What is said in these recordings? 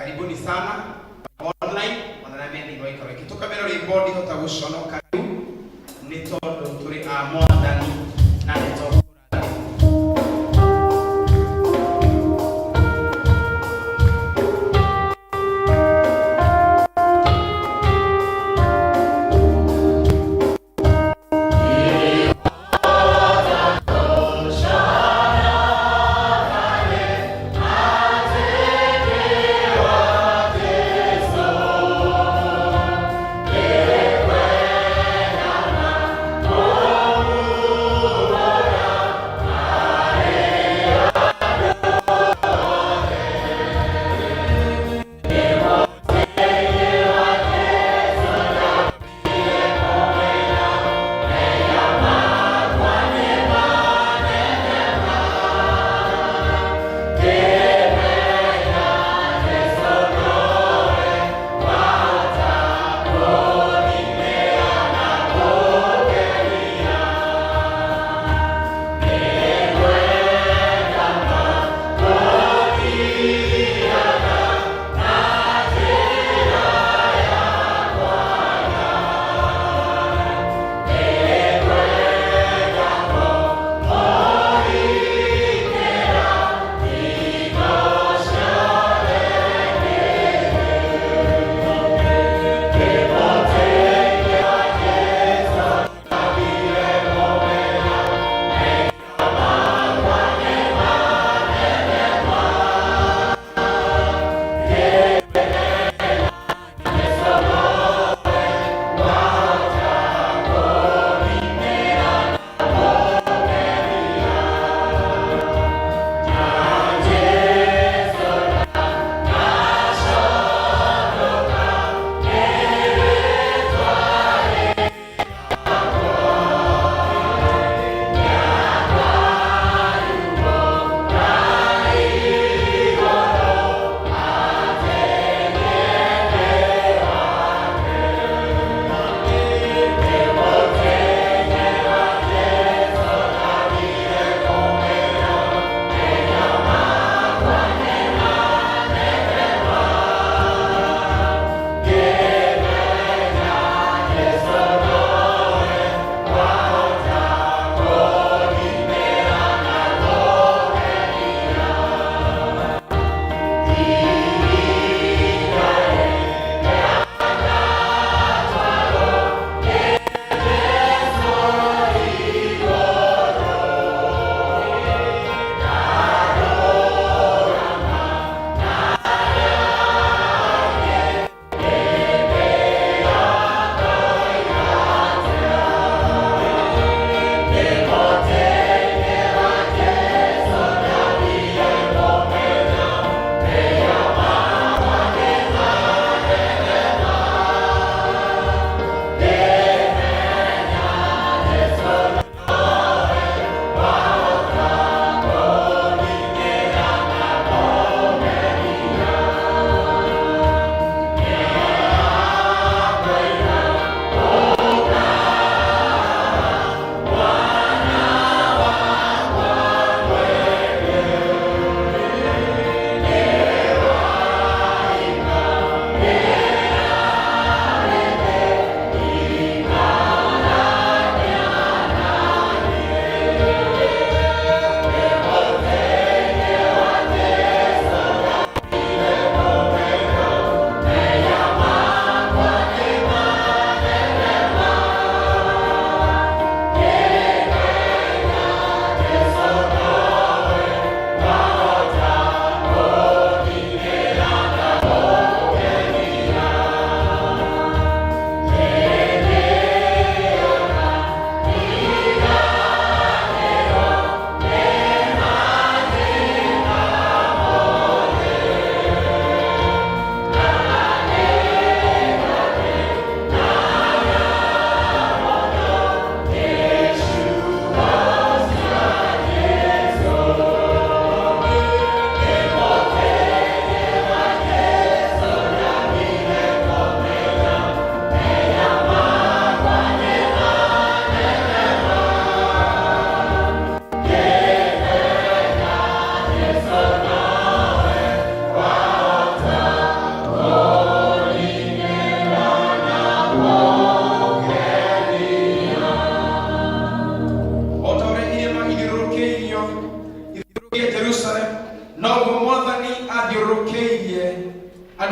karibuni sana online wananiambia ndio iko ikitoka bero report utagushonoka ni todo turi amondani na nito Yeah.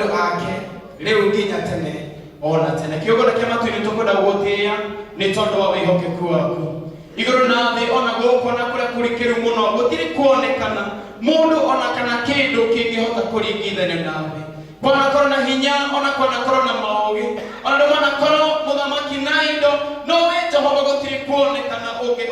andu ake riu nginya tene ona tene. Kiogora kia matu ni tukwenda gutia ni tondu wa wihokeku waku. Iguru na thi ona guko na kuria kurikiru muno gutiri kuonekana mundu ona kana kindu kingihota kuringithania nawe. Kwana korona hinya ona kwana korona maugi ona ndo mana koro muthamaki na indo no we Jehova gutiri kuonekana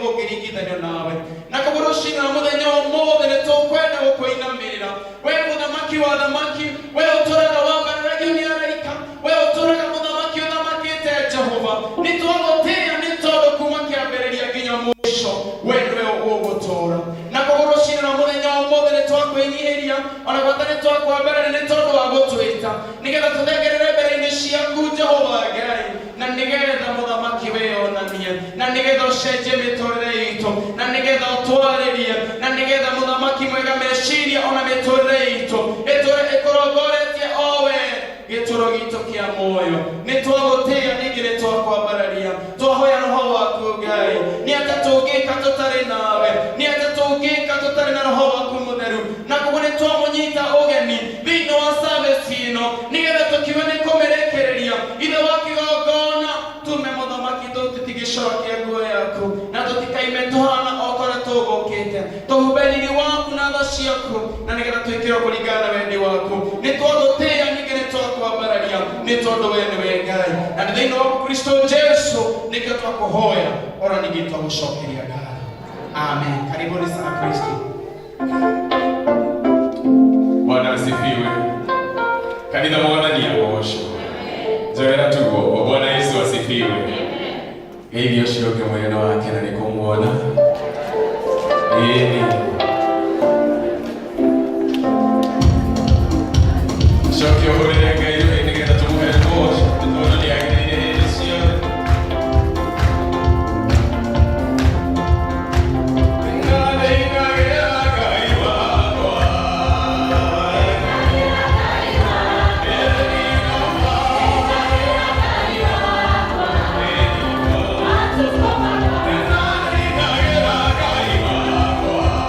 ugiringithania nawe. Na kuguru shina muthenya umothe ni tukwenda gukuinamirira we muthamaki wa thamaki, we uturaga wa mbaragia ni araika, we uturaga muthamaki uthamakite Jehova. Ni twagutia ni tondu kuma kiambiriria nginya mwisho we niwe ugutura. Na kuguru shina muthenya umothe ni twakwinyihiria ona gwatane twakwambere ni tondu wa gutwita nigetha tuthengerere mbere-ini ciaku Jehova Ngai, na nigetha muthamaki weyonanie, na nigetha ucenjie miturire itu, na nigetha utwaririe, na nigetha muthamaki mwega meciria ona miturire itu ikurongoretie owe gituro gitu kia moyo. Ni twagutia ningi ni twakwambararia twahoya roho waku Ngai. Ni ata tungika tutari nawe, ni ata tungika tutari na roho waku mutheru, na kuguo ni twamunyita ugeni thiini wa service ino nigetha tukiuga ni kumerekereria ithe wa kigongona tume muthamaki tutigicokia nguo yaku na tutikaime tuhana okora tugukite tuhumberiri waku na tha ciaku na nigetha twikirwo kuringana na wendi waku. Ni twagutia ningi ni twakwambararia ni tondu we niwe Ngai, na ni thiini wa Kristo Jesu nikio twakuhoya ora ningi twagucokeria ngatho. Amen. Karibuni sana Kristo. Bwana asifiwe. Kanitha mwathani agocwo. Njoera tuguo. Bwana Yesu asifiwe. Geithio ciroke mwena wake na nikumuona. Cokia uhurire Ngai nigetha tumuhe moco tondu ni agirire hindi ciothe. Wow.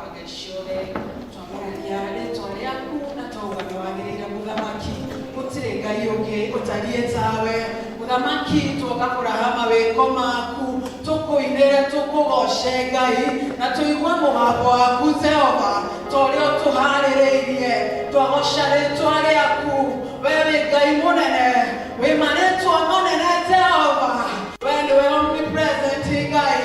twageshore twamuraria rĩtwa rĩaku na twauga nĩwagĩrĩire mũthamaki gũtirĩ ngai ũngĩ ũtariĩ tawe mũthamaki twogakũraha mawĩko maku tũkũinĩre tũkũgoce Ngai na tũigua mũgambo waku Jehova torĩa ũtũharĩrĩirie twagoca rĩtwa rĩaku we wĩ Ngai mũnene wĩ marĩtwa manene Jehova we nĩwe omnipresent Ngai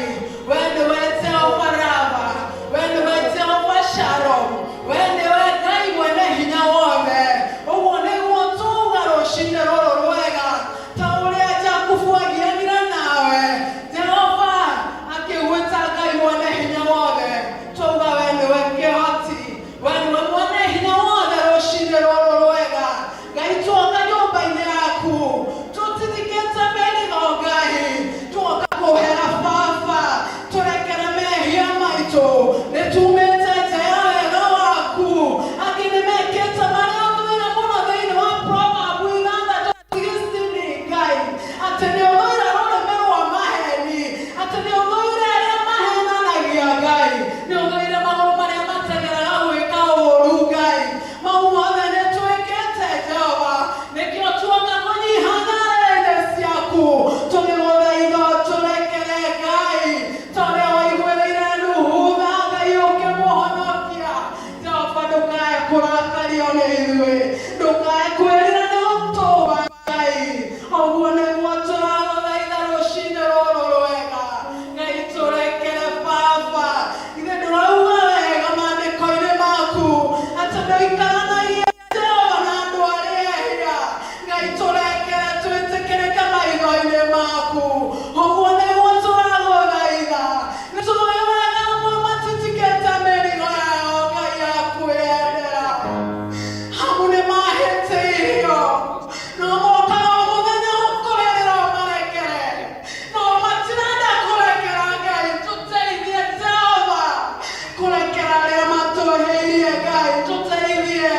we nĩwe Jehova Rafa we nĩwe Jehova Shalom we nĩwe Ngai mwene hinya wothe ũguo nĩguo tuuga rũciinĩ rũrũ rwega ta ũrĩa Jakubu agianire nawe Jehova akĩgwĩta Ngai mwene hinya wothe twauga we nĩwe kĩhoti we nĩwe mwene hinya wothe rũciinĩ rũrũ rwega Ngai tuoka nyũmba-inĩ yaku tũtitikĩte mĩrigo Ngai tuoka kũhera baba tũrekere mehia maitũ nĩtumĩte nja ya wega waku angĩ nĩmekĩte marĩa ũthũire mũno thĩinĩ wa Proverbs 6:16 Ngai atĩ nĩũthũire rũrĩmĩ rwa maheni atĩ nĩũthũire arĩa mahenanagia Ngai nĩũthũire magũrũ marĩa mateng'eraga gwĩka ũũru Ngai mau mothe nĩtwĩkĩte Jehova nĩkĩo tuoka kũnyiha nyarĩrĩ ciaku tũgĩgũthaitha tũrekere Ngai torĩa waiguĩrĩire Nuhu tha Ngai ũkĩmũhonokia Jehova ndũkae kũrakario nĩ ithuĩ ndũkae kwĩrira nĩ gũtũũra Ngai ũguo nĩguo tũragũthaitha rũciinĩ rũrũ rwega Ngai tũrekere baba ithe ndũrauga wega maandĩko-inĩ maku atĩ ndũikaranagia Jehova na andũ arĩa ehia Ngai tũrekere twĩtĩkĩrĩke maitho-inĩ maku ũguo nĩguo tũragũthaitha nĩtũĩ wega amwe matitikĩte mĩrigo yao Ngai ya kwĩendera amwe nĩmahĩtĩirio no mokaga o mũthenya ũkũrĩrĩra ũmarekere no matirenda kũrekera Ngai tũteithie Jehova kũrekera arĩa matũhĩirie Ngai tũteithie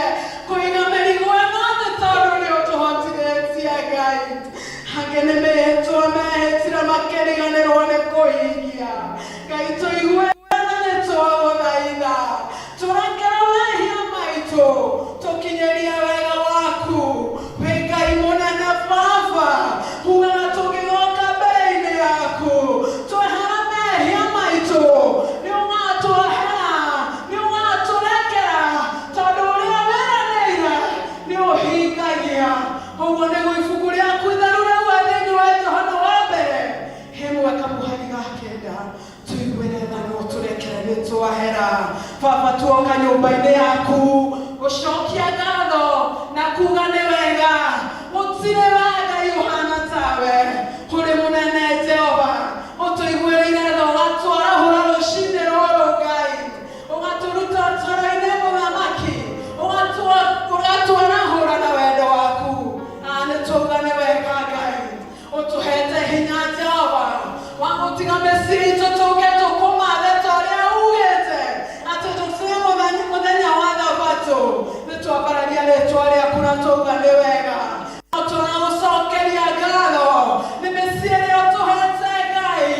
kũiga mĩrigo ĩno thĩ tondũ nĩũtũhotithĩtie Ngai angĩ nĩmehĩtwo mehĩtire makĩriganĩrwo nĩ kũhingia Ngai tũigue na nĩtwagũthaitha tũrekere mehia maitũ tũkinyĩrie wega waku wĩ Ngai mũnene baba ugaga tũngĩgoka mbere-inĩ yaku twehera mehia maitũ nĩũgatwehera nĩũgatũrekera tondũ ũrĩa wĩranĩire nĩũhingagia ũguo nĩguo ibuku rĩaku itheru rĩuga thĩinĩ wa Johana wa mbere hĩmwe kamũhari ga kenda tũiguĩre tha nĩũtũrekere nĩtwahera baba tuoka nyũmba-inĩ yaku gũcokia ngatho na kuga nĩ wega gũtirĩ Ngai ũhana tawe ũrĩ mũnene Jehova ũtũiguĩrĩire tha ũgatwarahũra rũciinĩ rũrũ Ngai ũgatũruta toro-inĩ mũthamaki ũgatwarahũra na wendo waku nĩtwauga nĩ wega Ngai ũtũhete hinya Jehova wa gũtiga mĩciĩ itũ tũke tũkũmathe ta ũrĩa ugĩte atĩ tũtige mũthenya wa Thabatũ nĩtwambararia rĩtwa rĩaku na twauga nĩ wega no tũragũcokeria ngatho nĩ mĩciĩ ĩrĩa ũtũhete Ngai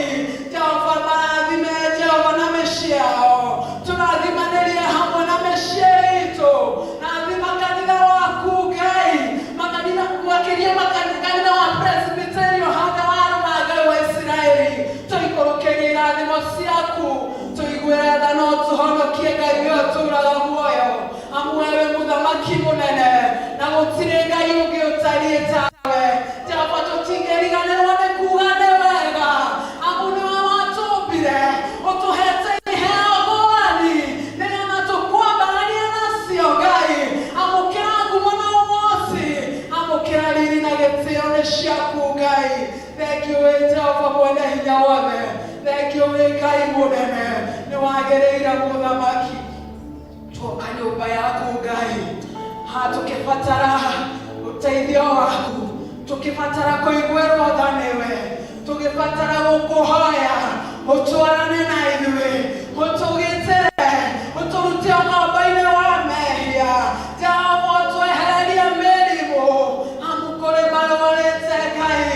Jehova marathime Jehova na mĩciĩ yao tũrathimanĩria hamwe na mĩciĩ itũ rathima kanitha waku Ngai makĩria makanitha wa Presbyterian hanga warũma Ngai wa Isiraeli tũikũrũkĩrie irathimo ciaku tũiguĩre tha no tũhonokie Ngai ũyũ ũtũũraga muoyo amu wewe mũthamaki mũnene na gũtirĩ Ngai ũngĩ ũtariĩ tawe Jehova tũtingĩriganĩrwo nĩ kuga nĩ wega amu nĩwe watũmbire ũtũhete iheo ngũrani nĩgetha tũkwambararie nacio Ngai amũkĩra ngumo na ũmoci amũkĩra riri na gĩtĩo nĩ ciaku Ngai thengiũ wĩ Jehova mwene hinya wothe thengiũ wĩ Ngai mũnene nĩwagĩrĩire mũthamaki tuoka nyũmba yaku Ngai tũkĩbatara ũteithio waku tũkĩbatara kũiguĩrwo tha nĩwe tũkĩbatara gũkũhoya ũtwarane na ithuĩ ũtũgitĩre ũtũrute ng'omba-inĩ wa mehia Jehova ũtwehererie mĩrimũ amu kũrĩ marũarĩte Ngai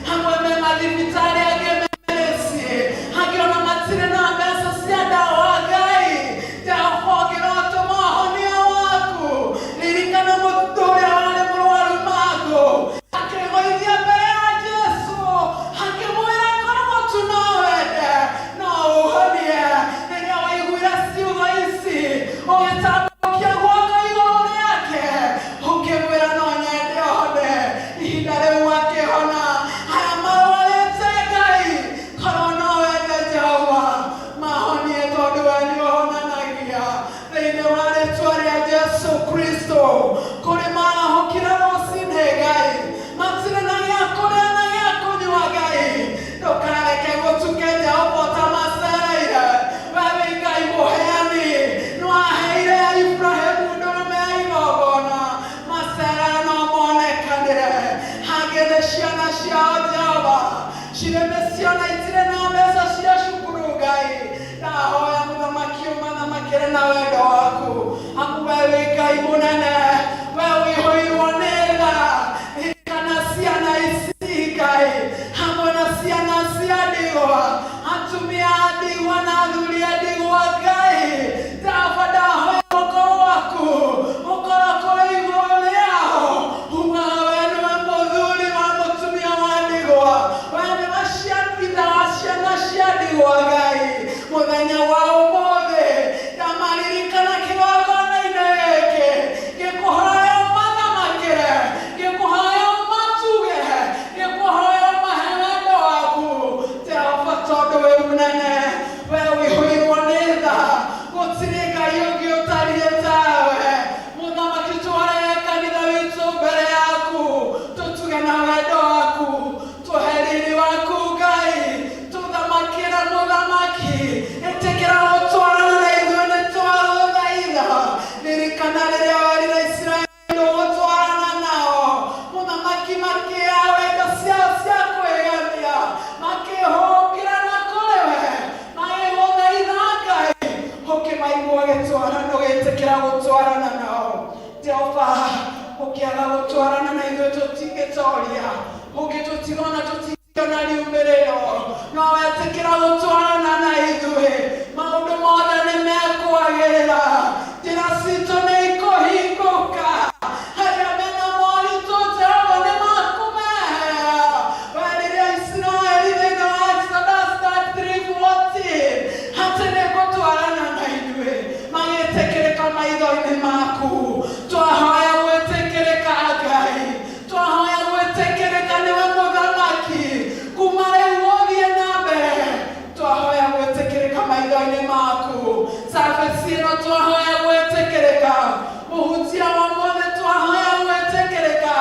hamwe me mathibitarĩ angĩ me mĩciĩ angĩ ona matirĩ na mbeca cia ndawa Ngai Jehova wendo waku wewe Ngai munene wewe hoirwo nĩ tha kana ciana ici Ngai hamwe na ciana cia ndigwa atumia a ndigwa na athuri a ndigwa Ngai tafadha hoya ũkoro waku ũkoro kũrĩ igũrũ rĩao we nĩwe mũthuri wa mũtumia wa ndigwa we nĩwe ithe wa ciana cia ndigwa Ngai mũthenya wa ũmũthĩ ndamaririkana kĩgongona-inĩ gĩkĩ gĩkũhoya ũmathamakĩre gĩkũhoya ũmatuge gĩkũhoya ũmahe wendo waku Jehova tondũ wĩ mũnene we wĩhũirwo nĩ tha gũtirĩ Ngai ũngĩ ũtariĩ tawe mũthamaki twarege kanitha witũ mbere yaku tũtuge na wendo waku tũhe riri waku Ngai tũthamakĩra mũthamaki ĩtĩkĩra gũtwarana na ithuĩ nĩ twagũthaitha ririkana rĩrĩa werire Isiraeli gũtwarana nao mũthamaki makĩoya wendo ciao cia kwĩgemia makĩhũngĩra na kũrĩ we magĩgũthaitha Ngai ũkĩmaigua gĩtwarano gĩtĩkĩra gũtwarana nao Jehova ũkĩaga gũtwarana na ithuĩ tũtingĩtoria ũngĩtũtigana tũtingĩona riumĩrĩro no wetĩkĩra gũtwarana na ithuĩ maũndũ mothe nĩ mekwagĩrĩra njĩra citũ nĩ ikũhingũka harĩa mena moritũ Jehova nĩ makũmehera we rĩrĩa Isiraeli thĩinĩ wa Exodus 33:14 atĩ nĩ gũtwarana na ithuĩ magĩtĩkĩrĩka maitho-inĩ maku twahoya gwĩtĩkĩrĩka Ngai twahoya gwĩtĩkĩrĩka nĩwe mũthamaki kuma rĩu gũthiĩ na mbere twahoya gwĩtĩkĩrĩka maitho-inĩ maku service ĩno twahoya gwĩtĩkĩrĩka mũhutia wa mothe twahoya gwĩtĩkĩrĩka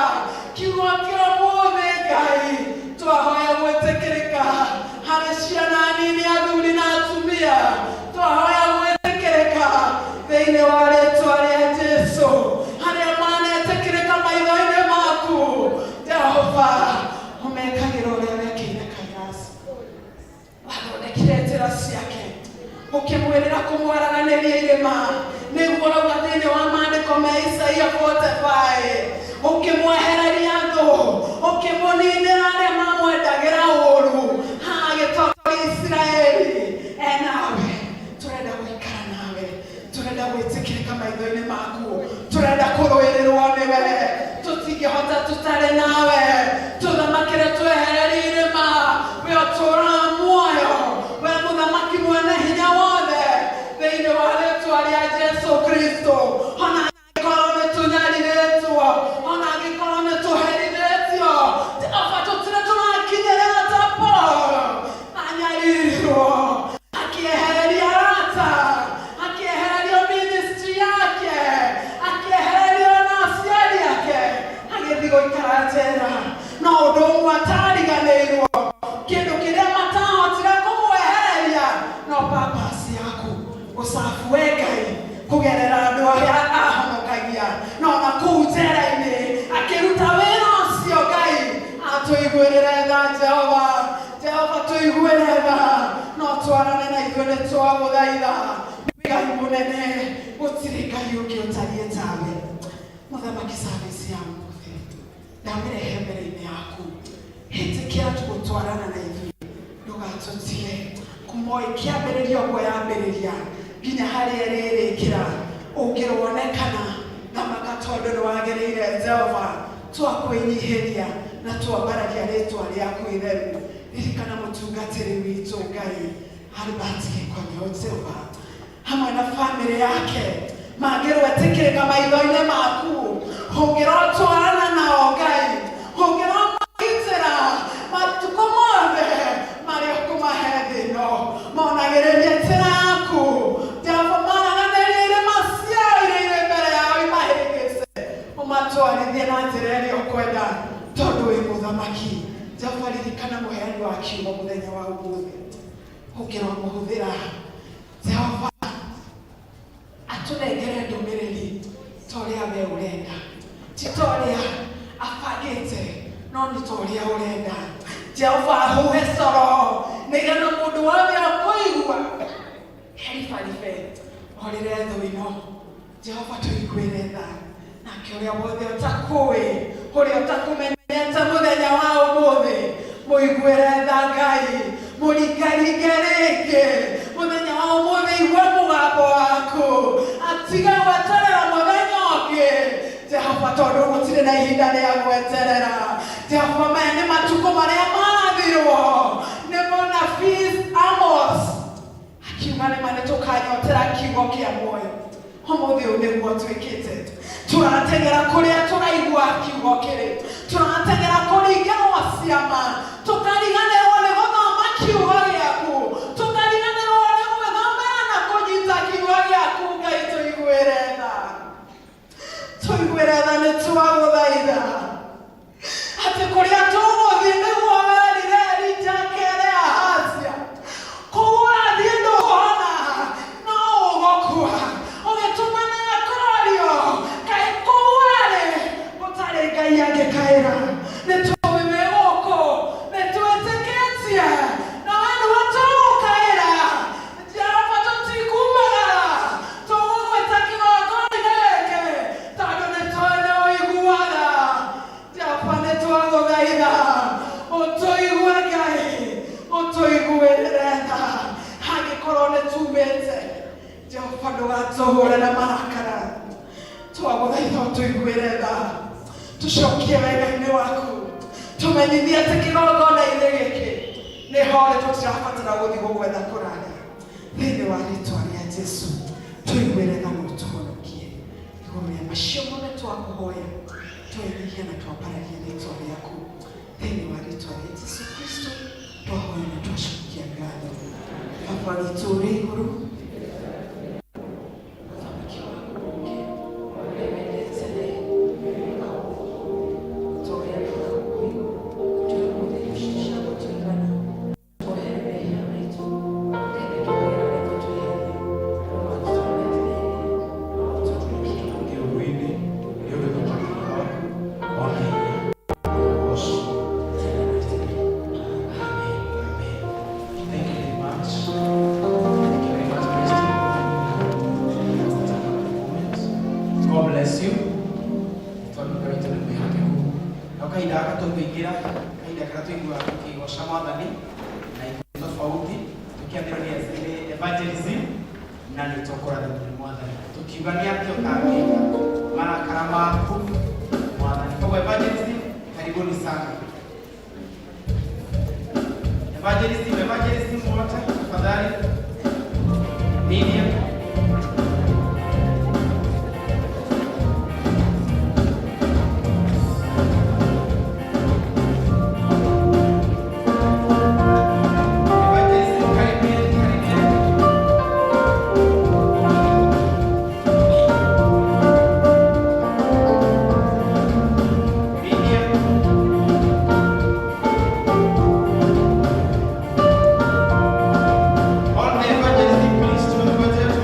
kiugo kĩa ũmũthĩ Ngai twahoya gwĩtĩkĩrĩka harĩ ciana nini athuri na atumia twahoya gwĩtĩkĩrĩka thĩinĩ wa rĩĩtwa rĩa Jesũ harĩa manetĩkĩrĩka maitho-inĩ maku Jehova ũmekagĩra ũrĩa wekĩire Kairasi wathondekire njĩra ciake ũkĩmwĩrĩra kũmwaraganĩria irĩma nĩguo rauga thĩinĩ wa maandĩko me Isaia 45 ũkĩmwehereria thũ ũkĩmũninĩra arĩa mamwendagĩra ũũru agĩtongoria Isiraeli enawe tũrenda gũikara nawe tũrenda gwĩtĩkĩrĩka maitho-inĩ maku tũrenda kũrũĩrĩrwo nĩwe tũtingĩhota tũtarĩ nawe tũthamakĩre twehererie irĩma we ũtũũraga muoyo we mũthamaki mwene hinya wothe thĩinĩ wa rĩĩtwa rĩa Jesũ Kristo ona angĩkorwo nĩ tũnyarithĩtwo ona angĩkorwo nĩ tũherithĩtio Jehova tũtirĩ tũrakinyĩrĩra ta Paul anyaririrwo akĩehereria arata akĩehererio ministry yake akĩehererio na aciari ake agĩthiĩ gũikara njera no ũndũ ũmwe atariganĩirwo kĩndũ kĩrĩa matahotire kũmwehereria no purpose yaku ũcafu we Ngai kũgerera andũ arĩa ahonokagia no na kũu njera-inĩ akĩruta wĩra ũcio Ngai atũiguĩrĩre tha Jehova tũiguĩre tha no twarane na ithuĩ nĩ twagũthaitha Ngai mũnene gũtirĩ Ngai ũngĩ ũtariĩ tawe mũthamaki service ya mũthĩ ndamĩrehe mbere-inĩ yaku hĩtĩkĩra tũgũtwarana na ithuĩ ndũgatũtige kuma kĩambĩrĩria ũguo yambĩrĩria nginya harĩa ĩrĩrĩkĩra ũngĩronekana na maka tondũ nĩwagĩrĩire Jehova twakwĩnyihĩria na twambaragia rĩĩtwa rĩaku itheru ririkana mũtungatĩri witũ Ngai Albert Gĩkonyo Jehova hamwe na famĩlĩ yake mangĩrwetĩkĩrĩka maitho-inĩ maku ũngĩrotwarana nao Ngai ũngĩromagitĩra matukũ mothe marĩa ũkũmahe thĩ ĩno monagĩrĩria njĩra yaku Jehova maraganĩria irĩma ciao iria irĩ mbere yao imahĩrĩgĩce ũmatwarithie na njĩra ĩrĩa ũkwenda tondũ wĩ mũthamaki Jehova ririkana mũheani wa kiugo mũthenya wa ũmũthĩ ũngĩromũhũthĩra Jehova atũnengere ndũmĩrĩri ta ũrĩa we ũrenda ti ta ũrĩa abangĩte no nĩ ta ũrĩa ũrenda Jehova ahuhe coro nĩgetha mũndũ wothe akũigua heribaribe Horiretho ino. Jehova tuiguire tha. Nake uria wothe utakui. Uria utakumenyete muthenya wa umuthi. Muiguire tha Ngai. Murikarige rĩngĩ. Muthenya wa umuthi igwe mũgambo waku. Atiga gweterera mũthenya ũngĩ. Jehova tondũ gũtirĩ na ihinda rĩa gweterera. Jehova maya nĩ matukũ marĩa marathirwo nĩ mũnabii Amos akiuga nĩ mane tũkanyotera kiugo kĩa muoyo. Ũmũthĩ ũyũ nĩguo twĩkĩte. Tũrateng'era kũrĩa tũraigua kiugo kĩrĩ. Tũrateng'era kũringanwo ciama. Tũkariganĩrwo nĩ gũthoma kiugo gĩaku. Tũkariganĩrwo nĩ gwĩthomera na kũnyita kiugo gĩaku. Ngai tũiguĩre tha. Tũiguĩre tha nĩ twagũthaitha. Atĩ kũrĩa tũgũthiĩ nĩguo werire Elija akere Ahazia. Kũu ũrathiĩ ndũkona, no ũgũkua. Ũgĩtũmana akorio, kaĩ kũu arĩ gũtarĩ Ngai angĩkaĩra. Nĩtũĩ wĩ gũkũ, nĩtwĩtĩkĩtie, na we nĩwe tũgũkaĩra. Jehova tũtikumagara, tũgũgwĩta kĩgongona-inĩ gĩkĩ, tondũ nĩtũĩ nĩ ũiguaga. Jehova nĩtwagũthaitha, ũtũigue Ngai, ũtũiguĩre tha. Hangĩkorwo nĩtumĩte, Jehova ndũgatũhũre na marakara. Twagũthaitha ũtũiguĩre tha. Tũcokie wega-inĩ waku. Tũmenyithie atĩ kĩgongona-inĩ gĩkĩ nĩho rĩ tũtirabatara gũthiĩ gũgwetha kũraya. Thĩinĩ wa rĩĩtwa rĩa Jesũ, tũiguĩre tha na ũtũhonokie. Igũrũ rĩa macio mothe twakũhoya, twĩnyihia na twambaragia rĩĩtwa rĩaku. Thĩinĩ wa rĩĩtwa rĩa Jesũ Kristo, twahoya na twacokia ngatho. Baba witũ ũrĩ igũrũ, evangelism wote tafadhali. Media. All the evangelism, please, to the budget.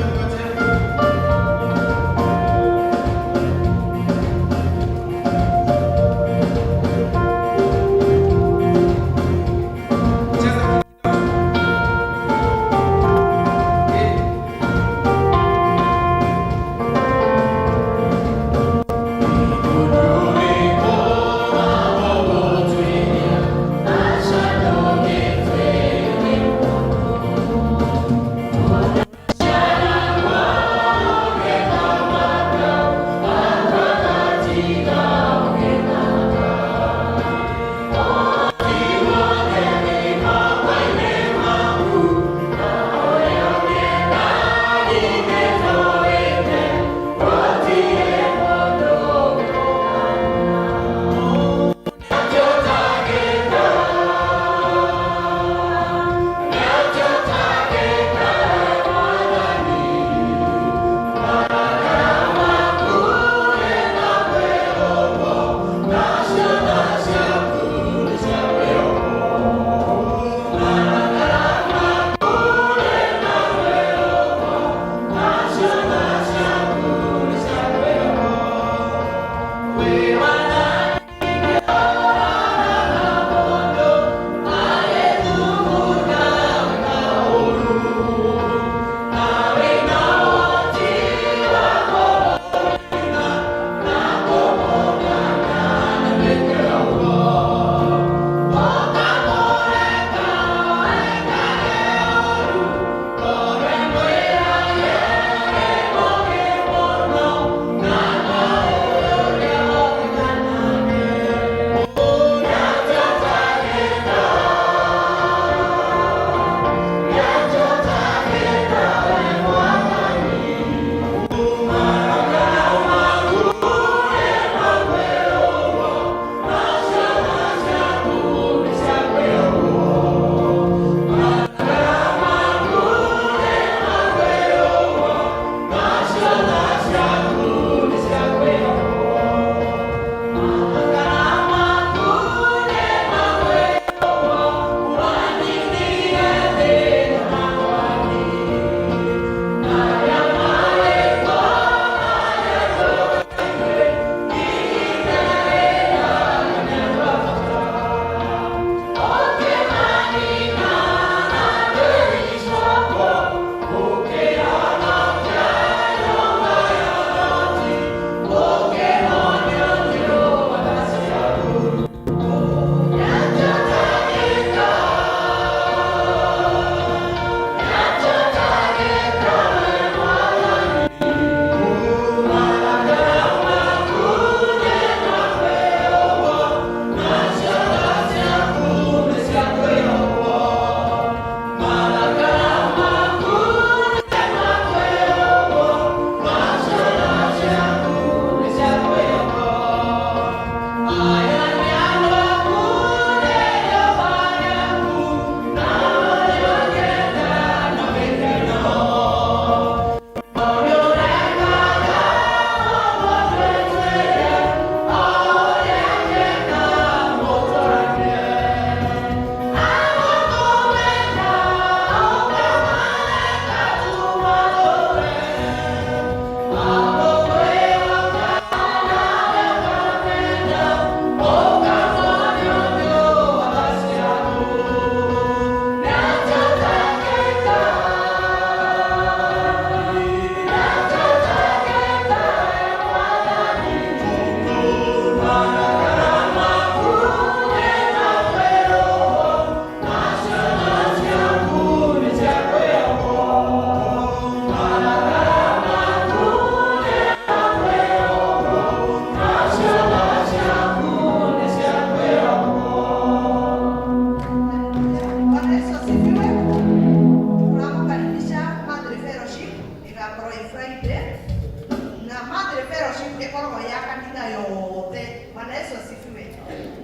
ingĩkoragwo ya kanitha yothe. Bwana Yesu asifiwe.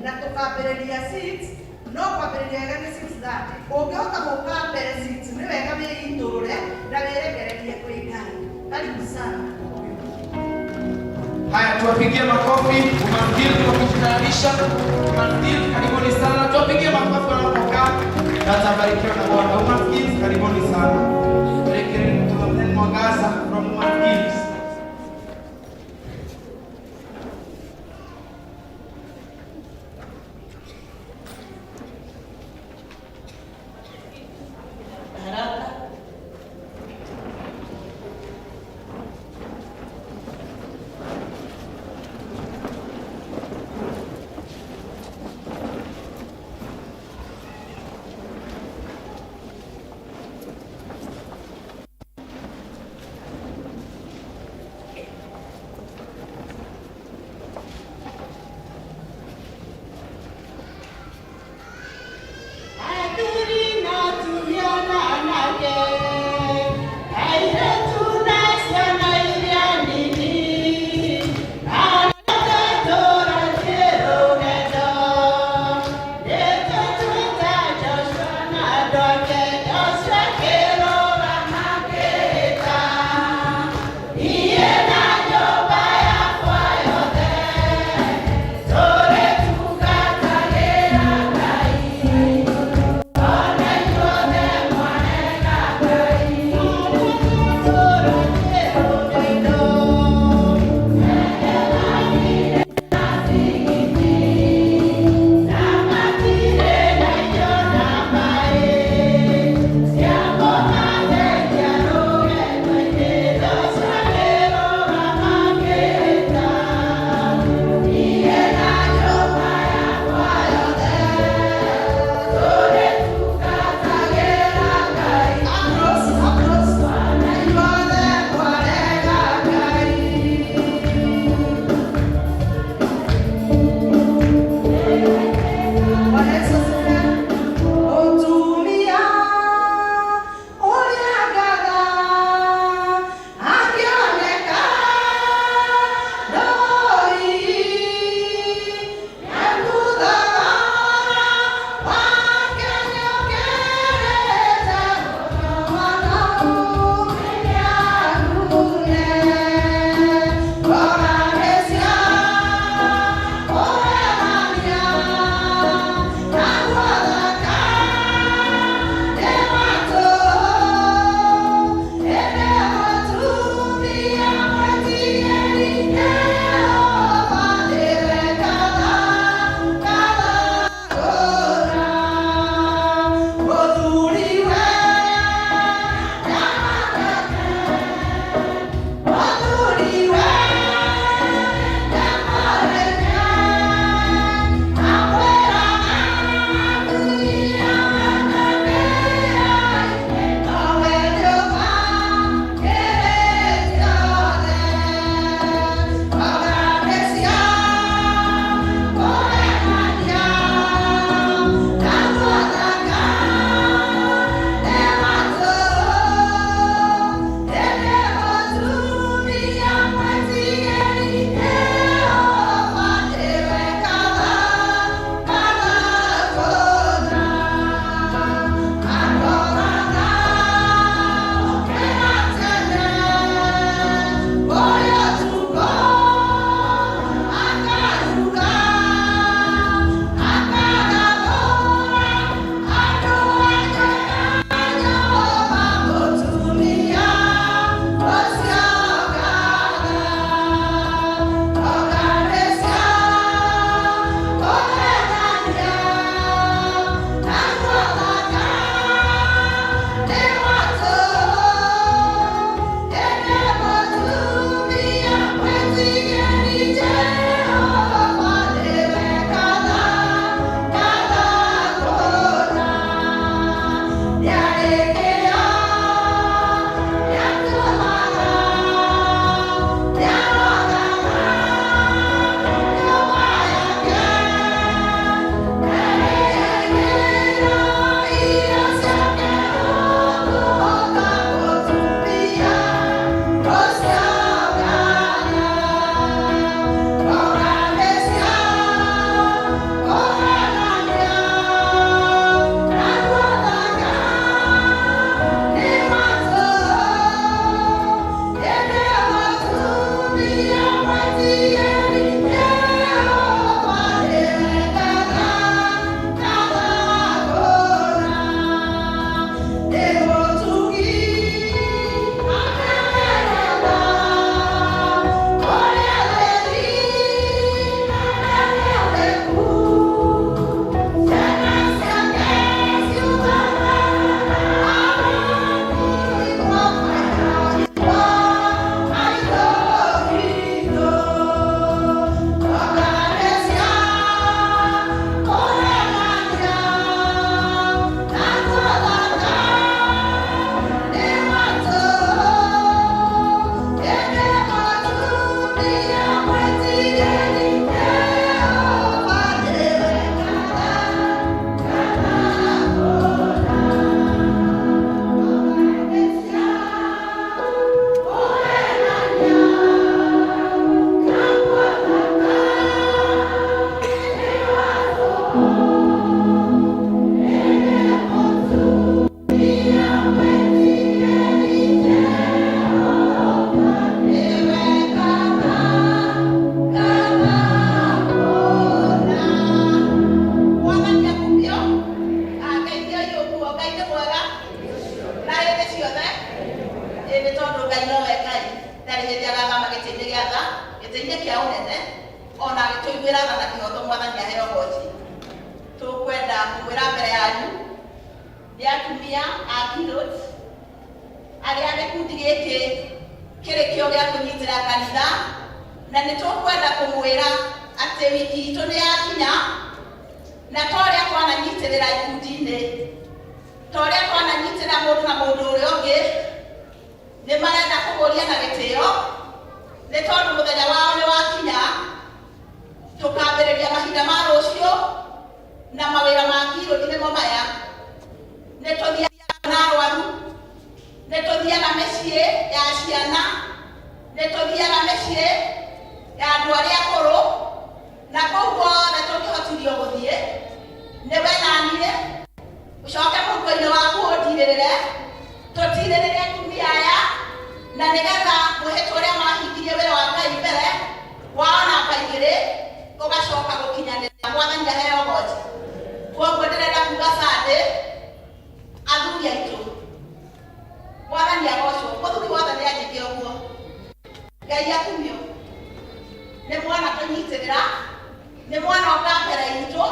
Na tũkambĩrĩria 6 no kwambĩrĩria wega nĩ 6:30. Ũngĩhota gũka mbere 6 nĩ wega wĩitũrũre na wĩrekererie kwĩ Ngai. Karibu sana. Haya, tuwapigie makofi Umafil kwa kujitayarisha. Umafil, karibuni sana. Tuwapigie makofi wanapokaa na tabarikiwa na Bwana. Umafil, karibuni sana. Rekereni tuwapeni mwangaza from Umafil. gĩatha gĩtĩ-inĩ kĩa ũnene ona gĩtũiguĩra tha na kĩhoto Mwathani aheo ũhoti. Tũkwenda kũmwĩra mbere yanyu nĩ atumia a Keynote arĩa gĩkundi gĩkĩ kĩrĩ kĩo gĩa kũnyitĩra kanitha, na nĩ tũkwenda kũmwĩra atĩ wiki itũ nĩ yakinya, na ta ũrĩa twananyitĩrĩra ikundi-inĩ, ta ũrĩa twananyitĩrĩra mũndũ na mũndũ ũrĩa ũngĩ, nĩ marenda kũgũria na gĩtĩo, nĩ tondũ mũthenya wao nĩ wakinya. Tũkambĩrĩria mahinda ma rũciũ na mawĩra ma Keynote nĩmo maya: nĩ tũthiaga na arwaru, nĩ tũthiaga mĩciĩ ya ciana, nĩ tũthiaga mĩciĩ ya andũ arĩa akũrũ, na kũu guothe tũngĩhotithio gũthiĩ, nĩwe na niĩ ũcoke mũhuko-inĩ waku ũndirĩrĩre, tũtirĩrĩre atumia aya, na nĩgetha mwĩhĩtwa ũrĩa mahingirie wĩra wa Ngai mbere wao na kaigĩrĩ ũgacoka gũkinyanĩra. Mwathani aheo ũhoti. Koguo ndĩrenda kuga Sunday athuri aitũ, Mwathani agocwo. Mũthuri wothe nĩ anjĩke ũguo. Ngai akumio nĩ mwana tũnyitĩrĩra, nĩ mwana oka mbere itũ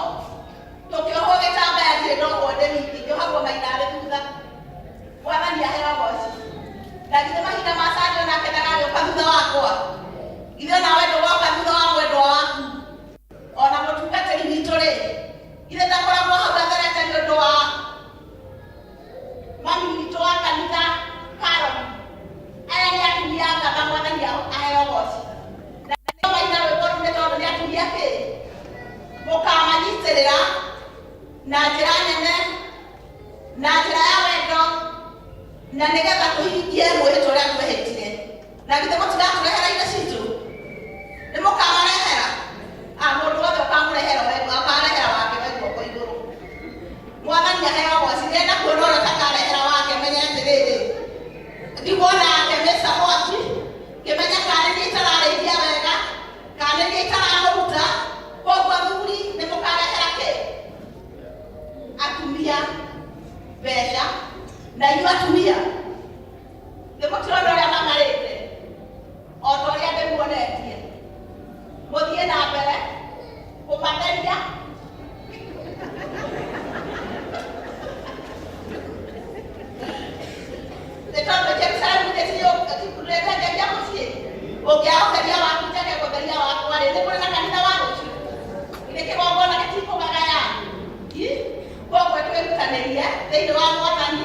tũkĩohwo gĩtambaya ndirĩ ndohwo ndĩ wiki, njohagwo mainarĩ thutha. Mwathani aheo ũhoti. Na githĩ mahinda ma Sunday onake ndagagĩũka thutha wakwa? Githĩ nawe ndũgoka thutha wa mwendwa waku? Ona mũtungatĩri witũ-rĩ, githĩ ndakoragwo hau gatherete nĩ ũndũ wa mami witũ wa kanitha Carol? Aya nĩ atumia ngamba. Mwathani aheo ũhoti. Na nĩo maina rwĩmbo rũu nĩ tondũ nĩ atumia kĩ? Mũkamanyitĩrĩra na njĩra nene, na njĩra ya wendo, na nĩgetha tũhingie mwĩhĩtwa ũrĩa twehĩtire. Na githĩ mũtigatũrehera indo citũ? Nĩ mũkamarehera? Mũndũ wothe ũkamũrehera ũkarehera wake we guoko igũrũ. Mwathani aheo ũhoti. Ndĩrenda kuona ũrĩa ũtakarehera wake, menye atĩrĩrĩ, ndigwona yake mĩ support, ngĩmenya kana nĩ itararĩithia wega, kana nĩ itaramũruta. Koguo athuri nĩ mũkarehera kĩ? Atumia mbeca. Na inyuĩ atumia nĩ mũtirona ũrĩa mamarĩte, o ta ũrĩa ndĩmuonetie. Mũthiĩ na mbere kũmatheria, nĩ tondũ Jerusalemu ndĩtĩrĩtengeria mũciĩ. Ũngĩaga ũtheria waku njage gũtheria wakwa-rĩ, nĩ kũrĩ na kanitha wa rũciũ? Nĩ kĩgongona gĩtikũgagaya? Koguo twĩrutanĩrie thĩinĩ wa Mwathani,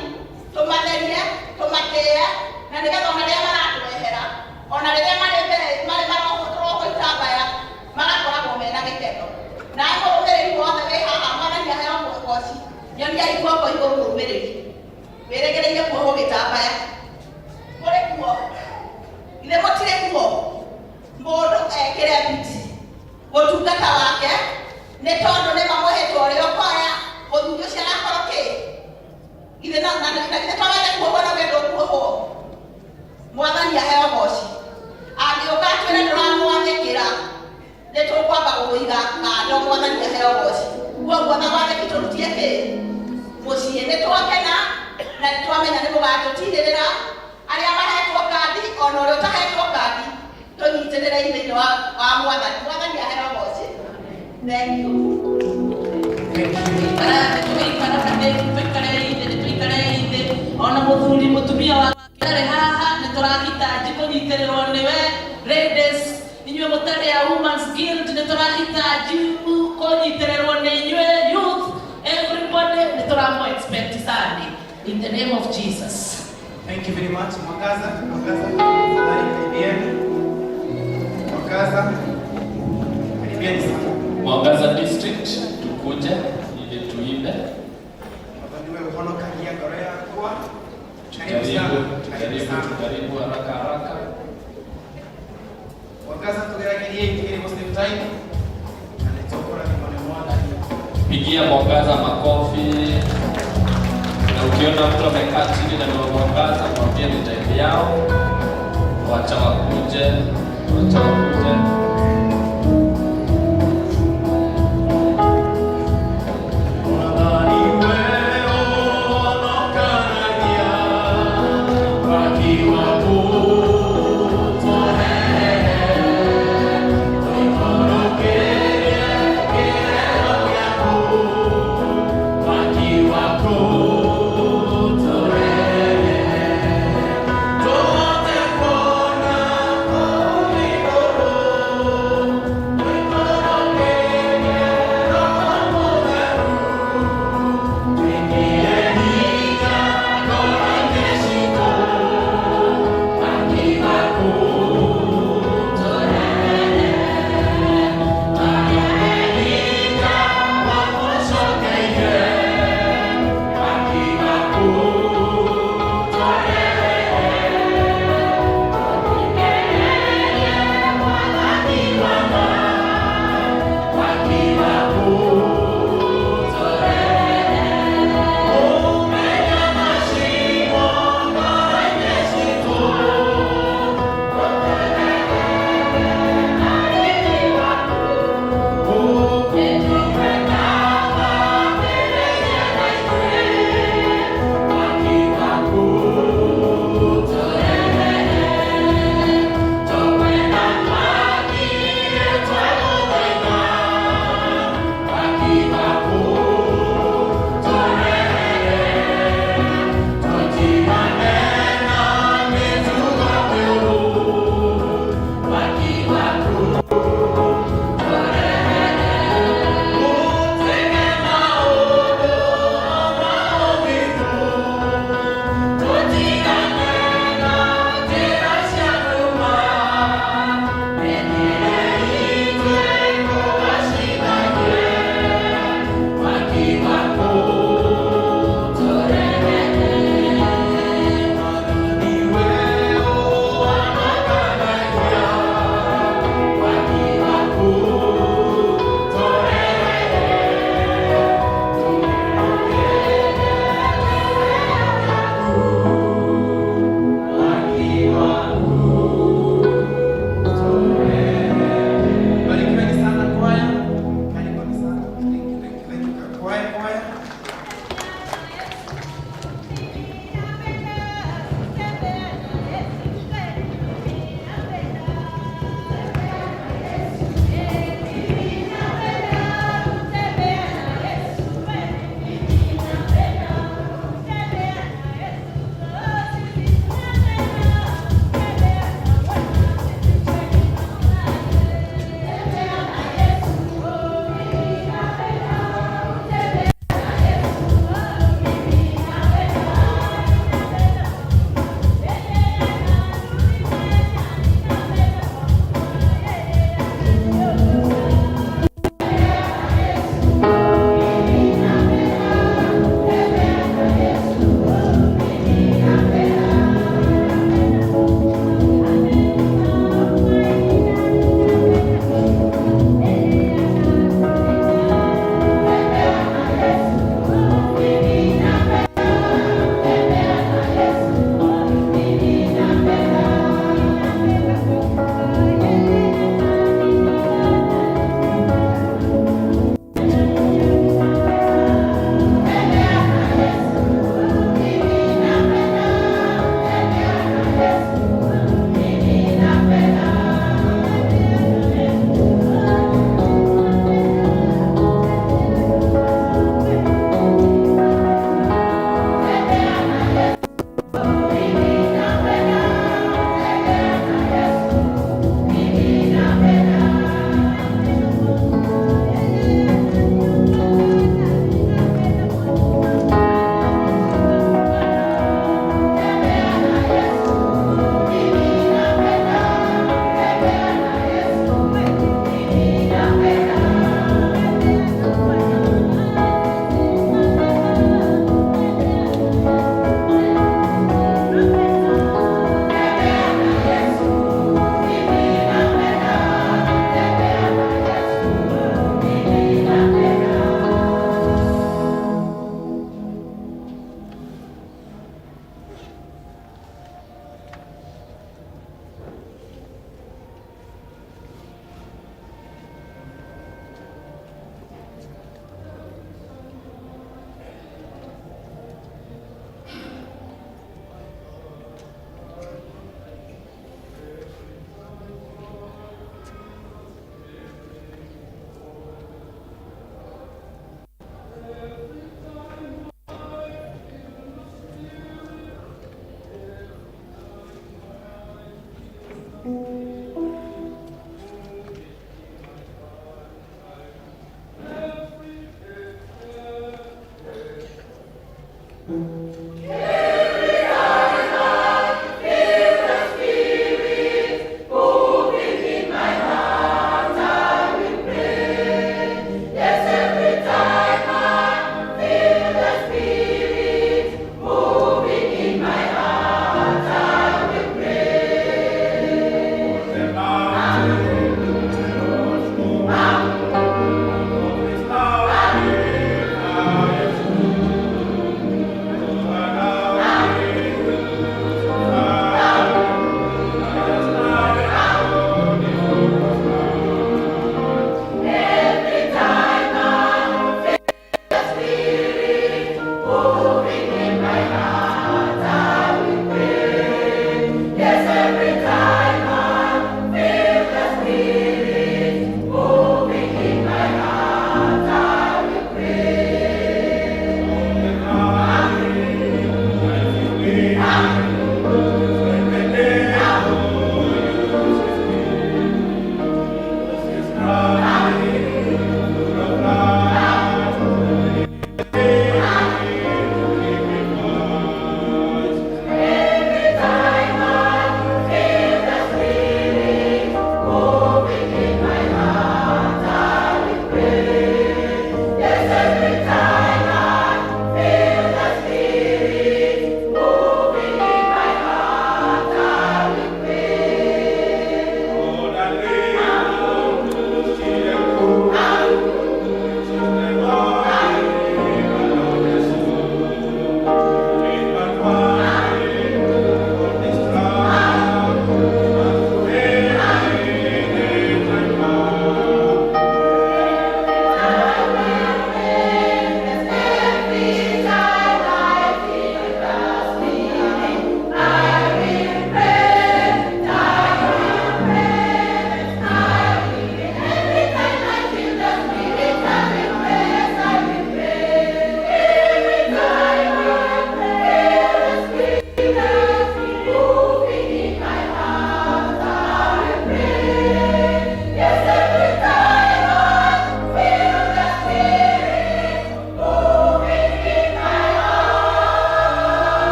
tũmatherie, tũmatĩe, na nĩgetha ona rĩrĩa maratũrehera, ona rĩrĩa marĩ mbere marĩ marohwo itambaya, magakoragwo mena gĩkeno. Nawe mũrũmĩrĩri wothe wĩ haha, Mwathani aheo ũhoti, nyoniai guoko igũrũ mũrũmĩrĩri wĩrĩgĩrĩire kuohwo gĩtambaya. Kũrĩ kuo? Githĩ mũtirĩ kuo? Mũndũ ekĩre biti ũtungata wake, nĩ tondũ nĩ mamũhĩtwo ũrĩa ũkoya mũthuri ũcio agakorwo kĩ? Githĩ na githĩ twagete kuohwo na wendo kuohwo? Mwathani aheo ũhoti. Angĩũka atwĩre ndũramwathĩkĩra, nĩ tũkwamba gũgũiga kando. Mwathani aheo ũhoti. Koguo na wathĩki tũrutie kĩ? Mũciĩ. Nĩ twakena na nĩ twamenya nĩ mũgatũtirĩrĩra. Arĩa mahetwo kandi ona ũrĩa ũtahetwo kandi, tũnyitĩrĩre thĩinĩ wa Mwathani. Mwathani aheo ũhoti. Thank you. Ona mũthuri mũtumia wa kĩrarĩ haha nĩ tũrahitaji kũnyitĩrĩrwo nĩwe. Ladies, inyuĩ mũtarĩ a Women's Guild nĩ tũrahitaji kũnyitĩrĩrwo nĩ inyuĩ. Youth, everybody nĩ tũramũ expect Sunday in the name of Jesus. Thank you very much. Mwangaza, karibieni. Mwangaza, karibieni sana. Mwangaza District tukuje ili tuimbe. Wabadiwe uhonokagia Korea kwa. Tujaribu haraka. Mwangaza tugeregerie ikiri hospitali. Anatokora ni mwana. Pigia Mwangaza makofi. Na ukiona mtu amekaa chini na Mwangaza, mwambie ni time yao. Wacha wakuje. Wakiwa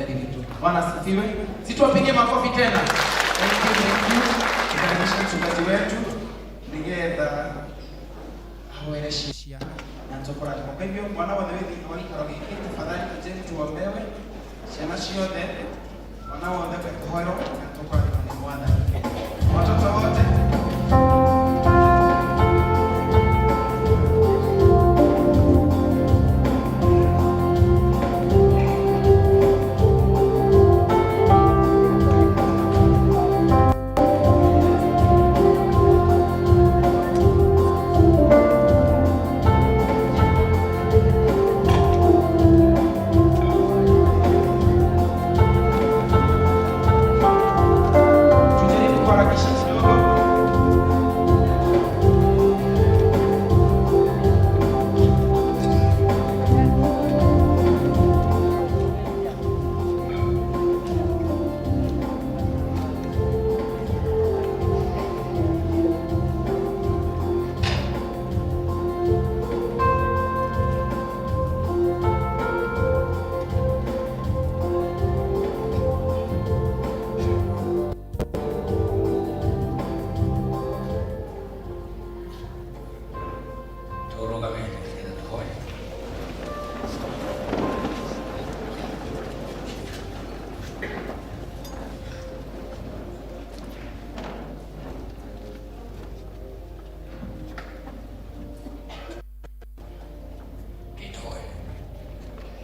mwathani wetu. Bwana asifiwe. Situwapigie makofi tena. Thank you. Tukaribisha mchungaji wetu nigetha awerecia na tokora. Kwa hivyo mwana wa wewe wali karogiki tafadhali tujeni tuombewe. Ciana ciothe mwana wa wewe kuhoro na tokora ni mwana. Watoto wote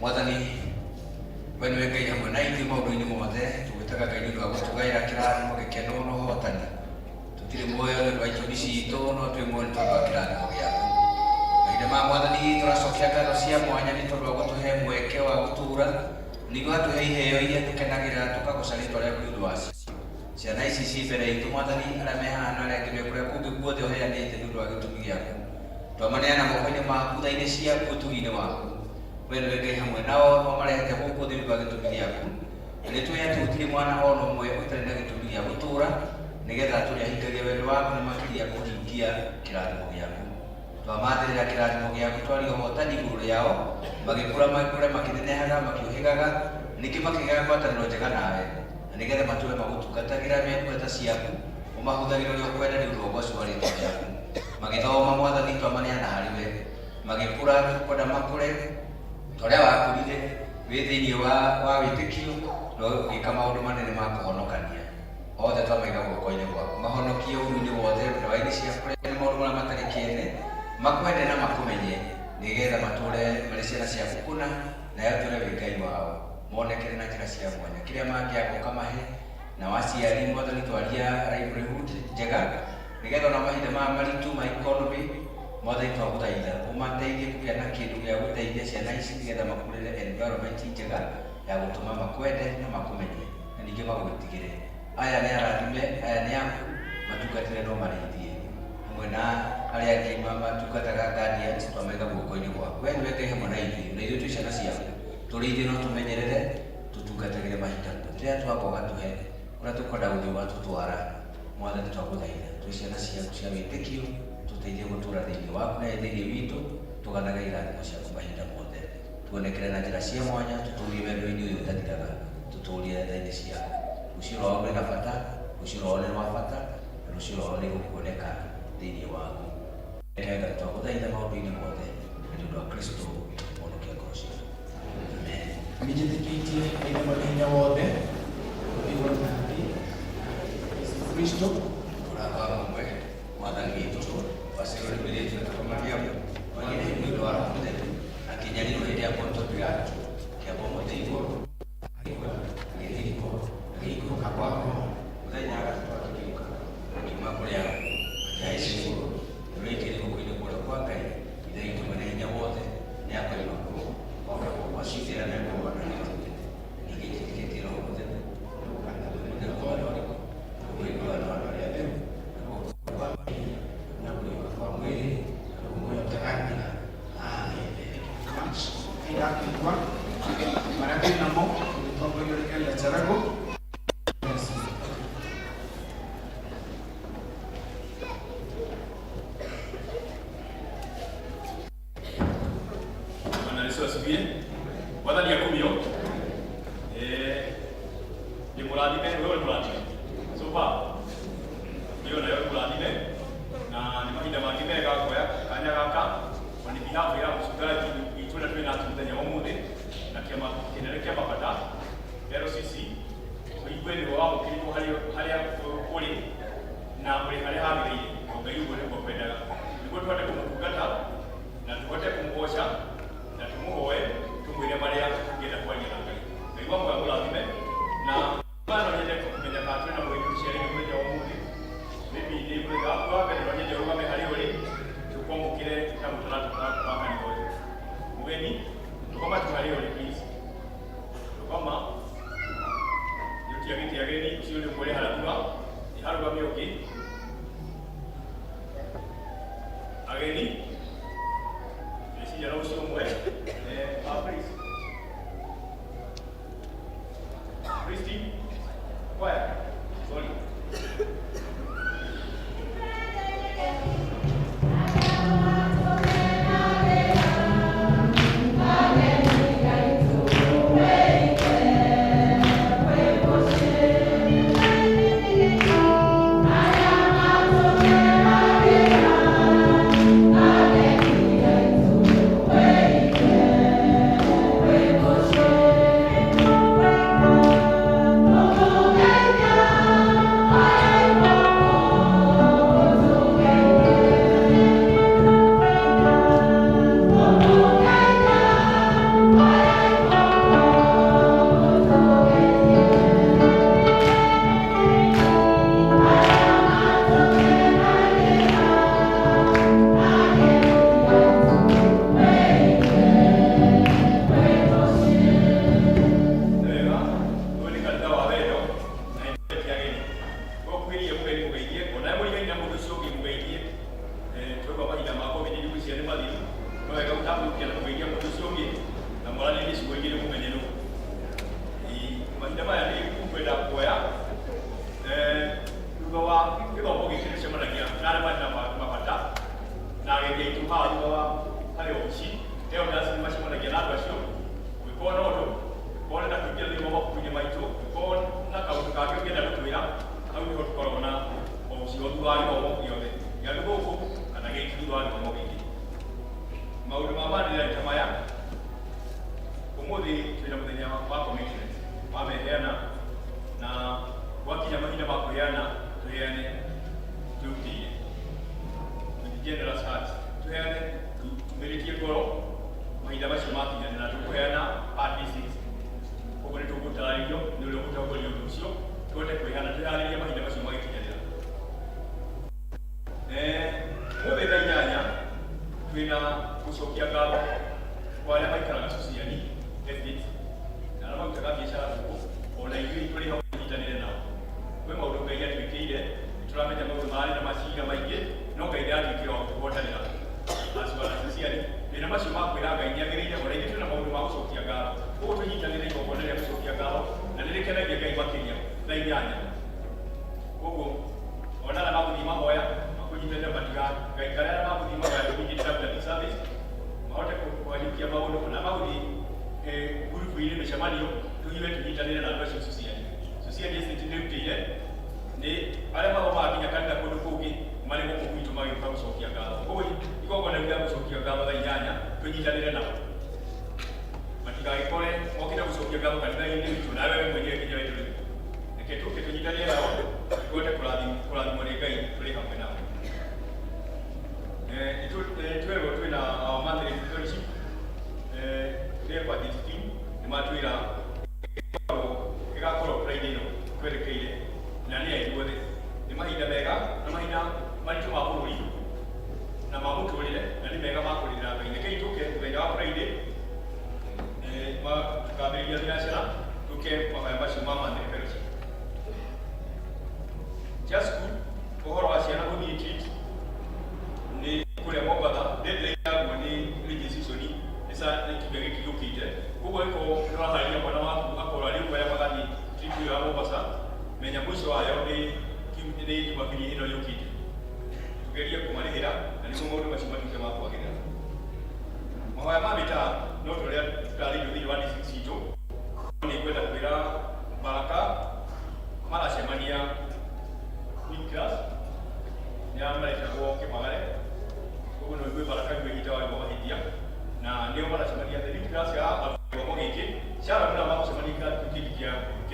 Mwathani we nĩwe Ngai hamwe na ithuĩ maũndũ-inĩ mothe tũgĩtaga Ngai nĩ ũndũ wa gũtũgaĩra kĩrathimo gĩkeno na ũhotani. Tũtirĩ muoyo nĩ ũndũ wa itũmi citũ no twĩ muoyo nĩ tondũ wa kĩrathimo gĩaku. Mahinda ma Mwathani tũracokia ngatho cia mwanya nĩ tondũ wa gũtũhe mweke wa gũtũũra, nĩguo atũhe iheo iria tũkenagĩra tũkagũca rĩĩtwa rĩaku nĩ ũndũ wacio. Ciana ici ci mbere itũ Mwathani, arĩa me haha na arĩa angĩ me kũrĩa kũngĩ guothe ũheanĩte nĩ ũndũ wa gĩtũmi gĩaku. Twamaneana moko-inĩ maku tha-inĩ ciaku ũtugi-inĩ waku. We nĩwe Ngai hamwe nao marehete gũkũ thĩ nĩ ũndũ wa gĩtũmi gĩaku. Na nĩ tũĩ atĩ gũtirĩ mwana o na ũmwe ũtarĩ na gĩtũmi gĩa gũtũũra, nĩgetha tũrĩa hingagia wendo waku na makĩria kũhingia kĩrathimo gĩaku. Twamathĩrĩra kĩrathimo gĩaku twaria ũhotani igũrũ rĩao, magĩkũra makĩnenehaga makĩũhĩgaga, ningĩ makĩgĩa ngwatanĩro njega nawe, na nĩgetha matũũre magũtungatagĩra me ngweta ciaku, ũmahũthagĩra ũrĩa ũkwenda nĩ ũndũ wa ũgooci wa rĩĩtwa rĩaku. Magĩthoma Mwathani twamaneana harĩ we, magĩkũra kwenda makũre ta ũrĩa wakũrire wĩ thĩinĩ wa wĩtĩkio na gwĩka maũndũ manene ma kũhonokania. Othe twamaiga guoko-inĩ gwaku, mahonokie ũru-inĩ wothe ndawa-inĩ cia kũrĩa maũndũ marĩa matarĩ kĩene, makwende na makũmenye, nĩgetha matũũre marĩ ciana ciaku kũna na atũũre wĩ Ngai wao, monekere na njĩra cia mwanya. Kĩrĩa mangĩaga ũkamahe, na waciari Mwathani twaria livelihood njega, nĩgetha ona mahinda maya maritũ ma economy Mwathani twagũthaitha ũmateithie kũgĩa na kĩndũ gĩa gũteithia ciana ici, nĩgetha makũrĩre environment njega ya gũtũma makwende na makũmenye na ningĩ magũgĩtigĩre. Aya nĩ arathime, aya nĩ aku, matungatĩre no marĩithie hamwe na arĩa angĩ matungataga guardians twamaiga guoko-inĩ gwaku. We nĩwe Ngai hamwe na ithuĩ, na ithuĩ twĩ ciana ciaku, tũrĩithie no tũmenyerere, tũtungatagĩre mahinda rĩrĩa twamba ũgatũhe ũrĩa tũkwenda gũthiĩ ũgatũtwara. Mwathani twagũthaitha twĩ ciana ciaku cia wĩtĩkio, tũteithie gũtũũra thĩinĩ waku na thĩinĩ witũ, tũganaga irathimo ciaku mahinda mothe, tuonekere na njĩra cia mwanya, tũtũũrie wendo-inĩ ũyũ ũtathiraga, tũtũũrie tha-inĩ ciaku. Rũciũ rwao rwĩ na bata, rũciũ rwao nĩ rwa bata, na rũciũ rwao nĩ gũkuoneka thĩinĩ waku. Nĩgetha twagũthaitha maũndũ-inĩ mothe nĩ ũndũ wa Kristo mũhonokia ngoro ciitũ. Amen. Nĩnjĩtĩkĩtie ĩna mũthenya wothe igũrũ na thĩ Yesu Kristo ũrathwa mũmwe Mwathani witũ waciarwo nĩ mĩrĩtu na tũkamariamu wagĩre nĩ ũndũ wa mũthenya akinyanĩrwo hĩndĩ ya Ponto Pilato kĩambo mũtĩ igũrũ agĩikũrũka kwako mũthenya agatatũ akĩriũka akiuma kũrĩa akĩhaica igũrũ rĩrĩkĩrĩ guoko-inĩ kũrĩa kwa Ngai ithe witũ mwene hinya wothe nĩ akoima kuo oka gwacindĩra na kuona ningĩ njĩtĩkĩtie Roho Mũtheru mũthenya wa rĩko Ndimurathime wewe murathime. Super. Hiyo nayo murathime na ni mahinda mangi mega kuoya kanya gaka on behalf ya mchungaji ituna twina tuthenya umuthi na kiama kinene kia mabata rero sisi tuigwene wao kiriko haria kuri na muri haria hagiriire ngai ugo niguo kwendaga niguo twote kumutungata na tuhote kumgosha na tumuhoe tumwire maria tungenda kwaria na ngai ngai wamwe murathime na bana nyende kumenya ka twina mwikushia ni mwenya wa muthi bibi ni mwega kwa mbere nyende rugame hari uri tukombukire na mutarata wa kanitha uyu mugeni tukoma tuhari uri please tukoma yuti ageni ucio ni muri hararuga ni harugame uki ageni esi jara ucio mwe please Christine, quiet. Sorry. Mahoya ma mita no tũrĩa tũtarĩ thĩinĩ wa district itũ nĩ kwenda kwĩra Baraka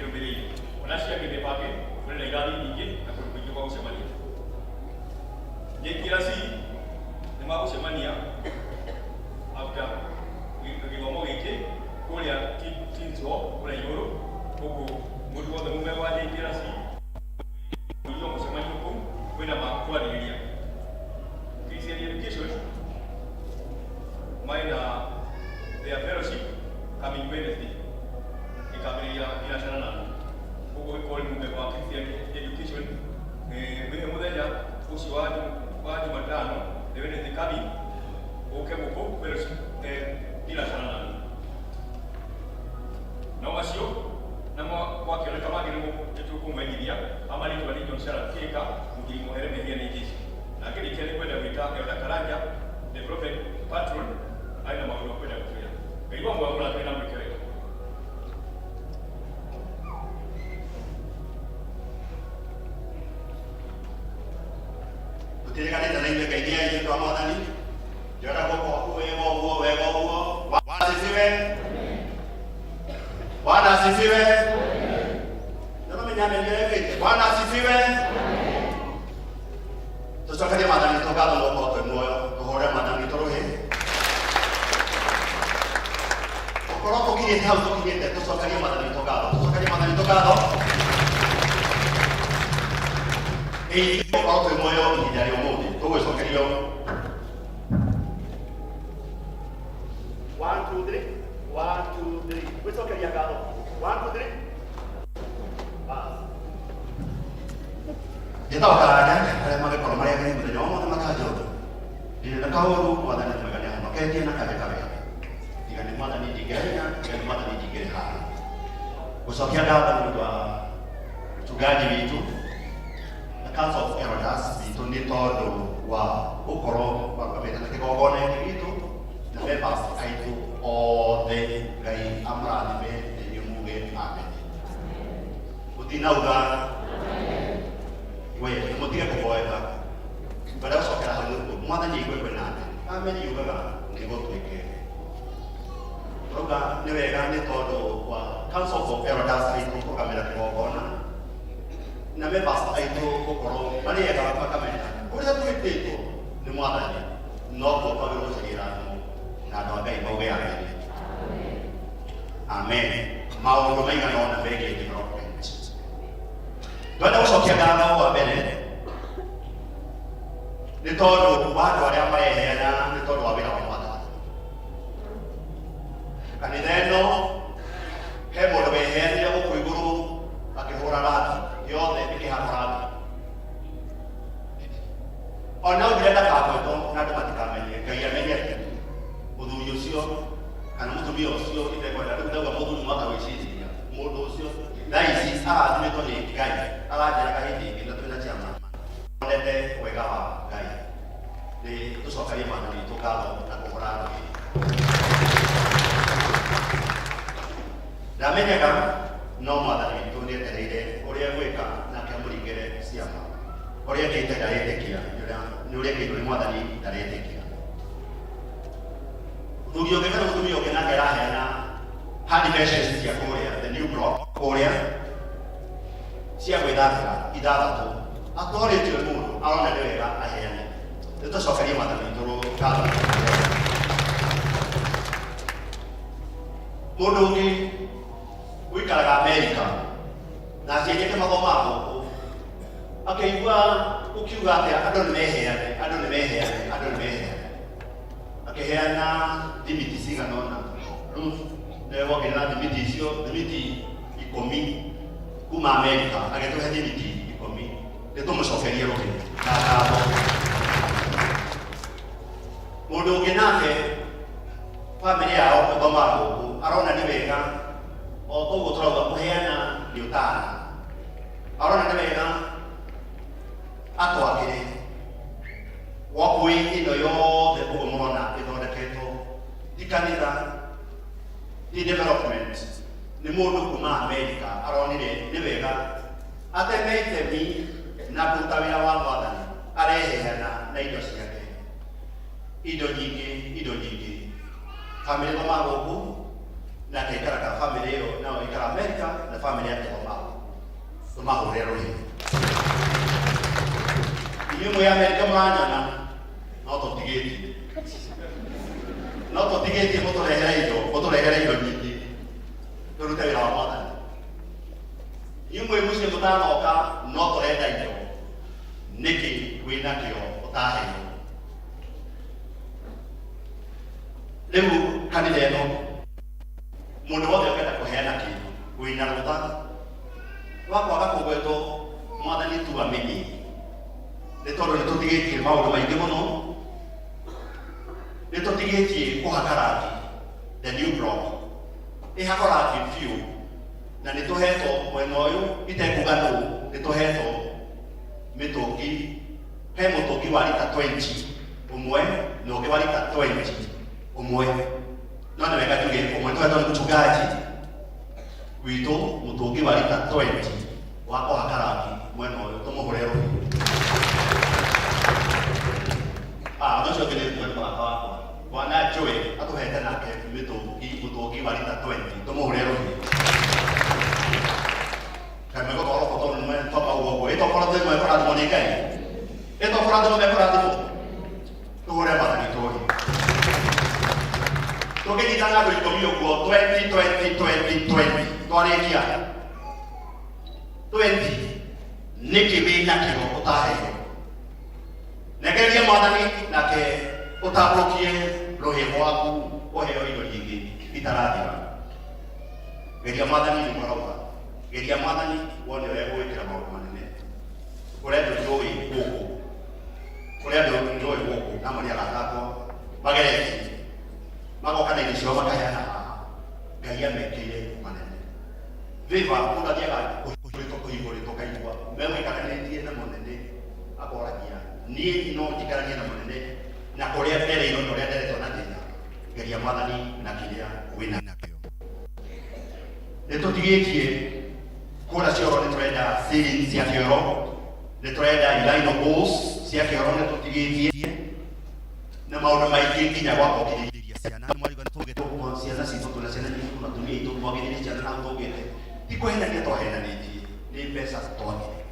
kirũmĩrĩire. Ona ciagĩrĩ bangĩ kũrĩ na irathi nyingĩ na kũndũ kũingĩ gwa gũcemania. Gĩkĩra ci nĩ magũcemania after gĩthomo gĩkĩ kũrĩa Tinzo kũrĩa igũrũ. Koguo mũndũ wothe mũme wa gĩkĩra ci kũiywo mũcemanio kũu kwĩna makwarĩrĩria. Christian Education maina their fellowship coming Wednesday. Ikambĩrĩria biacara nao. Koguo ĩkorwo nĩ mũme wa Christian Education wĩhe mũthenya ũcio wa Jumatano the Wednesday coming ũke gũkũ fellowship biacara nao. No macio namo gwakĩoneka magĩrĩirwo nĩtũkũmenyithia amarĩtwa nĩ John Sharat Kĩka mũthiri mũhere mehia nĩ Jesũ. Nake nĩkĩo nĩkwenda gwĩta Elder Karanja the prophet patron aina maũndũ kwenda kũbĩra. Ngai wa Mungu twĩna mwĩkĩre. Tutiganĩte na inyuĩ Ngai ya Jesũ wa Mwathani. Ndĩrenda gũkorwo wega ũguo. Bwana asifiwe. Bwana asifiwe. Ndio mmenyamenya hivi. Bwana asifiwe. Tucokerie Mwathani tũngatho gũkorwo twĩ muoyo. Tũhũre Mwathani tũrũhe. Ũkorwo tũkinyĩte hau tũkinyĩte tucokerie Mwathani tũngatho. Tucokerie Mwathani tũngatho. Ũkorwo twĩ muoyo ihinda rĩa ũmũthĩ. Tũgwĩcokerio. 1 2 3 1 2 3 gwĩcokeria ngatho 1 2 3 Njĩta Karanja arĩa magĩkorwo marĩ ageni mũthenya wa mothe makanjũthũ. Ndĩrenda kaũru Mwathani mwega nĩahonoketie na kanja kawega. Tiga nĩ Mwathani ndingĩhenya, tiga nĩ Mwathani ndingĩrĩ haha. Gũcokia ngatho nĩ ũndũ wa mchungaji witũ na Council of Elders witũ nĩ tondũ wa gũkorwo barũgamĩte na kĩgongona gitũ na members aitũ othe. Ngai amrathime na inyuĩ muge amen. Gũtinauga we mũtige kũhoera mbere ya gũcokera hau Mwathani aigue kwĩna amen yugaga nĩ gũtuĩke. Tũrauga nĩ wega nĩ tondũ wa Council of Elders aitũ kũrũgamĩrĩra kĩgongona na members aitũ gũkorwo marĩ ega makamenya ũrĩa twĩtĩtwo nĩ Mwathani no twagĩrĩirwo gũcaria na andũ a Ngai mauge amen. Amen. Maũndũ maigana ũna megiĩ development. Twenda gũcokia ngatho wa mbere nĩ tondũ wa andũ arĩa mareheana nĩ tondũ wa wĩra wa Mwathani. Kanitha ĩno he mũndũ weheanire gũkũ igũrũ akĩhũra rathi yothe ĩkĩhana rathi. Ona ũngĩrĩa ndakagwetwo na andũ matikamenye Ngai amenyete mũthuri ũcio kana mũtumia ũcio itekwenda rĩu ndauga mũthuri mwaka wĩciria mũndũ ũcio thaa ici arathimĩtwo nĩ Ngai aranjĩra kahĩndĩ ĩngĩ na twĩna ciama onete wega wa Ngai. Nĩ tũcokerie Mwathani witũ ngatho na kũhũra rũĩ. Ndamenyaga no Mwathani witũ nĩetereire ũrĩa gwĩka nake amũringĩre ciama. Ũrĩa ekĩte ndaretĩkia nĩ ũrĩa ekĩtwo nĩ Mwathani ndaretĩkia. Mũthuri ũngĩ kana mũtumia ũngĩ nake araheana hard measures cia kũrĩa the new block kũrĩa cia gwĩthambĩra ithathatũ. Atwarĩtio mũndũ arona nĩ wega aheane. Nĩtũcokerie Mwathani witũ ngatho. Mũndũ ũngĩ wĩikaraga Amerika na acienjete mathomo ma gũkũ akĩigua ũkiuga atĩa andũ nĩ meheane, andũ nĩ meheane, andũ nĩ meheane. Akĩheana thimiti cigana ũna. Rĩu wokĩra na thimiti icio, thimiti 10 kuma Amerika agĩtũhe thimiti 10. Nĩtũmũcokerie rũhĩ na ngatho. Mũndũ ũngĩ nake famĩlĩ yao gũthoma gũkũ arona nĩ wega o koguo tũrauga kũheana nĩ ũtana. Arona nĩ wega atwakĩre walkway ĩno yothe ũguo mũrona ĩthondeketwo ti kanitha ti development. Nĩ mũndũ kuma Amerika aronire nĩ wega ateme itemi na kũruta wĩra wa Mwathani areheana na indo ciake. Indo nyingĩ famĩlĩ thoma gũkũ na kaikaraga famĩlĩ ĩyo nao ikara Amerika na famĩlĩ yake tumahũre rũhĩ inyuĩ mwĩ Amerika mwanyona no tũtigĩtie mũtũrehere indo nyingĩ tũrute wĩra wa Mwathani. Inyuĩ mwĩ mũciĩ mũtanoka no tũrenda indo nĩkĩ wĩna kĩo ũtaheo. Rĩu kanitha ĩno mũndũ wothe ũkenda kũheana kĩndũ wĩna rũtha wa kwaga kũgwetwo Mwathani tu amenye, nĩ tondũ nĩ tũtigĩtie maũndũ maingĩ mũno, nĩ tũtigĩtie kũhaka rangi the new block ĩhakwo rangi biũ, na nĩ tũhetwo mwena ũyũ itekuga nũ, nĩ tũhetwo mĩtũngi, he mũtũngi wa lita 20 ũmwe na ũngĩ wa lita 20 ũmwe, no nĩ wega tuge ũmwe tũhetwo nĩ mchungaji witũ mũtũngi wa lita 20 wa kũhaka rangi mwena ũyũ tũmũhũre rũhĩ. Ũcio ũngĩ nĩ mwena wakwa Bwana Joel atũhete nake mũtũngi wa lita 20 tũmũhũre rũhĩ. Kana gũkorwo kwa tondũ nĩ topa ũguo ĩtokora thĩ mwe kũrathimwo nĩ Ngai, ĩtokora thĩ mwe kũrathimwo tũhũre Mwathani rũhĩ. Tũkĩnyitana andũ ikũmi ũguo 20 twarĩkia 20 nĩkĩ wĩna kĩo ũtaheo. Negeria Mwathani nake ũtambũkie rũhĩ rwaku ũheo indo nyingĩ itarathira. Geria Mwathani nĩ marauga, geria Mwathani wone ũrĩa gwĩkĩra maũndũ manene ũrĩa andũ njũĩ gũkũ, ũrĩa andũ njũĩ gũkũ na marĩa aratatwo mageretie magoka na irio ciao makaheana haha, Ngai amekĩire manene. Viva mũndũ athiaga kũhingũrĩtwo kaigua megũikaranĩtie na mũnene akoragia niĩ no njikaranie na mũnene na kũrĩa ndereirwo na ũrĩa nderetwo na thĩna. Geria Mwathani na kĩrĩa wĩna nakĩo. Nĩ tũtigĩtie kũra cioro, nĩ tũrenda ceilings cia kĩoro, nĩ tũrenda iraino goals cia kĩoro, nĩ tũtigĩtie na maũndũ maingĩ nginya gwakongithĩrĩria ciana. Nĩ mwarigwo nĩ tũgĩtũkwo ciana citũ tũna ciana nyingĩ na atumia aitũ twagĩrĩrie ciana na tũgĩte ti kũhenania twahenanĩtie, nĩ mbeca twagĩrĩire.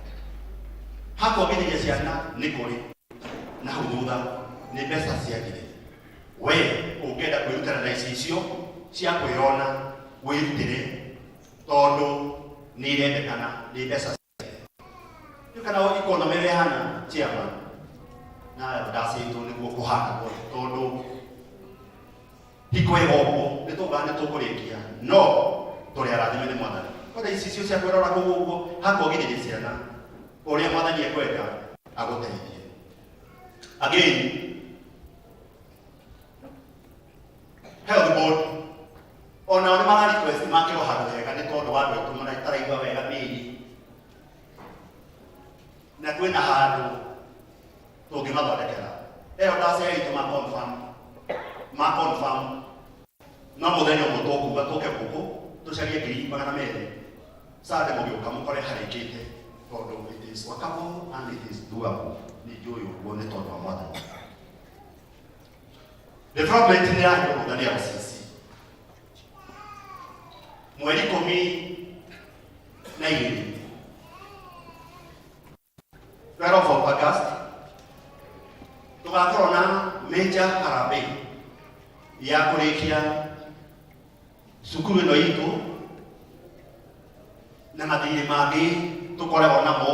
Hakwongithĩrĩria ciana nĩ kũrĩ na hau thutha nĩ mbeca ciagire. We ũngĩenda kwĩrutĩra na icio cia kwĩrona wĩrutĩre, tondũ nĩ irendekana nĩ mbeca ciagire. Kana ikonomĩ rehana chairman na ndacĩtwo nĩguo kũhana tondũ ti kwega ũguo, nĩ tũgaga nĩ tũkũrĩkia no tũrĩ arathime nĩ Mwathani. Kwenda icio cia kwĩrora kũu ũguo hakwongithĩrĩria ciana ũrĩa Mwathani ekwenda agũteithie. Again, health board ona nĩ mara request makĩrwo handũ hega, nĩ tondũ wa andũ aitũ mataraigua wega mĩĩrĩ na kwĩna handũ tũngĩmathondekera. Elders aitũ ma confirm no mũthenya ũmwe tũkuga tũke gũkũ tũcarie 200,000 sade mũgĩũka mũkore harĩkĩte, tondũ it is workable and it is doable. Nĩ njũĩ ũguo nĩ tondũ wa Mwathani. Development nĩ yagĩrwo ya OCC mweri 12 12 of August tũgakorwo na major harambee ya kũrĩkia cukuru ĩno itũ na mathirĩ mangĩ tũkoragwo namo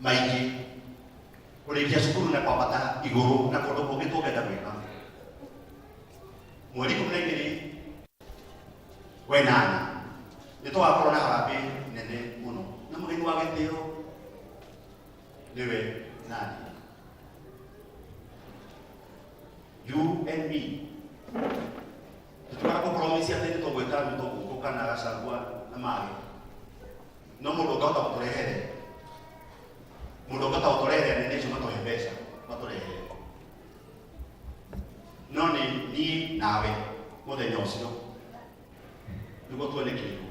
maingĩ, kũrĩkia cukuru na kwambata igũrũ na kũndũ kũngĩ tũngĩenda gwĩka. Mweri 12 wenana nĩ tũgakorwo na harambee nene mũno na mũgeni wa gĩtĩo nĩwe nani. You and me tũtũkara kũpromise atĩ nĩ tũgwĩka nĩ tũgũkũka na Gachagua na Mage, no mũndũ ũngĩhota gũtũrehere, mũndũ ũngĩhota gũtũrehere nene icio matũhe mbeca matũrehere, no nĩ niĩ nawe mũthenya ũcio nĩguo tuone kĩndũ.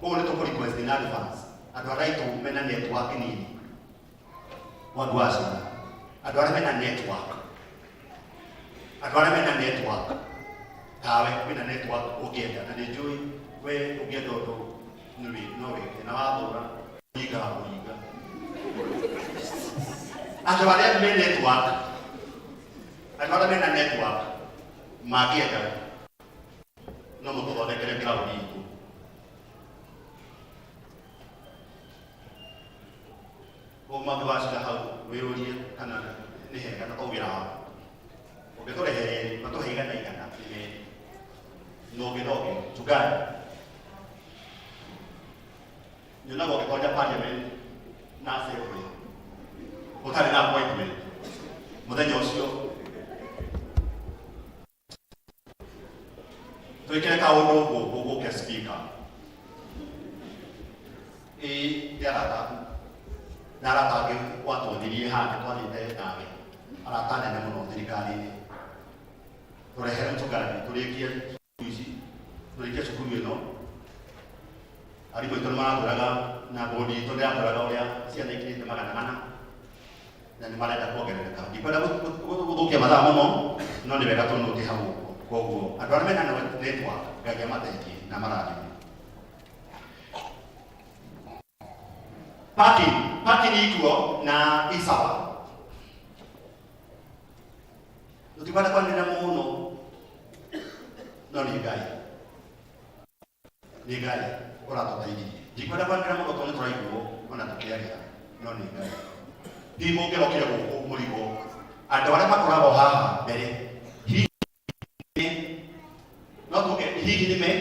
Ũguo nĩ tũkũrequest in advance andũ arĩa aitũ mena network nini wagwacina, andũ arĩa mena network, andũ arĩa mena network tawe wĩna network ũngĩenda, na nĩ njũĩ we ũngĩenda ũndũ no wĩke na wathũra Ando wale me network. Ando me na network. Magieta. No mo todo de que cloud itu. O magwas da hau weuri kana ni he kana to wira. O beto le he, mato he kana ikana. No juga. Yuna go ko ja parliament na se ko. O tare na appointment. Mo da nyosio. To ikene ka ono go ke speaker. E ya rata. Na rata ke watu ndiri ha ke twali te na ke. Ara ta na mo ndiri ka ni. To le hera tuga to le kia kuisi. To le kia sukuru no. Ari ko tolma duraga na bodi to dia duraga oya sia ne kini temana mana dan mala da ko gere ka di pada ko ke mala mo no le beka to no ti hawo ko adora me na network ga ke mata iki na mara parking ikuo na isawa no ti pada kwa na mo no ni gai ora to taidi di pada bandera mo to trai ko ona to kia no ni gai di mo ke lo ke ko mo ligo adora ma kora bo ha bere hi no to ke hi ni me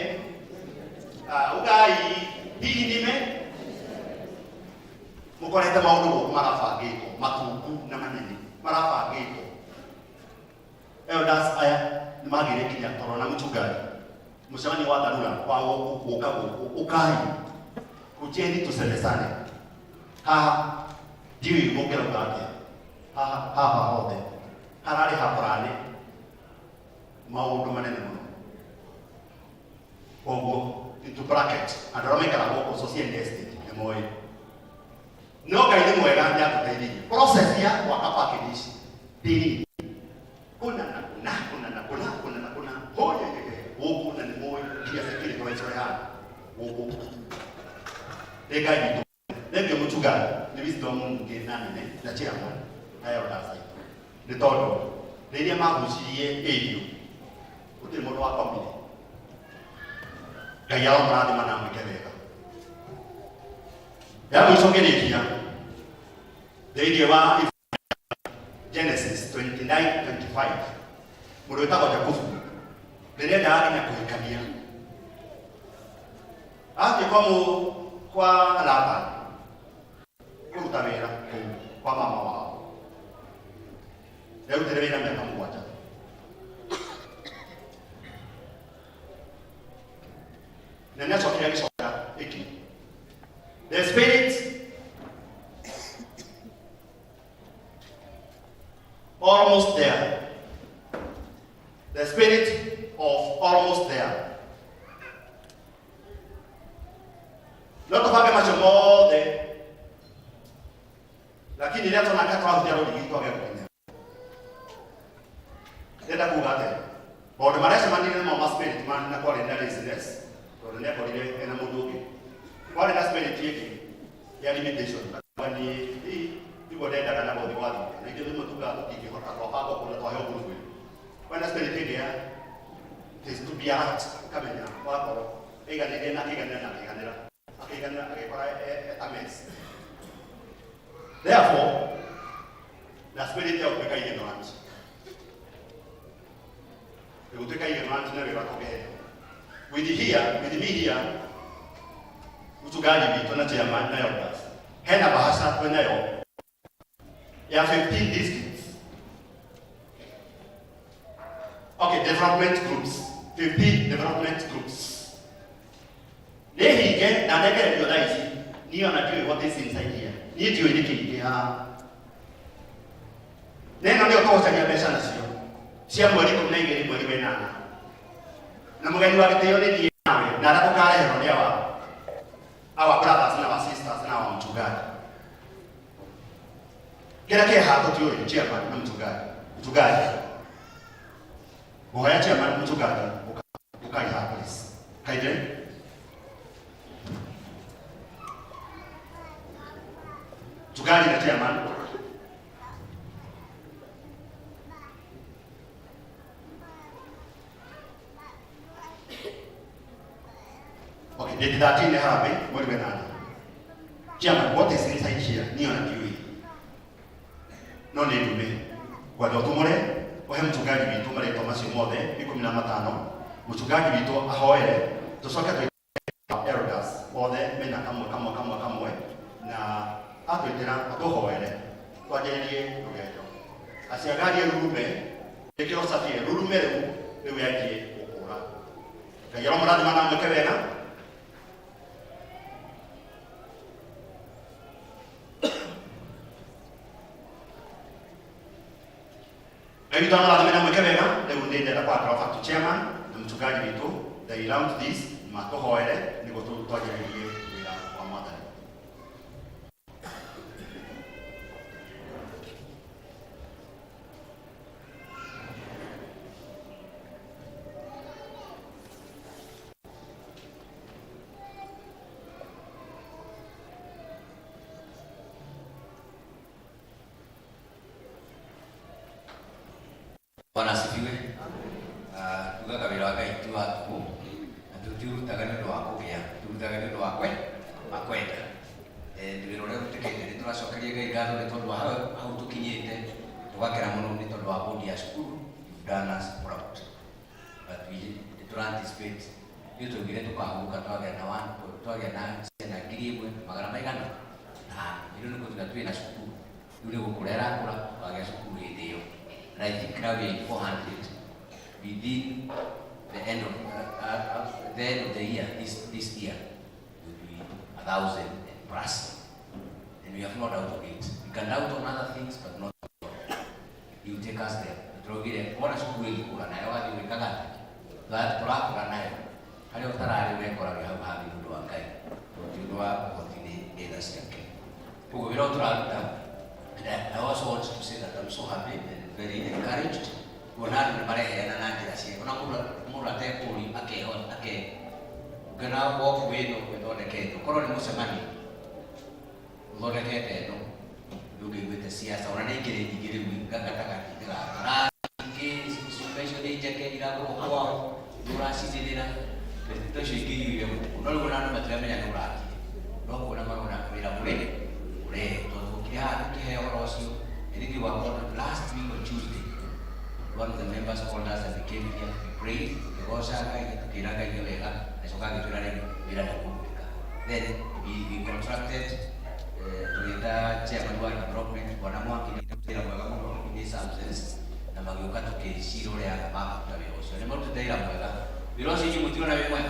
ugai hi ni me mo ko eta mau no marafa ge ko matuku na maneni marafa ge ko das aya magire kinya torona muchugai Musamani wa dharura kwa ukai ujeni tusemezane diwi mokera ngake hote harari haprane maundu manene muno ogo into bracket adorome kala boko social estate emoi no kaidi mwega ya kutaidi process ya wakapakilishi dini kuna hoye ogo na ni moi kia sekiri kwa hicho ya ogo ega ni lege mutuga ni wisdom nge nani ne na chia mo ayo da sai ni todo le dia ma busiye edio uti mo wa kombi ga yao mra de mana mo kebeka ya mo so kene kia le dia wa Genesis 29:25 mo do ta ko jakufu Bere da ina kuikania. Ate kwa lapa. Utawera kwa mama wao. Leo terevera miaka mmoja. Na nacho kile kisoka hiki. The spirit almost there. The spirit of almost there. Not of having much more there. Lakini leo tunakata watu ndio ndio kwa Kenya. Nenda kugate. Bado maresha manini na mama spirit man na kwa ndio business. Kwa ndio kwa ile ena mudoki. Kwa ndio spirit yake ya limitation. Kwani hii ipo data kana bodi wadi. Na ndio mtu tuka tukihota kwa hapo kuna toa hiyo kurufu. Kwa ndio spirit yake ya to be out kamenya wako ega nene na akigana akikora a mess. Therefore the spirit of the ignorance the uteka ignorance na beba koge with me here utugali bitu na chairman na yodas hena bahasa kwenda yo ya 15 districts. Okay, development groups. 15 development groups. They get na nege ndio daisi. Niyo anajua what is inside here. Ni ndio iliki ya. Neno ndio kwa sababu ya pesa na sio. Sia mwali kumnenge ni mwali wenana. Na mgeni wake teo ni nawe na atokale hero yawa. Our brothers na our sisters na wa mchungaji. Kila kia hapo tu chairman na mchungaji. Boya chairman mchungaji ukai hapo please. Kaide. Mchungaji na chairman Date 13 Harambee, mwezi wa 8. Chairman, what is inside here? Niyo na kiwi. No ni ndume. Kwa ndio tumore, ohe mchungaji witu mareto macio mothe 15 mchungaji witu ahoere tucoke tu elders othe mena kamwe na atwitira atuhoere twajerie rugendo aciagarie rurume ikiro safie rurume riu yakie ukura kagero murathima na mweke wega Maybe don't allow them to come they will need the part of the chairman, the mchungaji witu, they round this, matohoere, ni go to toje hiyo kwa mother. Bwana asifiwe. Tugaga wira wa Ngai tu watuku na tutirutaga nĩ ũndũ wa kũgĩa, turutaga nĩ ũndũ wa kwenda. Nĩ wĩra ũrĩa ũrutĩkĩte nĩ tũracokeria Ngai ngatho nĩ tondũ wa hau tũkinyĩte, tũgakena mũno nĩ tondũ wa bodi ya cukuru, you've done us proud. But we anticipate nĩ tũgire tũkahũka twagĩa na ciana 1,100 na nĩ kũtuga twĩ na cukuru rĩu nĩ gũkũra ĩrakũra twagĩa cukuru hĩndĩ ĩyo. And I think now we're in 400 within the end of the year. This year will be 1,000 plus, and we have not doubt of it. We can doubt on other things, but not. You take us there. Trogire, what is going on? I want you to come. That proper and I. I don't know how to make or have having to do a guy. You do what the others can. We don't try that. I also want to say that I'm so happy and very encouraged. Gonado na marehe na nanjira cie. Ona mura te kuri ake. Gana walk weno kwethondekete. Korwo ni mucemani. Uthondekete no. Nduge gwite siasa. Ona ni ngire gatagatĩ ga. Special day jake irago kwao. Nduracithirira. Tũcio ingĩyuire. No rĩu ona andũ matiramenya nĩ ũrathi. No kuona marona wĩra mũrĩ. Last week on Tuesday, one of the members called us and we came here, we prayed, then we contracted to chairman wa development in his absence, na mageuka tukishiro ya mafuta vyoso. Ni mtu daira mwega. Virosi hivi mtiro na wewe.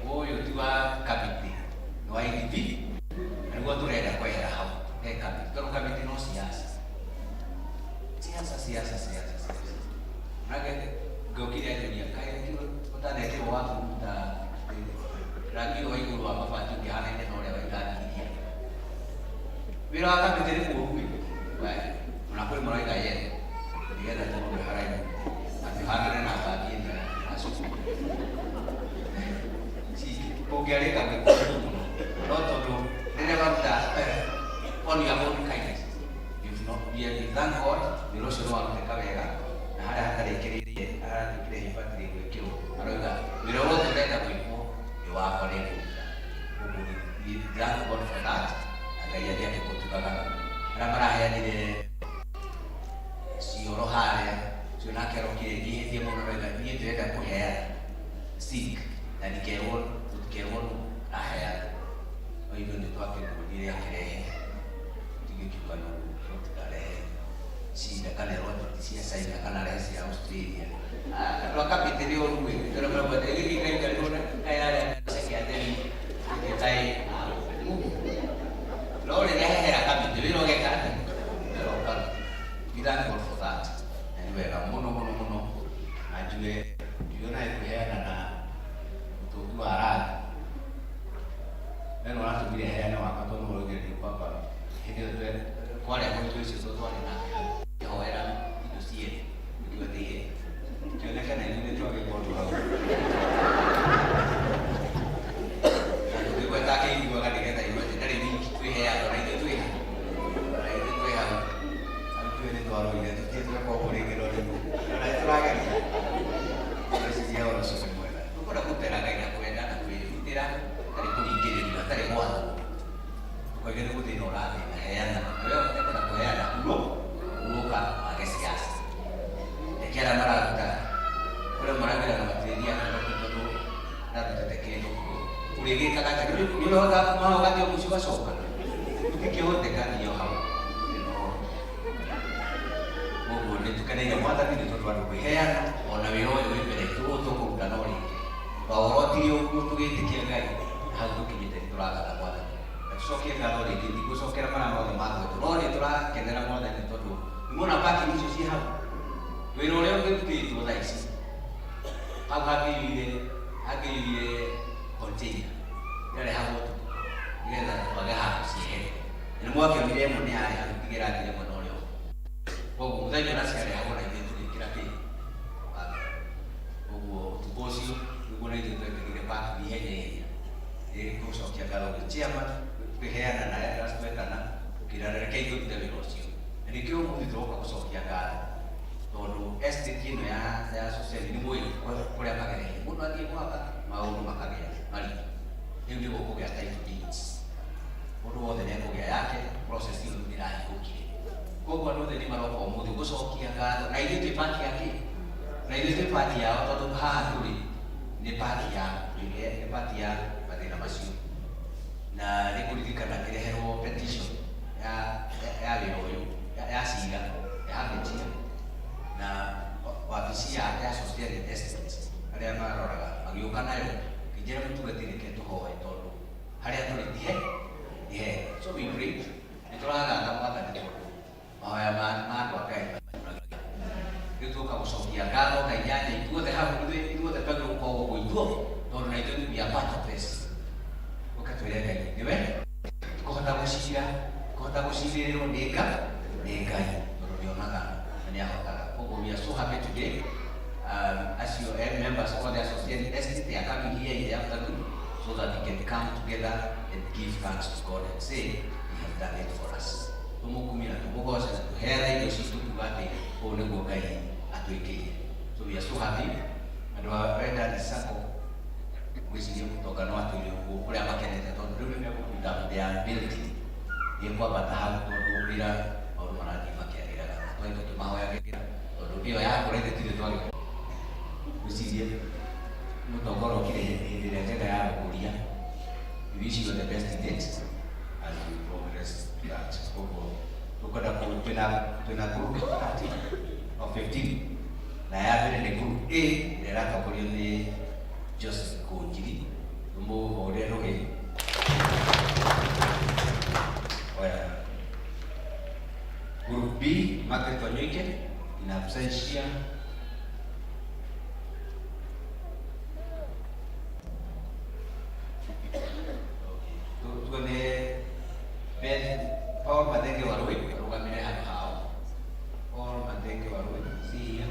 Huyo tiwa kapiti. No IDP. Alikuwa turenda kwa hela hapo. Pero kapiti no siasa. Siasa. Nage gokiri ya kaya kilo utanete watu uta rangi wa iguru wa mafatu kihana ine no lewa idadi hiyo. Bila kapiti ni kuruwe. Bye. Unakuwa mraika yeye. Ndio ndio mambo haraini. Atihana na baadhi na asuku. Si pogeleka kwa loto do. Ndio kama on your own kindness. If not, we thank God. We also know that kawega. Na hada rekirie, hifadhi kwekio. Aroga. We don't want to let that go. You are for it. We thank God for that. Akaiyadia kutukana. Ramara haya ni sioro haya. Tunake rokire ni mono rega ni tuenda kuhea. Seek na nikero ahaya. Hivyo ndio twake kudiria kirehe. Kikano kutale shida kana roto siasa ina kana rais ya Australia wakapita leo ruwe ndio kama badili kile kanona kaya sekia deni kitai lole hera kapita leo ngekana ndio kwa bila for that anyway mono ajue yona kuhera na kutokuwa haraka neno watu bila hera wakati ndio ndio papa hiyo kwa leo mtu sio tu na hoera idosie ndio ndio kionekana nini tu akipotu hapo ndio kwa take hiyo wakati kenda hiyo tena ni kitu hea na ile tu hapo alikuwa ni kwa roho ile tu kwa pole kidogo na itraga ni sisi yao sio mwema kwa kutera gaina kwenda na kuitira mwana kwa hiyo ndio ndio radi na hayana leo nataka kuheana uruka agesiasa ekera mararuta kule maragira na materia na kutoto na tutekendo kulegeka kati yule wakati wa mwisho soka tukikihote kani yo hapo Mungu ndio tukanaina mwana ndio watu wanakuheana ona wewe mbele tu kuruka na wali baoroti yo kutugitikia ngai hatukijite turaga na mwana sokia kado de kiti sokera mana mo mato to no ni tura kendera mo da ni to mona paki ni sisi ha wero leo ke tuti to dai si ha hagi konti yale ha mo ile da waga ha si he ni mo ke mire mo ni ai ha kigira kile mo no leo ko mudai na si ale ha mo na ni tuti kira ki ko tu bosi ko na ni to ke pa ni he ko sokia kado de chiama keheana na ya rasmetana kirara keigo de velosio ni kyo mu ditoka kusokia gara todo este kino ya social ni moyo kwa ya magere muno ati mwaka maunu makagera mali ndio kwa ya type beats muno wote ne kwa yake process ni ndira ikokire kwa ndo de maro kwa mu kusokia gara na ile tipati yake na ile tipati ya todo ha tuli ni pati ya ile pati ya badina masio na nikuririkana kireherwo petition ya wĩra ya ciira ya habitia na wabici ya social estate arĩa maroraga magĩũka nayo kĩnjĩra mũtugatĩrĩke tũhoe tondũ harĩa tũrĩ ihe so we pray nĩtũragatha mwathani tondũ mahoya ma andũ a Ngai rĩu tũka gũcokia ngatho Ngai nyanya ithuothe hau ithuothe twagĩrĩirwo gũkorwo ithuo tondũ na ithuĩ we are part of this katweleka niwe kohota gushiriro nega noronaga ni ahotaga kogo we are so happy today as you are members of the association they are coming here in the afternoon so that we can come together and give thanks to God and say he has done it for us tumukumira tumugoza na tuhera hiyo situ tugate one gogai atwekeye so we are so happy and we are ready sako wisiye kutoka na watu walio kule makenete tondu riu ni kukuta their ability ni kwa bataha tondu wira au maradi makiarira kwa hiyo tumahoya gekira tondu bio ya kurete tire twali wisiye mutogoro kile ile tena ya kulia we wish you the best dates as we progress that over tukada tuna group of 15 na ya vile ni group A ile raka kwa ni just kujiri mbo orero he oya group B market wanyike in absentia tuone ben Paul Madenge warui rugamire hao Paul Madenge warui si ya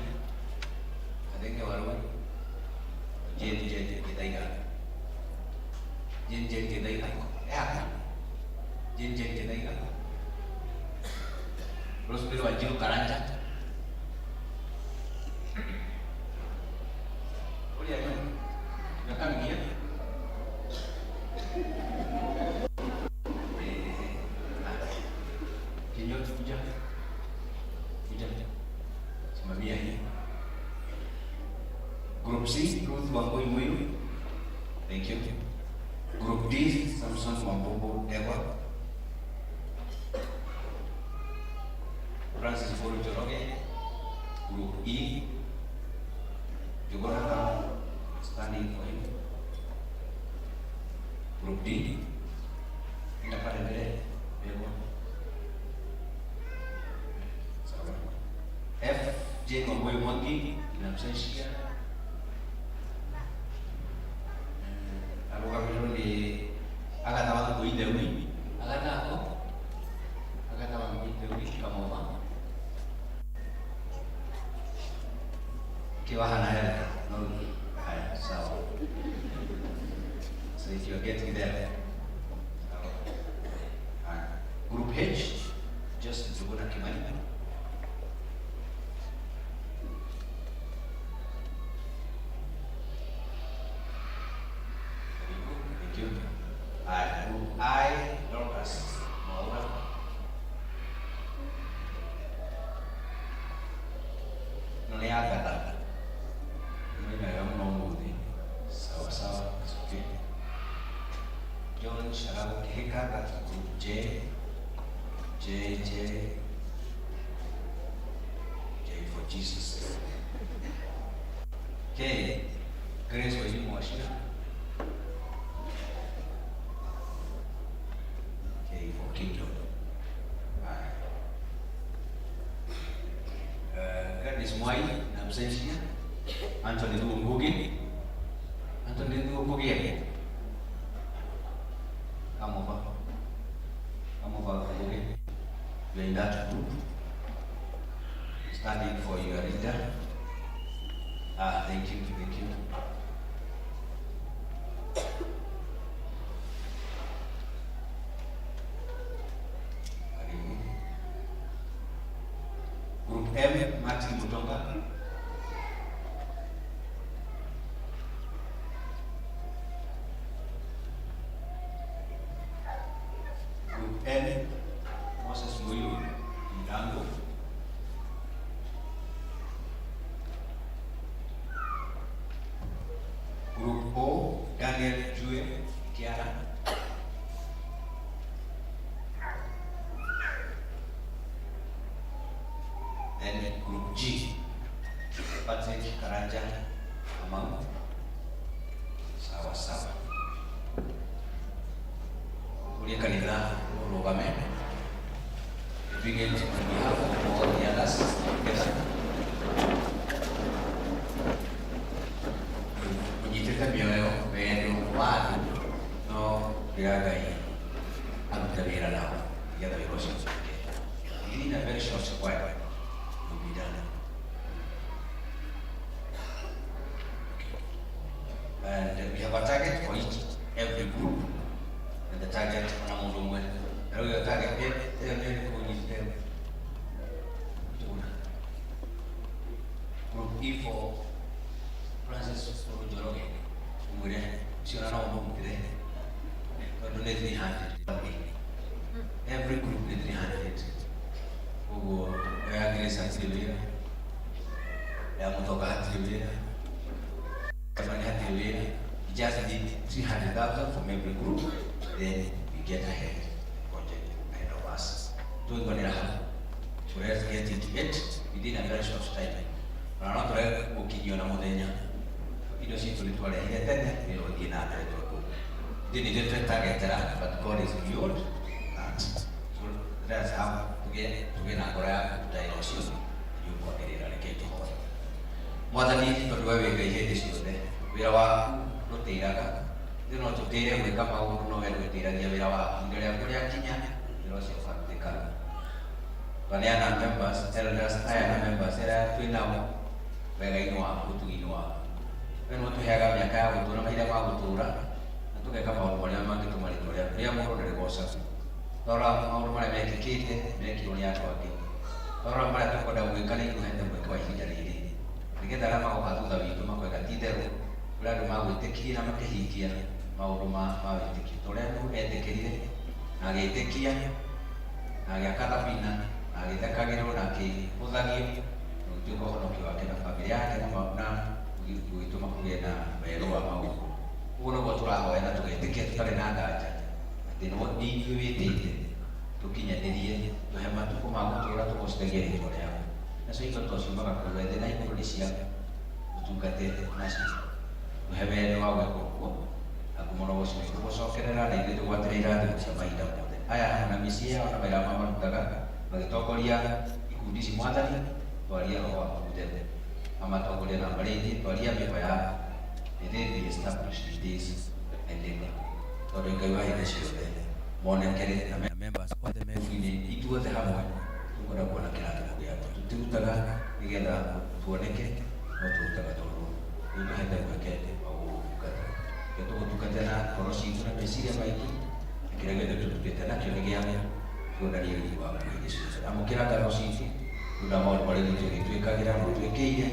Madenge warui jen kita ingat terus biru wajib karanca oh iya ya kan dia kinyo tuja simamia hii Group C, Ruth Wambui Muyu. Thank you. Group D, Samson Wambubu Dewa. Francis Furu Joroge. Group E, Jogoraka, standing for him. Group D, Independent Dewa. F, J. Wambui Mwangi, in absentia. Di agak tahu tu ide ni, agak tahu ide ni kamu apa? Kiwahan ada, no, so if you get there, group H, just Jogona Kimani. I, Dorcas Mwaura, none agata mwega muno muthi sawa sawa okay. John Sharabu Kihika gatuku J for Jesus. K, Grace for you, Washington. K for Kingdom. Gladys Mwai, Namsensia. Anthony Ngugi. Anthony Ngugi. Come over. Come over, Ngugi. You're in that group. Standing for your leader. Thank you. Group M, Martin Mutonga. Group N, Moses Muyu, Ndango. Group O, Daniel Jue, Kiara. Then Group G, Patrick Karanja, Amang, sawa. Kulia Kanila, Rogame. We begin on behalf of all the others. Yes. Kita mioyo vendo watu no gaga hii amtabira lao ya da virosi ini na very short while will be done and we have a target for each every group and the target na mundu mwe and the target is group E for Francis Joroge, umure siona na umu mtire. But don't let me hand it. Every group let me hand it. Ugo ya Grace Atilera, ya Mutoka Atilera, Kamani Atilera. Just need 300,000 from every group. Then we get ahead. Project ahead of us. Don't go near her. So let's get it within a very short time. Rana tore ukinyona mudenya. Ido si tulitwale tene nilo dina to dini the target but God is beyond that. So that's how to get Korea diagnosis you got it eradicate to Mwadani to wewe geje deside virawa rotiraga dino to tere we kama uno wewe tiraga virawa ngere Korea kinya nilo si fatika baniana members elders ayana members era twinamo wega inwa kutu inwa eno tuheaga miaka ya gutura mahinda ma gutura na tugeka maundu maria mangitumaritũria ria mũndũ ndarĩ goca rora maũndũ marĩa mekĩkĩte mekirwo nĩ andũ angĩ rora marĩa tũkwenda gwĩka nĩ itũhete mweke wa ihinda rĩrĩ nĩgetha arĩa magoka thutha witũ makwenda ti itherũ kũrĩ andũ magwĩtĩkirie na makĩhingia maũndũ ma wĩtĩkio ta ũrĩa mũndũ etĩkĩrire na agĩĩtĩkia na agĩaka thabina na agĩthekagĩrwo na akĩhũthagio na gũtuĩka ũhonokio wake na bamĩrĩ yake na gũgĩtũma kũgĩe na wendo wa maũndũ. Ũguo nĩguo tũrahoya na tũgetĩkia tũtarĩ na nganja atĩ nĩ ithuĩ wĩtĩte tũkinyanĩrie tũhe matukũ ma gũtũũra tũgũcithagia rĩtwa rĩaku. Nacio indo ta ciumaga kũrĩa thĩ na igũrũ nĩ cia gũtungatĩte nacio. Tũhe wendo wa gwĩka ũguo na kũmũno gũcio tũgũcokerera na ithuĩ tũgwatĩre irathimo cia mahinda mothe. Aya na mĩciĩ yao na wĩra wao marutaga magĩtongoria ikundi ici Mwathani twaria Roho waku Mũtheru. Amatongoria na marĩhi twaria mĩoyo ya ĩrĩ established this endeavor. Tondũ Ngai wa hĩndĩ ciothe monekere na members othe mekwine ithuothe hamwe tũkwenda kuona kĩrathimo gĩaku. Tũtirutaga nĩgetha tuoneke no tũrutaga tondũ nĩũtũhete mweke wa gũgũtungata. Tũgũtungate na ngoro citũ na meciria maitũ na kĩrĩa gĩothe tũtungĩte nakĩo nĩ gĩa kuonania riiri waku hĩndĩ ciothe. Amũkĩra ngano citũ tunda maũndũ marĩa tũgĩtwĩkagĩra na twĩkĩire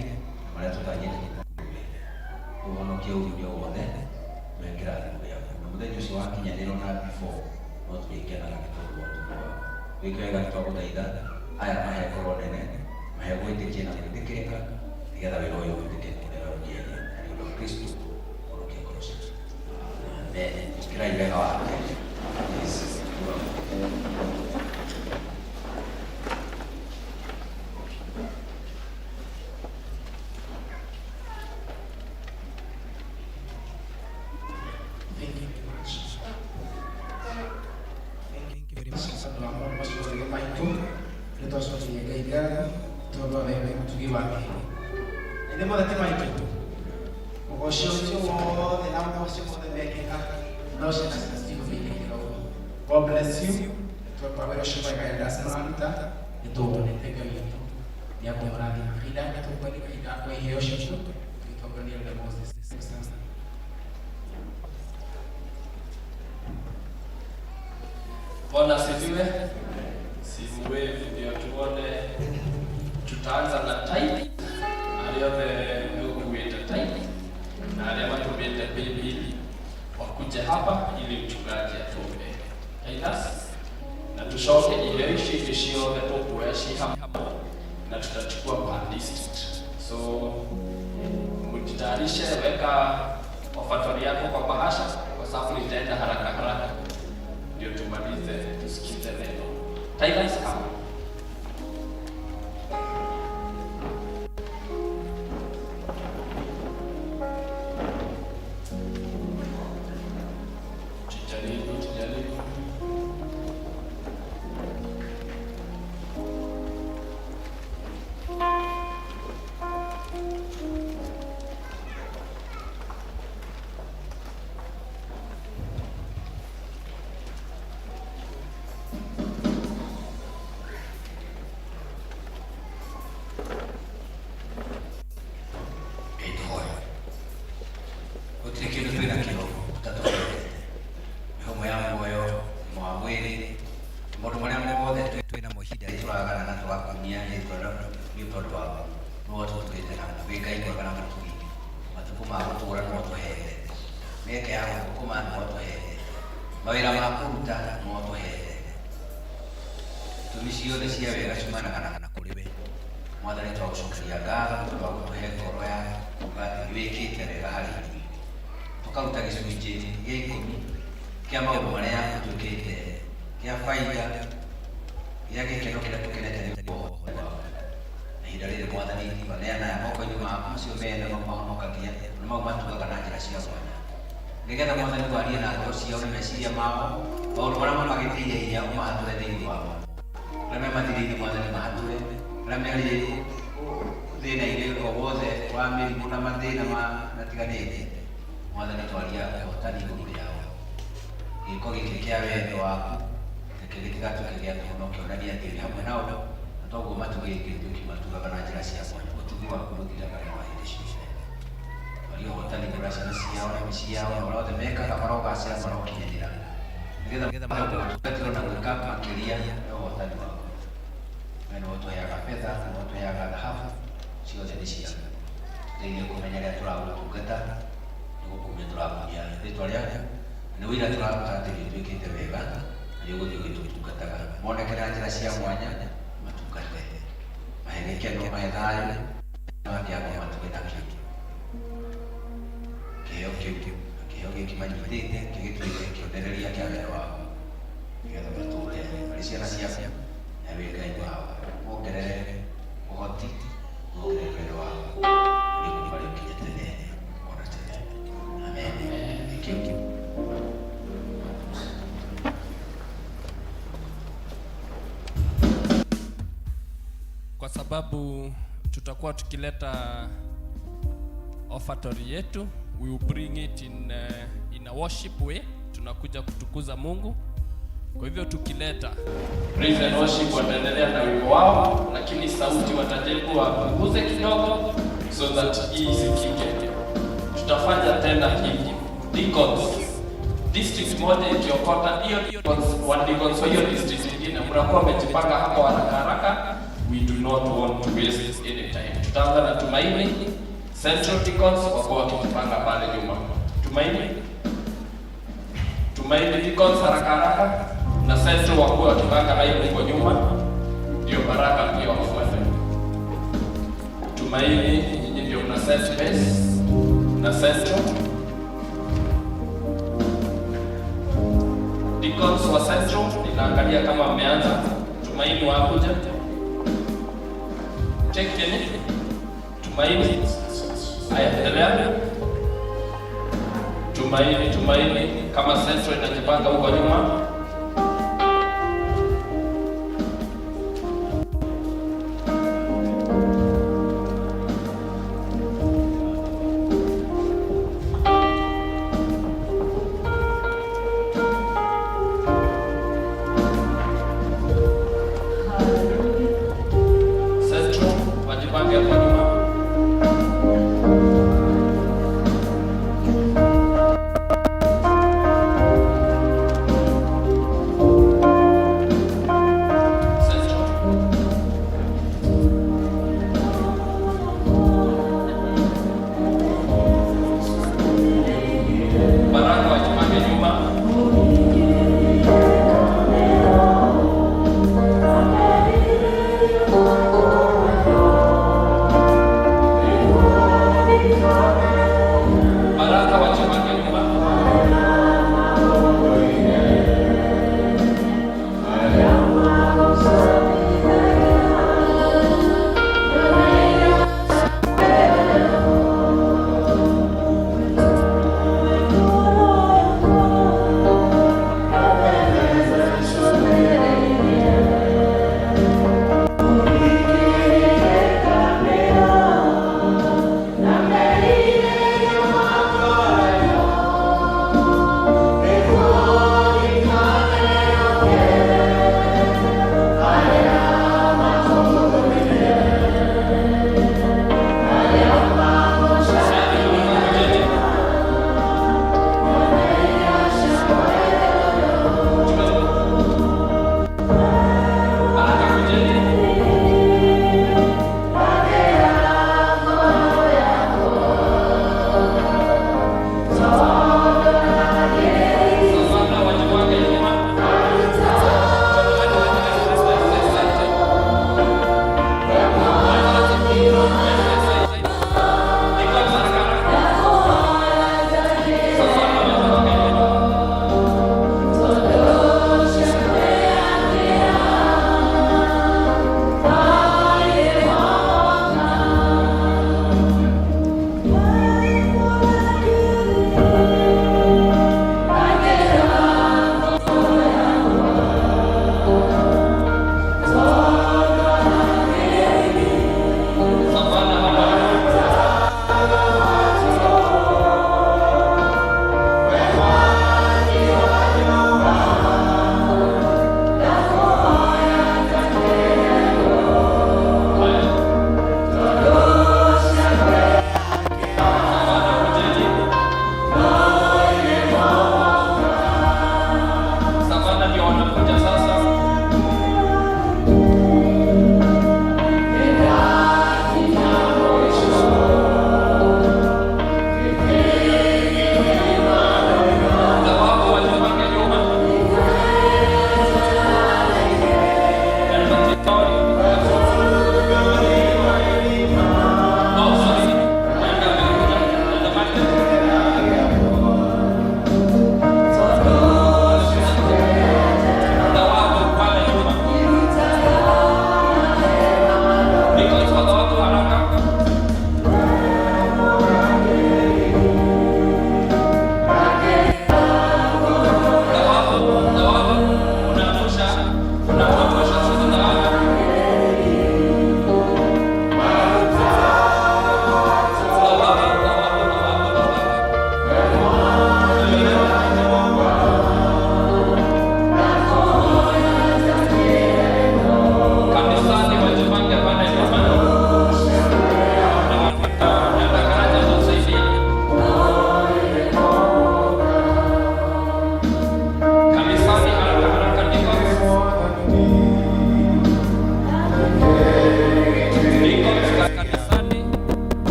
marĩa tũtanyĩte ũhonokie ũthithio wothe twĩkĩra thimũ yaku. muthenya ucio wakinyanira na before no twikena gĩtũrwo wĩkega nĩtwagũthaitha aya mahe ngoro nene mahe gwĩtĩkia na gwĩtĩkĩrĩka nĩgetha wĩra ũyũ wĩtĩkĩre kũrĩa ũngienda nĩ ũndũ wa Kristo ũrokia ngoro ciitũ. Amen. Kirai wega wake. God bless you. Tuwapawelo shuma ya dasa malita. Ito wanetega yito. Ya kwa mradi. Ida ya tukwa ni ida kwa hiyo shuma. Ito kwa ni ile Moses. Bwana asifiwe. Simuwe video tuone. Tutaanza na type. Aliyote kuweta type. Na aliyama tumete baby wakuja hapa ili mchungaji atuombe. Aidas na tushoke ile ishio leto kueshi hapa na tutachukua per district. So mjitayarishe, weka ofatori yako kwa bahasha kwa sababu nitaenda haraka ndio tumalize tusikize neno. Aidas kama Nigenda mwana ni waria na ngoro ciao na meciria mao maundu maria mamagitĩire mahatũre thĩinĩ wao arĩa memathirĩire mwathani mahatũre arĩa merĩ thĩna-inĩ o wothe wa mĩrimũ na mathĩna matiganĩte mwathani twaria ũhotani igũrũ rĩao gĩko gĩkĩ kĩa wendo waku reke gĩtigatuĩke gĩa kũhonokio kĩonania atĩ ũrĩ hamwe nao na toguo matugĩte tũkĩmatugaga na njĩra cia mwanya ũtugi waku mũthiraga wa hĩndĩ ciothe ũhotani kũracana ciao na mĩciĩ yao na marothe mekaga marogacĩra marokinyanĩra nĩgetha magatĩrwo na gwĩka makĩria ya ũhotani wao. We nĩwe ũtũheaga betha, nĩwe ũtũheaga thahabu, ciothe nĩ ciaku. Tũteithie kũmenya rĩrĩa tũragũtungata, nĩgũkumia tũrakumia rĩtwa rĩaku, nĩ ũira tũraruta atĩ nĩũtuĩkĩte wega na nĩũgũthiĩ ũgĩtũtungataga. Moneke na njĩra cia mwanya matungate, mahe gĩkeno, mahe thayũ na mangĩaga matũge na kĩndũ. Kĩheo gĩkĩ manyitĩte gĩgĩtuĩke kĩonereria kĩa wendo wao nĩgetha matũũre marĩ ciana ciaku na wĩ Ngai wao. Mongerere ũhoti, mongerere wendo wao nĩguo marĩ nginya tene ona tene. Amen. Thank you. Kwa sababu tutakuwa tukileta offertory yetu, we will bring it in a worship way. Tunakuja kutukuza Mungu. Kwa hivyo tukileta praise and worship wataendelea na wimbo wao, lakini sauti watajaribu wapunguze kidogo so that hii isikike. Tutafanya tena hivi. Deacons district moja ikiokota hiyo one deacons wa hiyo district nyingine mnakuwa mmejipanga hapo haraka. We do not want to waste any time. Tutaanza na Tumaini. Central Deacons wako wakipanga pale nyuma. Tumaini. Tumaini Deacons haraka haraka na Central wakuwa wakipanga laini huko nyuma, ndio Baraka pia wafuate. Tumaini nyinyi ndio mna set space na Central. Deacons wa Central ninaangalia kama wameanza. Tumaini wakuja. Check in. Tumaini. Haya, endelea. Tumaini kama Central inajipanga huko nyuma. Central wajipange hapo nyuma.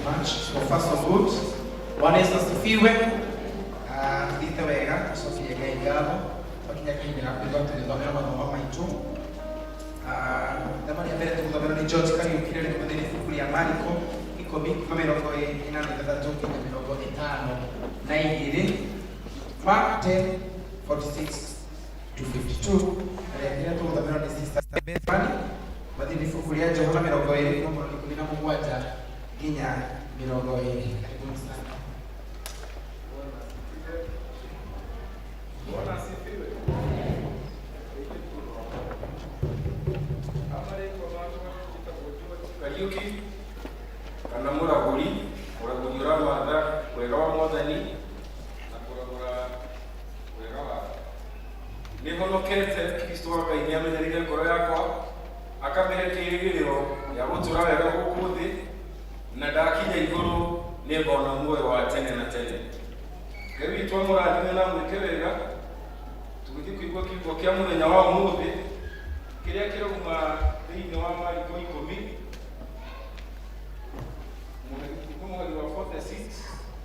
much. So first of all, Bwana Yesu asifiwe. Ndite wega sokie ngai ngatho wakinya kinya kwitho tulithomera mathomo maitu. Thamani ya mbere tuguthomera ni George Kariuki ni kuthiri ibuku ria Mariko 10:43 na igiri. Mark 10:46 to 52. Rĩrĩa tuguthomera ni Sister Bethany wathiri ibuku ria Johana 20:17 nginya 20. Karibuni sana. Bwana asifiwe. Kariuki kana muraguri uraguri uramatha wega wa Mwathani na kuragura wega wa nihonokete Kristo wa Ngai niamenyerire ngoro yakwa akamihe kĩĩrĩgĩrĩro ya gũtũra wega gũkũ thĩ na ndakinya igũrũ nĩ ngona muoyo wa tene na tene. Ngai witũ amũrathime na mwĩke wega tũgĩthiĩ kũigua kiugo kĩa mũthenya wa ũmũthĩ kĩrĩa kĩrauma thĩinĩ wa Mariko 10:46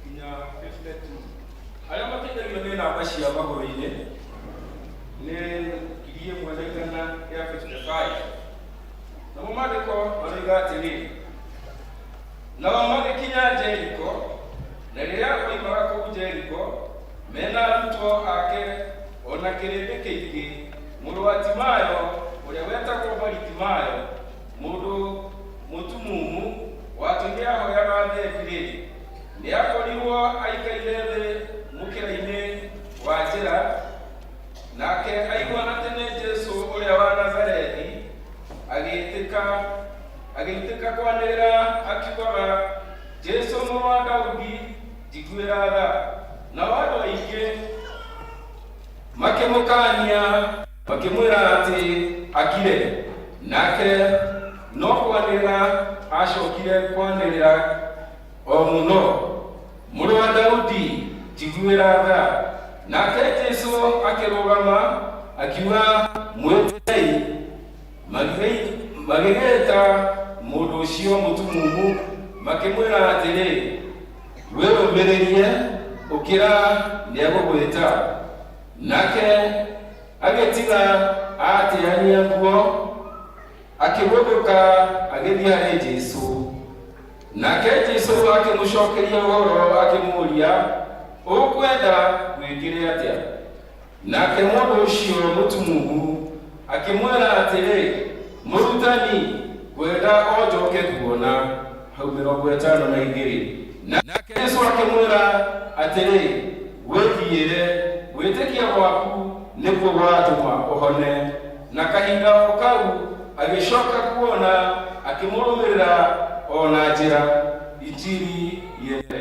nginya 52. Arĩa mateithagio nĩ namba cia magũrũ-inĩ nĩ 1,155. Namo maandĩko maroiga atĩrĩ, nao magĩkinya Jeriko, na rĩrĩa moimaga kũu Jeriko mena arutwo ake ona kĩrĩndĩ kĩingĩ, mũrũ wa Timayo ũrĩa wetagwo Baritimayo, mũndũ mũtumumu watũire ahoyaga thendi-rĩ, nĩakorirwo aikaire thĩ mũkĩra-inĩ wa njĩra, nake aigua atĩ nĩ Jesũ ũrĩa wa Nazarethi, agĩtĩka kwanĩrĩra akiugaga, Jesũ mũrũ wa Daudi njiguĩra tha. Nao andũ aingĩ makĩmũkaania makĩmwĩra atĩ akire, nake no kwanĩrĩra acokire kwanĩrĩra o mũno, mũrũ wa Daudi njiguĩra tha. Nake Jesũ akĩrũgama akiuga, mwĩtei. Magĩgĩta mũndũ ũcio mũtumumu makĩmwĩra atĩrĩ, wĩrũmĩrĩrie ũkĩra nĩegũgwĩta. Nake agĩtiga atĩania nguo akĩgũthũka agĩthiĩ harĩ Jesũ. Nake Jesũ akĩmũcokeria ũhoro akĩmũũria, ũkwenda gwĩkĩre atĩa? Nake mũndũ ũcio mũtumumu akĩmwĩra atĩrĩ, mũrutani, ngwenda o njoke kuona. Hau 52. Nake Jesũ akĩmwĩra atĩrĩ, wĩthiĩre, gwĩtĩkia gwaku nĩkuo gwatũma ũhone. Na kahinda o kau agĩcoka kuona, akĩmũrũmĩrĩra o na njĩra. Injili yene.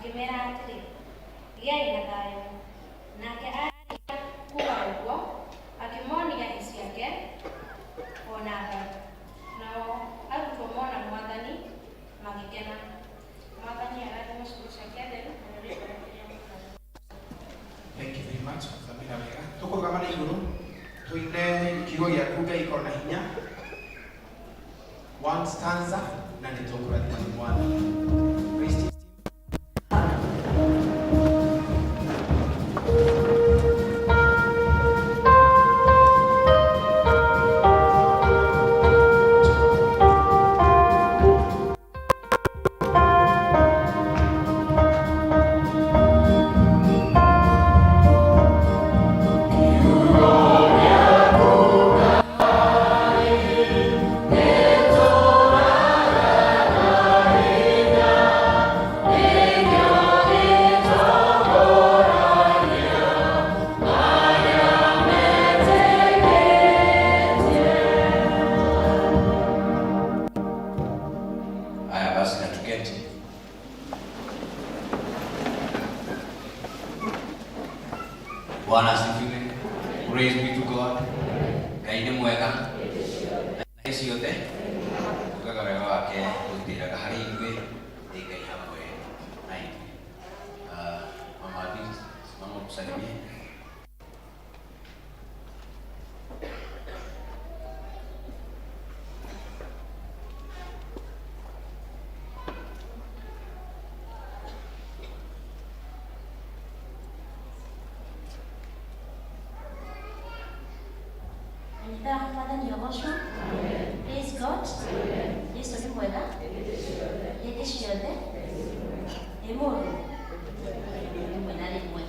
akĩmera atĩrĩ, gĩai na thayũ. Nake arĩkia Thank you very much. Thamira wega. Tukurugamana iguru. Tuine kigo ya kuga iko na hinya. One stanza na nitokurathima ni Bwana. Praise team. Bwana asifiwe. Praise be to God. Ngai nĩ mwega. Na hĩndĩ ciothe tugaga wega wake gũtĩraga harĩ ithuĩ nĩ Ngai hamwe na ithuĩ. Mama Adis, mama kusalimie. Praise God. Yesu ni mwega. Hĩndĩ ciothe. Nĩ mũndũ. Rĩmwe na rĩmwe.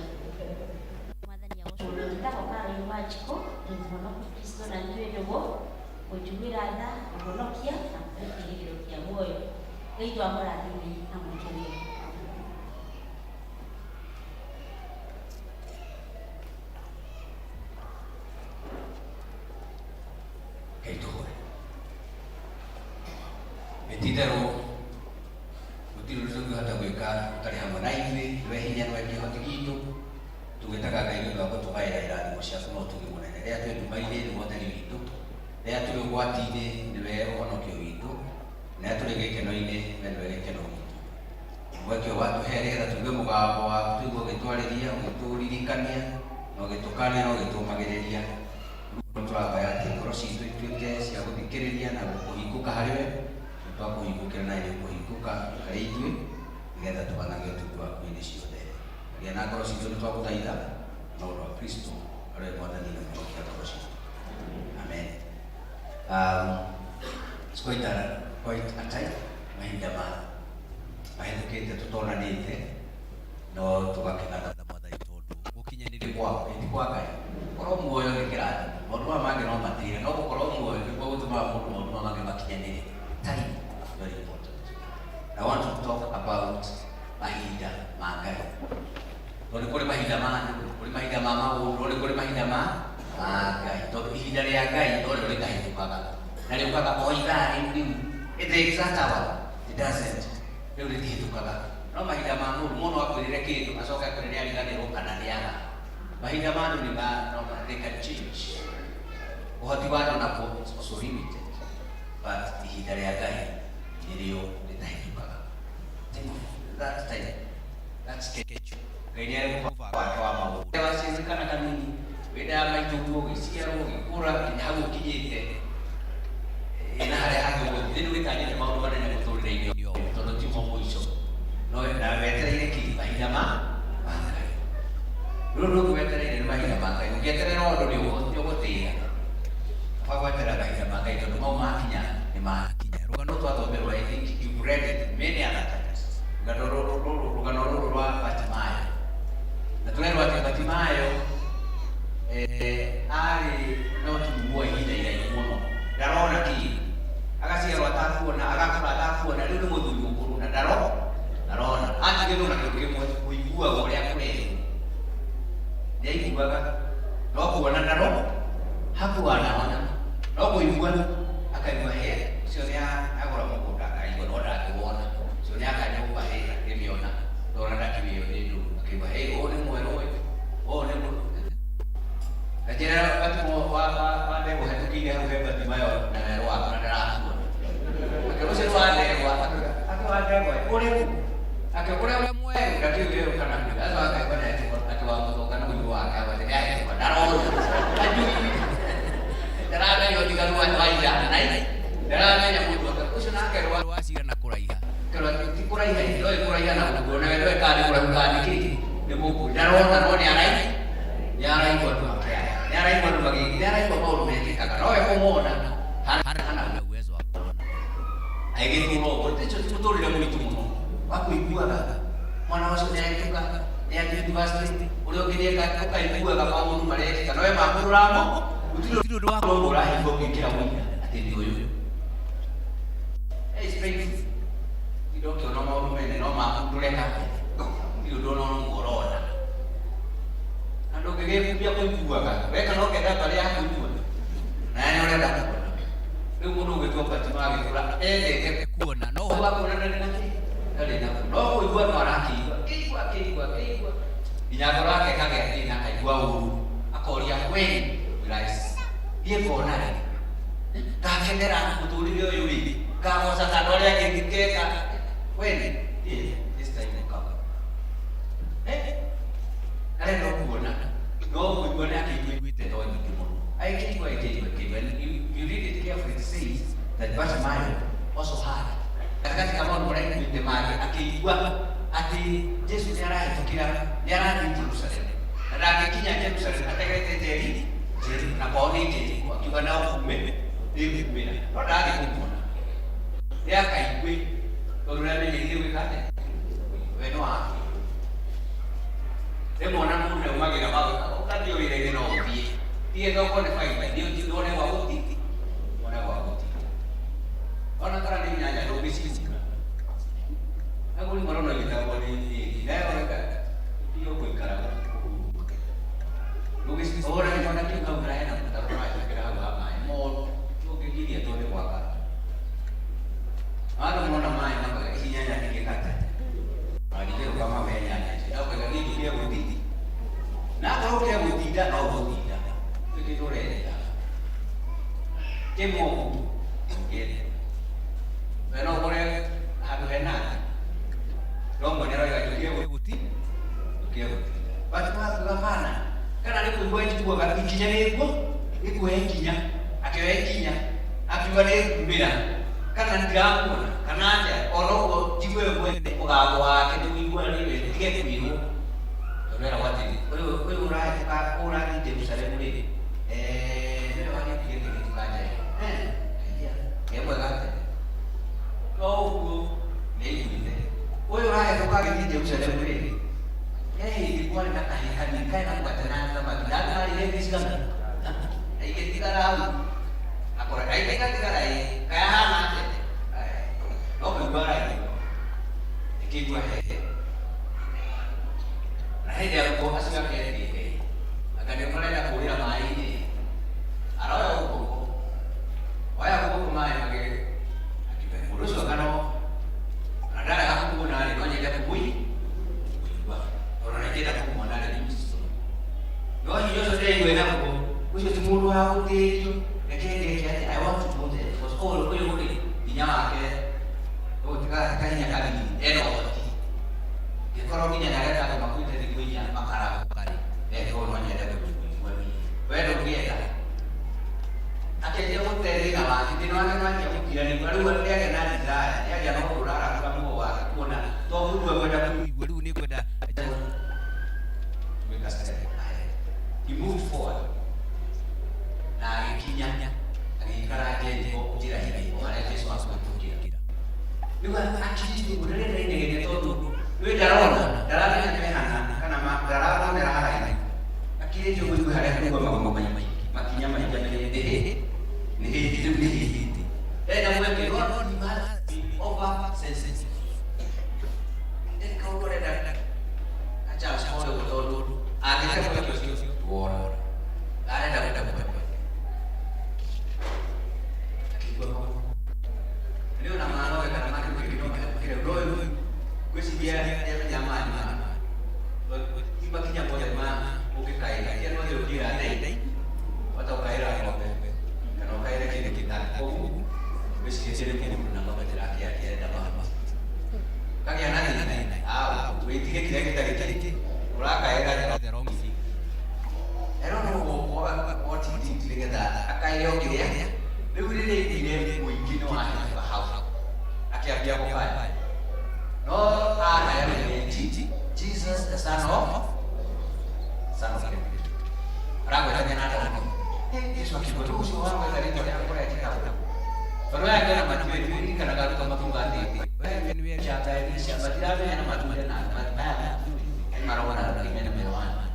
Mwathani agocwo. Njĩtagwo Caroline Wanjikũ, ndĩ mũhonoku Kristo na nĩuĩ nĩguo gũnjugĩra tha, ũhonokia na kĩĩrĩgĩrĩro kĩa muoyo. Ngai twamũrathime na mũkenie. Ititherũ gũtirĩ ũndũ tũngĩhota gwĩka ũtarĩ hamwe na ithuĩ, we hinya nĩwe kĩhoti gitũ. Tũgĩtaga Ngai nĩ ũndũ wa gũtũgaĩra irathimo ciaku na ũtugi mũnene. Rĩrĩa twĩ nduma-inĩ nĩ ũhothani witũ, rĩrĩa tũrĩ ũgwati-inĩ nĩwe ũhonokio witũ, rĩrĩa tũrĩ gĩkeno-inĩ we nĩwe gĩkeno gitũ. Mweke watũhe nĩgetha tuigue mũgambo waku, tũigue ũgĩtwarĩria, ũgĩtũririkania na ũgĩtũkania na ũgĩtũmagĩrĩria. Tũrahoya atĩ ngoro citũ ituĩke cia gũthikĩrĩria na kũhingũka harĩ we, twakũhingũkĩra na kũhingũka harĩ ithuĩ nĩgetha tũbanage ũtugi waku hĩndĩ ciothe. Gĩa na ngoro citũ nĩ twagũthaitha na ũndũ wa Kristo arĩ mwathani na mũhonokia ngoro citũ. Amen. It's quite a time, mahinda mahĩtũkĩte tũtonanĩte no tũgakena na mwathani tondũ gũkinyanĩria gwao ĩti kwa Ngai. Korwo muoyo nĩ kĩrathimo, maũndũ maya mangĩ no matĩre, no gũkorwo muoyo nĩguo gũtũmaga mũndũ maũndũ maya mangĩ makinyanĩre. Time, very important. I want to talk about mahinda ma Ngai. Tondũ kũrĩ mahinda ma andũ, kũrĩ mahinda ma maũndũ, kũrĩ mahinda ma Ngai. Tondũ ihinda rĩa Ngai no rĩo rĩkahĩtũkaga na rĩũkaga o ithaa rĩu. It takes that hour. It doesn't. Rĩu rĩtihĩtũkaga. No mahinda ma mũndũ, mũndũ akwĩrĩre kĩndũ acoke akwĩre nĩariganĩrwo kana nĩaga. Mahinda ma andũ they can change. Ũhoti wa andũ naguo also limited. But ihinda rĩa Ngai nĩrĩo rĩtahĩtũkaga. That time, that schedule. Ngai nĩ arĩ mũbango wake wa maũndũ. Waciarĩkana kanini, wendaga maitũguo ũgĩciarwo ũgĩkũra nginya hau ũkinyĩte na harĩa hangĩ ũgũthiĩ. Rĩu wĩtanyĩte maũndũ manene mũtũrĩre-inĩ ũyũ tondũ ti mo mũico. No na wetereire kĩ mahinda ma Ngai. Rĩu wetereire nĩ mahinda ma Ngai. Ũngĩeterera ũndũ nĩũgũtĩĩa. Wagweterera mahinda ma Ngai tondũ mau makinya nĩ makinya. Rũgano twathomerwo, I think you've read it many other times. Rũgano rũrũ rwa Batimayo. Na tũrerwo atĩ Batimayo arĩ no tumuoe ihinda iraihu mũno. Ndarona kĩndũ. Agaciarwo atakuona, agakũra atakuona, rĩu nĩ mũthuri mũkũrũ na ndarona. Atigĩrwo na kĩndũ kĩmwe, kũiguaga ũrĩa kũrerwo. Nĩaiguaga no kuona ndarona. Hakuona no kũigua akaigua hĩa. Ũcio nĩ agũra mũgũnda akaigua no ndangĩwona. Ũcio nĩ akanyũmba hĩa akĩmĩona ndona ndakĩmĩona nĩ ndũru. Akaigua hĩ ũyũ nĩ mwerũ ũyũ, ũyũ nĩ mũndũ. Na njĩra wa ndegwa hĩtũkĩire hau he Batimayo na werũ waku na ndarakuona. Akĩrũcĩrwo wa ndegwa akĩwa ndegwa ũrĩkũ? Akĩkũrĩa ũrĩa mwerũ ndakĩũĩ kana nĩ. Sasa akaigua na akĩwa mũthonga na narona roni arai yarai kwa tu yarai kwa bagi yarai kwa bau mekika kana wewe kumona hana uwezo wa kuona aigeni roho techo tutori la mtu muno wakuigua kaka mwana wao nyaikuka university uliokiria kaka igua kama mundu mareke kana wewe makuru ramo utilo ndo wako ndo rahi kwa kila mmoja atende huyo straight kidogo na maulu mene no makunduleka ndio dono ngorona ando kege pia kuigua kaka weka no keda pale hapo jua na yani ole dada ndio mundu wetu kwa timagi kula ke kuona no wako na nani kale na no kuigua maraki kigwa inyago lake kage atina kaigua huru akoria kweli rais ye kona kakendera kutulio yuli kama sasa dole yake kikeka kweli this time kaka ale ndo kuona no kuona kiwite ndo mkimo ai kiwa you read it carefully, it says that Bartimaeus also had katikati kama ndo mrai kuite mali akigwa ati Yesu ndiye tukira ndiye Jerusalem na akikinya Jerusalem atakayete jeri na kwaoni jeri akiwa nao kumbe ndio kumbe ndo ndani kumona ya kaigwe torurane niliwe kate weno aki demona mundu umagira mago ukadio ile no tie ndo kone faiba ndio ndone wa uti ona kara ni nyanya ndo bisisi aguli marono bitabo ni leo ka ndio kuikara lugisi ora ni wana kinga ugraena mtaroa kira hapa mo tukigilia tole kwa kara ana mwana mai na kinyanya kikikata alije kama menya au kwa kitu kia utiti na kwa kia utida au utida tukitolea kemo ngene pero kore hatu henana rombo nero ya kia uti batu ngapana kana ni kuibwa chukua kati kinyanya iko kinya akewe kinya akiwa ni mbira kana ndiramona kana aja orogo jiwe kwende ugago wake tuigwa niwe tige kuiru ndera watini wewe uraje ka uraje Jerusalem ni ndio wani tige kikaje yebo gate ko ni ile wewe uraje toka Jerusalem ni ilikuwa na kahani kana kwa tena kama kidana ile kisana aikitikara akora aikitikara kaya hana no mbara ikigwa hehe na hedi hapo asika kile akademona na kulia mai arawa huko waya huko mai mage akiperuso kana nadara hapo na alikoje ile kubui ona ndio kwa mwana ni msiso no hiyo yote ndio inapo kusho tumuru hapo tejo ekenge yake I want to do that because all kwa hiyo nyama yake kanya kali eno ikoro kinya naleta kama kuita ni kunya makara kali ko no nyada ko wani wewe ngienda akeje hotel na waki tino ana manja kukia ni bali wale yake nani ndaya yake anakurara kama wa kuona to huko kwenda kuiguru ni kwenda he moved forward na kinyanya akikara aje ko jira hivi wale Yesu akamtukira niwa akili kudaleta ile todo wewe darona darana ni kana ma darana ni rahara akili hiyo kwa hali kwa mambo makinyama hivi ni hivi na mweke roho ni mara over sensitive kwa kule dada acha sawa todo akisema kwa sio bora dada leo na maana wewe kama kile roho kwesi dia jamani kiba kinya moja ma ukikaida kia ndio dia dai wata ukaira hapo kana ukaira kile kitani Yesu akigoro ucio wangu ndarito ya kora ya kitabu. Bado yake na matuwe ni kana garu kama tungati. Wewe ni wewe chata ni shamba dirabe na matuwe na mabaya. Marawana na kimena merawana.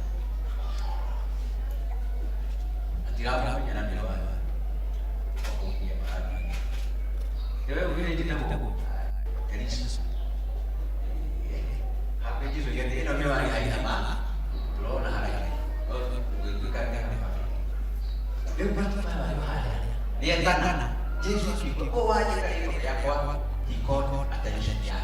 Atirabe na merawana. Wewe ungine kitabu. Yesu. Hapo jizo yeye ndio merawana haina. Tunaona haraka. Dia tanah, Yesus itu. Oh aja kayak itu ya kuat, ikon attention dia.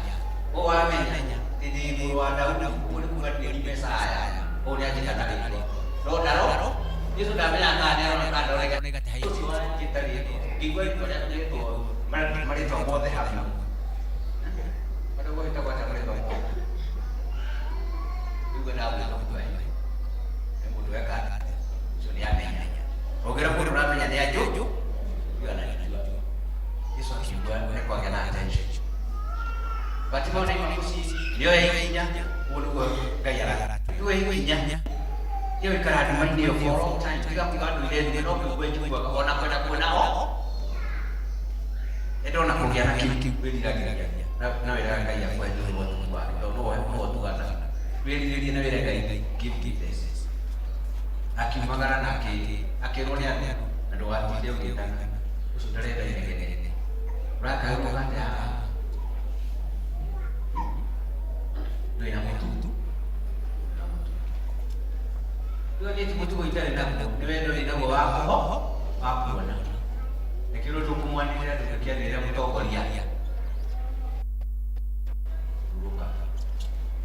Oh amenya, di bawah daun bukan di Mesaya. Oh dia tidak ada itu. Lo daro, dia sudah menyangka orang kado negatif. Itu siapa kita lihat. Di gua itu ada itu. Mari coba deh hasil. Pada gua kita baca mari coba. Juga dah itu aja. Yang kedua kan, sudah aneh. Ogira pun namanya dia Jojo. Dia anak itu. Yesus akibuat mereka kena attention. Pati mau naik kursi, dia inginnya, ulu gaya rata. Dia inginnya, dia kerana main dia for all time. Jika kita dulu dia nak gue juga kau nak oh. Itu nak pergi anak kiki, beli lagi. Nak bela gaya buat dulu buat. Tahu tu kan. Beli nak bela gaya gift this. Aki makanan aki ronya ada waktu dia kita sudah ada ini. Mereka itu kan ya. Dia yang itu. Dia itu itu nak dia bawa apa mana. Nekilo tu kumuan dia tu dia betul Korea. Bukan.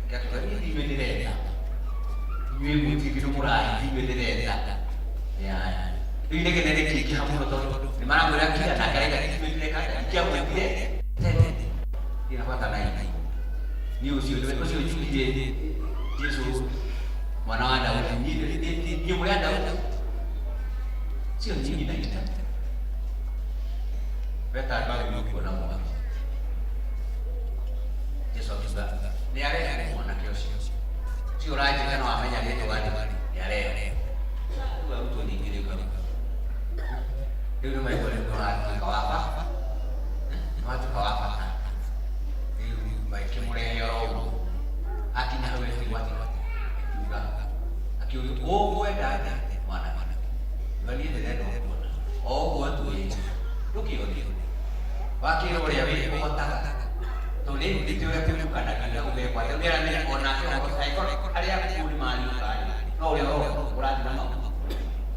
Kita ini di dia. Yui mesti kita mulai di beda. Ya. Ini kita klik kamu betul. Di mana boleh kita nak kaya di beda kan? Kita boleh beda. Ini apa tanah ini? Ni usia dia Yesus. Mana ada orang ini dia boleh ada. Siapa ni kita? Beta kalau ni pun nama. Yesus juga. Ni ada mana kios. Si orang itu kan namanya dia tu kan, ya le. Baru tu ni dia kan. Dia tu mai boleh orang kau apa? Macam kau apa? Dia mai kemulai orang. Aki nak boleh buat juga. Aki oh ada mana. Bagi dia ada. Oh buat tu ini. Luki. Bagi orang yang ini otak. Tulis di teori bukan ada ubi kuat. Dia ada orang yang ekor ada yang 5 kali. No dia orang nama.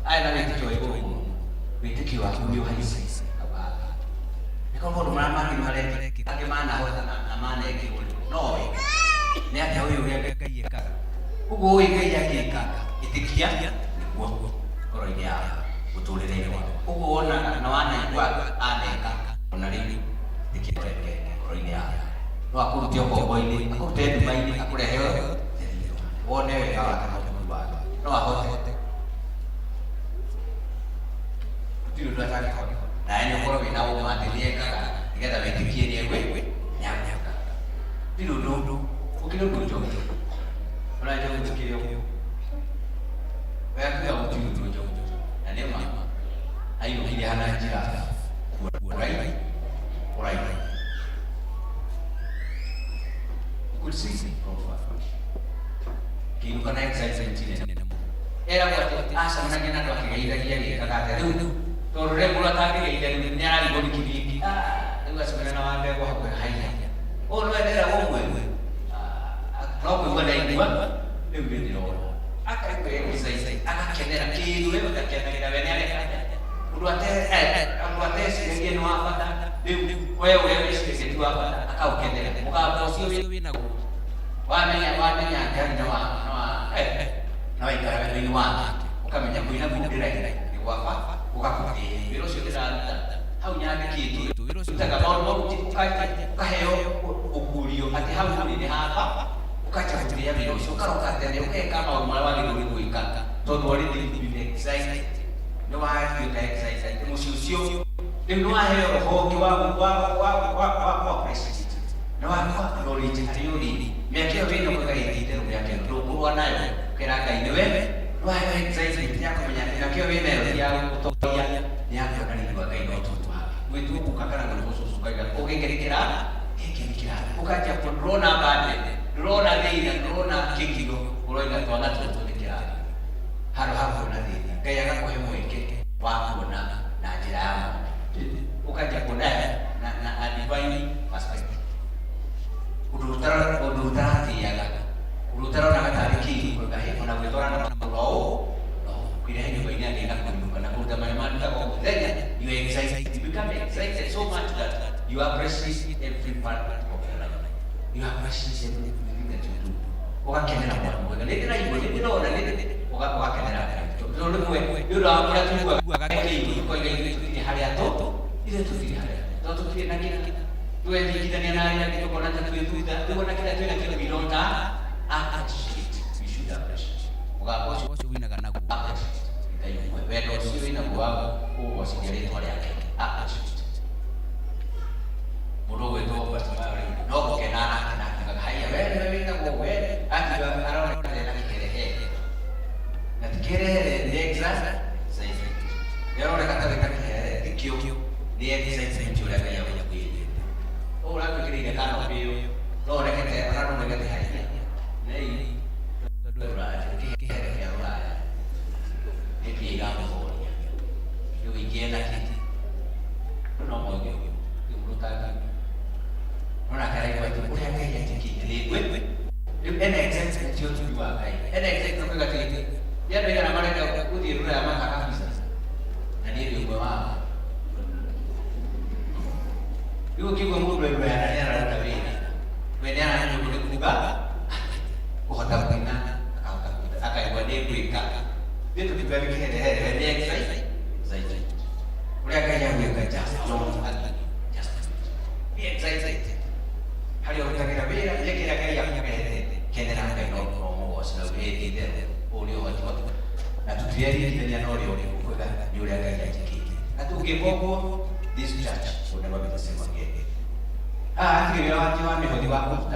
Ada yang itu itu. Itu kiwa ubi hadis. Apa? Kalau orang mana di mana kita ke mana mana itu. No. Ni ada ubi kayak kan. Ubi kayak kan. Itu kia. Gua orang dia betul dia ni. Ubi orang nama gua ada kan. Orang ini dikit orang dia. Aku tiap bawa ini, aku tiap bawa ini, aku dah hebat. Wone ya, aku bawa. No aku. Tidur dah cari kau. Nah ini kalau kita mau mati dia kan, kita dah berfikir dia gue, nyam. Tidur dulu, mungkin dulu jauh. Kalau jauh fikir dia, aku yang tidur jauh. Nah dia mah, ayo kita hana aja. Orang. Kursi kini kena exercise ini nemu. Era buat asam nak kena dua kali lagi kata tu. Torre mula tadi lagi nyari bodi kiri. Itu sebenarnya nama dia gua hai. Oh lo ada orang gue. Kalau gue ada yang dua, dia beli orang. Akan gue exercise. Akan kena kiri dulu, akan kena kita beli ada. Udah teh sebagian apa dah. Dia sih dua apa? Kau kena. Muka posisi naku. Wananya kan nama itu ini wan. Bukan menyambutnya budaya di wafat, bukan di virus itu ada. Haunya ada gitu. Kita kalau mau kaheo ukurio hati hau ini apa? Bukan cuma dia virus. Kalau kata dia kalau malah dulu ikan. Todo hari di exercise. Doa kita exercise itu musuh. Dia doa heo hoki wa Nawa ko lori chari ori. Miakio vino ko kai ite miakio ro nayo. Kera kai newe Wai zaidi yako mwenye na kio wene ya kutoya ni hapo ndani kwa kai ndo tu. Wewe tu kukakana na nusu sukaga. Ukengerekera kekekira. Ukaja kwa drona bade. Drona dei drona kikigo. Uroiga twana tutukira. Haro hapo na dei. Kaya yako hemo ikeke. Wako na ajira yao. Ukaja kuna na divine perspective. Udutara tiyaga. Udutara na tariki kwa hiyo na kutora na mambo kile hiyo baina ya kukumbuka na kutamani kwa kutenya you are excited, you become excited so much that you appreciate every part of your life. You appreciate everything that you do. Ukakenera kwa ndio na hivyo ndio na ukakenera ndio mwe ndio amra tu kwa kile kwa ile hali ya toto ile tu ile hali toto tu na kile tu ile kita ni na kitu kwa nata tu ndio na kile bilonda appreciate. We should appreciate. Ukaposho wina kana ku wendo sio inakuwa kwa sijali kwa yake mudo wetu basi no kenana na haya wewe na wewe ati araona na kirehe na kirehe ni exact sasa yaro na kata kirehe kio ni exact ndio la ya kuye ora kirehe kana bio no na kete araona na kete haya nei ndio la kirehe ya la ni gamu yo igena kiti no moyo yo mutaka ona kare kwa tu kwa kaya kiti wewe ene exact ndio tu wa kai ene exact kwa kiti ya ndio na mara ndio kudi rura maka kabisa na ndio kwa mama yo kiwa mungu wewe ana na wewe wewe ana ndio kukuga kwa sababu na akaibwa kuika vitu vibaya kiherehere ni excited zaidi ule akaja huyo just don't just be excited hali ya kutakira bila yake ya kaya kendera ngeno no wasina beti de olio watu na tutueli ndani ya olio kwa yule akaja kiki na tukiboko this church kuna wapi kusema yeye ndio watu wamehodi wako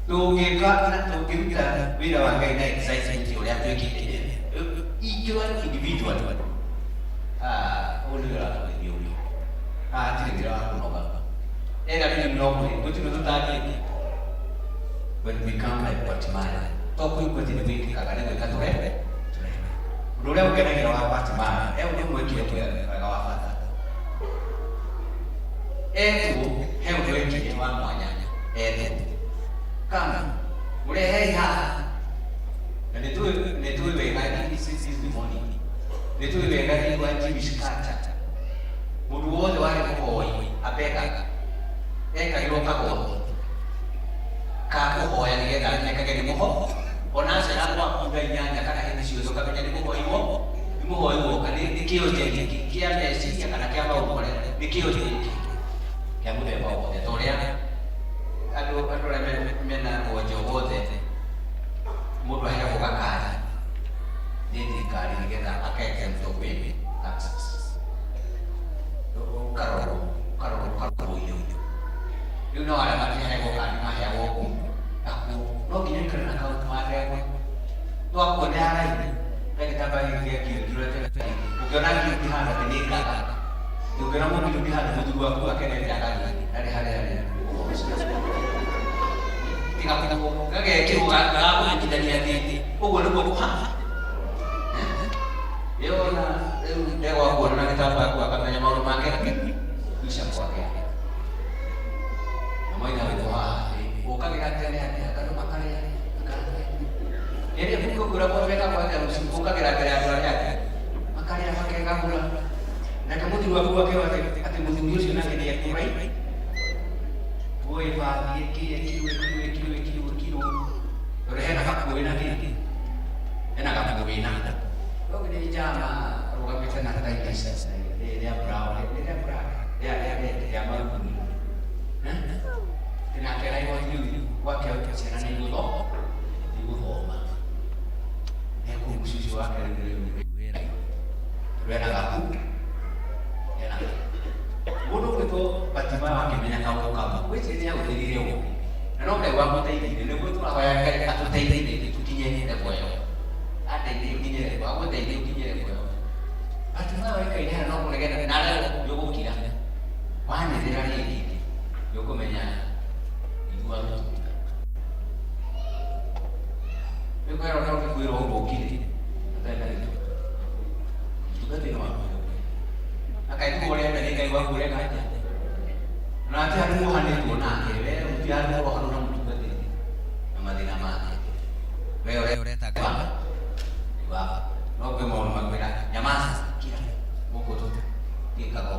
tugeka na tugeka bila wangaina excitement yule hapo kiki ikiwa individual olio la ndio tiri la kunoga era bila mnogo kuti tutaki when we come like Batimaya toko iko tini wiki kagane kwa katorebe rule ukena wa Batimaya ndio mwekile kwa kawafata hebu wiki wa mwanyanya kama ule heha na netui wengani sisi limoni netui wengani kwa jibishikata mudu wote wale kwa apeka iloka kwa kako hoya ni geta ni kage ni moho ona se na kwa kumbe nyanya kana hindi sio zoka kwenye ni moho hiyo kani nikio je kia mesi ya kana kia bao pole nikio je kia mude bao de toria ado la mena wojo wote mudu haya kwa kaya nini kali ni geta akeke mto baby access karo yo you know ala mati hai ko kan ma ya wo ku aku no gini karena kau kemarin aku tu aku ni ala ini kita bagi dia kira te bukan lagi di hada di nikah tu kena mau di hada tu dua aku akan dia kali dari hari tinggal kita mau kayak kira apa yang kita lihat ini boleh buat apa yo na dewa aku na kita aku akan tanya mau makan bisa pakai moja wetu ukagira kana makale yeye buko kura kwa weka kwa ndio ukagira yake makale yake ngabula na kama tu wako kwa ati mzungushi na kile ya kurai boy ba kilo rehena hapo ina kile ena kama kuina kwa ile jama roga pita na tata sasa dia bravo ya malu na kera hiyo wake wakisema ni nguzo ngoma ya kumshushu wake wera gaku yana bodo kweto Batimaya wakimenya kau kama wewe ni yao ndio leo na ndio kwa mtaidi ndio kweto kwa yake atutaidi tukinye ni kwa hiyo ade wewe kaida no kulegena nala yogo kira wane dira ni yogo menya igwa ndo yogo era no kuiro hobo kiri atenda ni tukate no akai ko ole mbele kai wa kure kaja na ati ari mo hane to na ke we utiar mo hanu na tukate amadina ma we ore ta ka wa no ke mo ma mira nyamasa kira moko to tika ko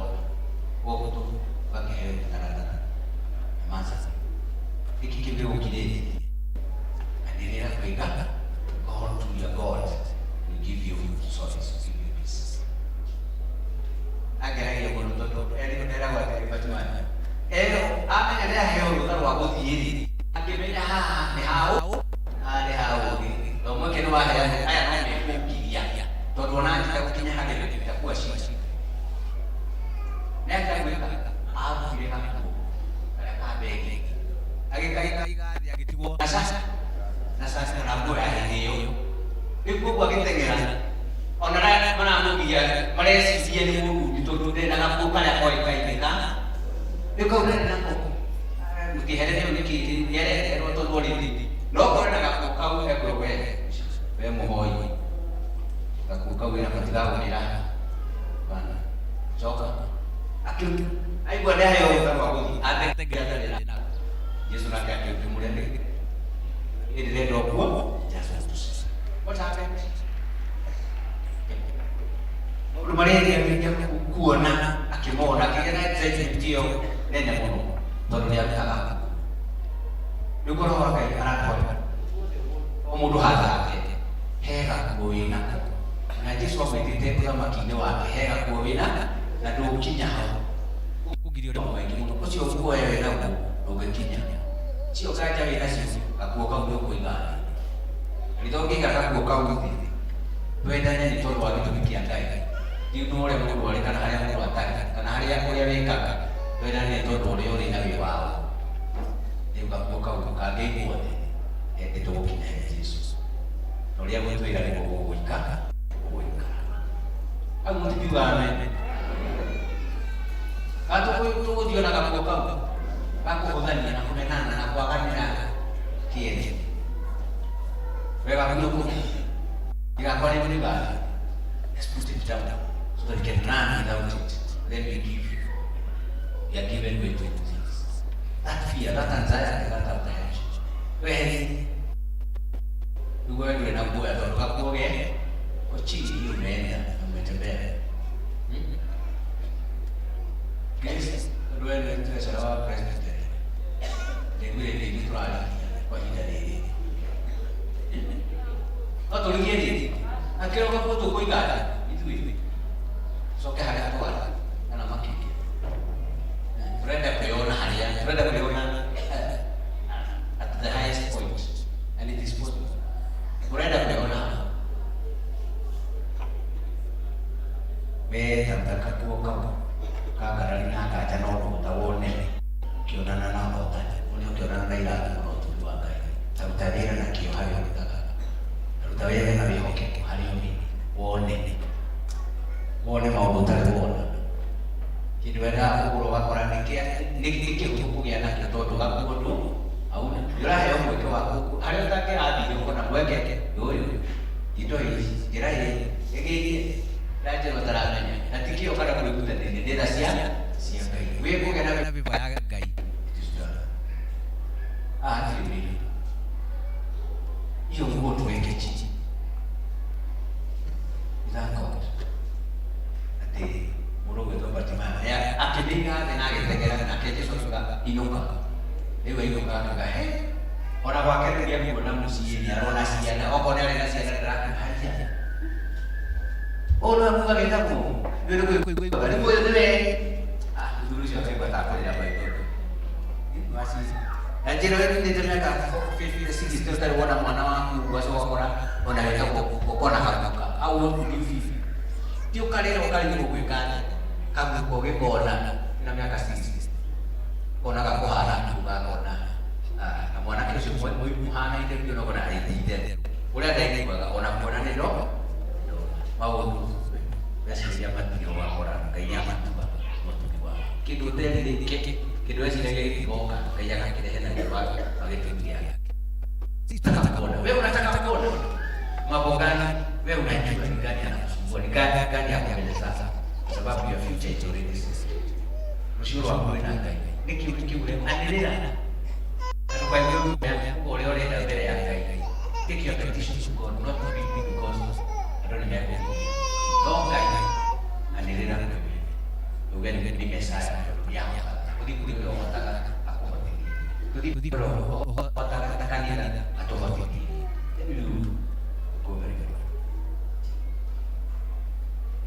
moko to ka ke tarada nyamasa iki ke be okide ani era kweka God to your God will give you solace, give you peace. Agora eu vou no todo, ele não era agora que ele vai tomar. Ele, a minha ideia é o lugar o abuso dele. Aqui vem de hao, Lomo que não vai não me queria. Todo ano está o que tinha que ter a coisa assim. Nesta coisa, a filha da minha para cá bem. Aqui cai aqui tipo nasa na boa aí eu buat kita ngira onara mana anu dia Malaysia dia ni mulu dituduh dia nak bukan apa kai kita dia kau dah nak mesti ada ni ki dia ada rotor boleh lo kau nak kau kau we mohoi kau nak tahu ni lah mana coba akhir ai buat dah yo kau ada tegak ada nak Yesus nak kau kemudian ini dia dua Yesus what's happening? Lumayan dia kuana akimona kira saya tio nenya mono tolu dia kala lugo ro kai anak ko omudu hata hera kuina na Yesu amedite kwa makine wake hera kuina na do kinya kugirio ndo mai kimo ko sio kwa yeye na do kinya sio kaja ina sisi akuoka ndo kuina Nitoki kata kau gitu. Bedanya di tol wali tu bikin kai. Di nore mau wali kan hari yang kuatan, kan hari yang kuliah mereka. Bedanya di tol wali orang nabi wala. Dia kau kage kuat. Itu bikin Yesus. Nore yang itu dari bobo ika. Aku mesti juga ane. Kata tu dia nak kau. Aku bukan dia nak menan, aku akan menan. Kian. Mereka menunggu. Jika kau ini meninggal, eksklusif jauh. Sudah dikenal kita untuk then we give you. Ya given with it. Tak fear, tak saya kata tak. Weh, dua nak buat atau kau boleh. Kau cici you mana? Macam mana? Guys, dua itu saya presiden. Jadi ini terlalu. Kau tidak ini. Atau lagi ni, akhirnya orang foto kau ingat itu. So hari aku ada, anak makin. Berada peona harian, berada peona at the highest point, and it is possible. Berada peona. Tentang kau kagaran nak aja nol, tahu ni. Kau nana nol, tahu kau nana nila nol tu dua kali. Tahu tadi nak kau hari kita. Tahu yang nabi hoki hari ini, wone mau buta wone. Jadi benda aku kalau orang nikik hukum ya nak itu tu aku bodoh. Aku jual yang buat aku. Ada tak ke adi yang kau nak buat ke? Yo, itu kira ini. Egi raja materanya. Nanti kau kada boleh buat ini. Dia dah siap gay. Wei kau kena nabi bayar gay. Ini. Yo buat tu yang kecil. Zakot. Ati mulu itu bagaimana? Ya, akhirnya dengan kita akhirnya sudah inuka. Dewa inuka juga. Orang wakil dia guna musim ya, orang nasi ada. Oh, kau ni nasi ada terakhir aja. Oh, orang bukan kita pun. Gue. Ada gue tu deh. Dulu siapa yang bertakwa dia apa itu? Masih. Dan jadi itu dia cakap, fisi itu dari mana aku buat orang itu kau nak buka. Awal di tiup kali bukan kamu kowe kona namanya kasih kona kau harap juga kona kamu anak itu semua ibu hana itu dia nak kona itu udah ada ini juga kona ni dong mau biasa dia mati kindu tele kindu eci ngoka kaja kakirehe na jawabu agetumbia sitaka kuona wewe unataka kuona mambo gani wewe unajua ni gani anasumbua ni gani hapo mbele sasa kwa sababu ya future is already mshuru wa kwenda ngai niki ule aendelea na kwa hiyo ole ole na mbele ya ngai take your petition to God not to be because I don't have anything don't guide aendelea na ugeni ni Messiah ya kudi leo wataka akubadili kudi leo wataka kanila atobadili go very good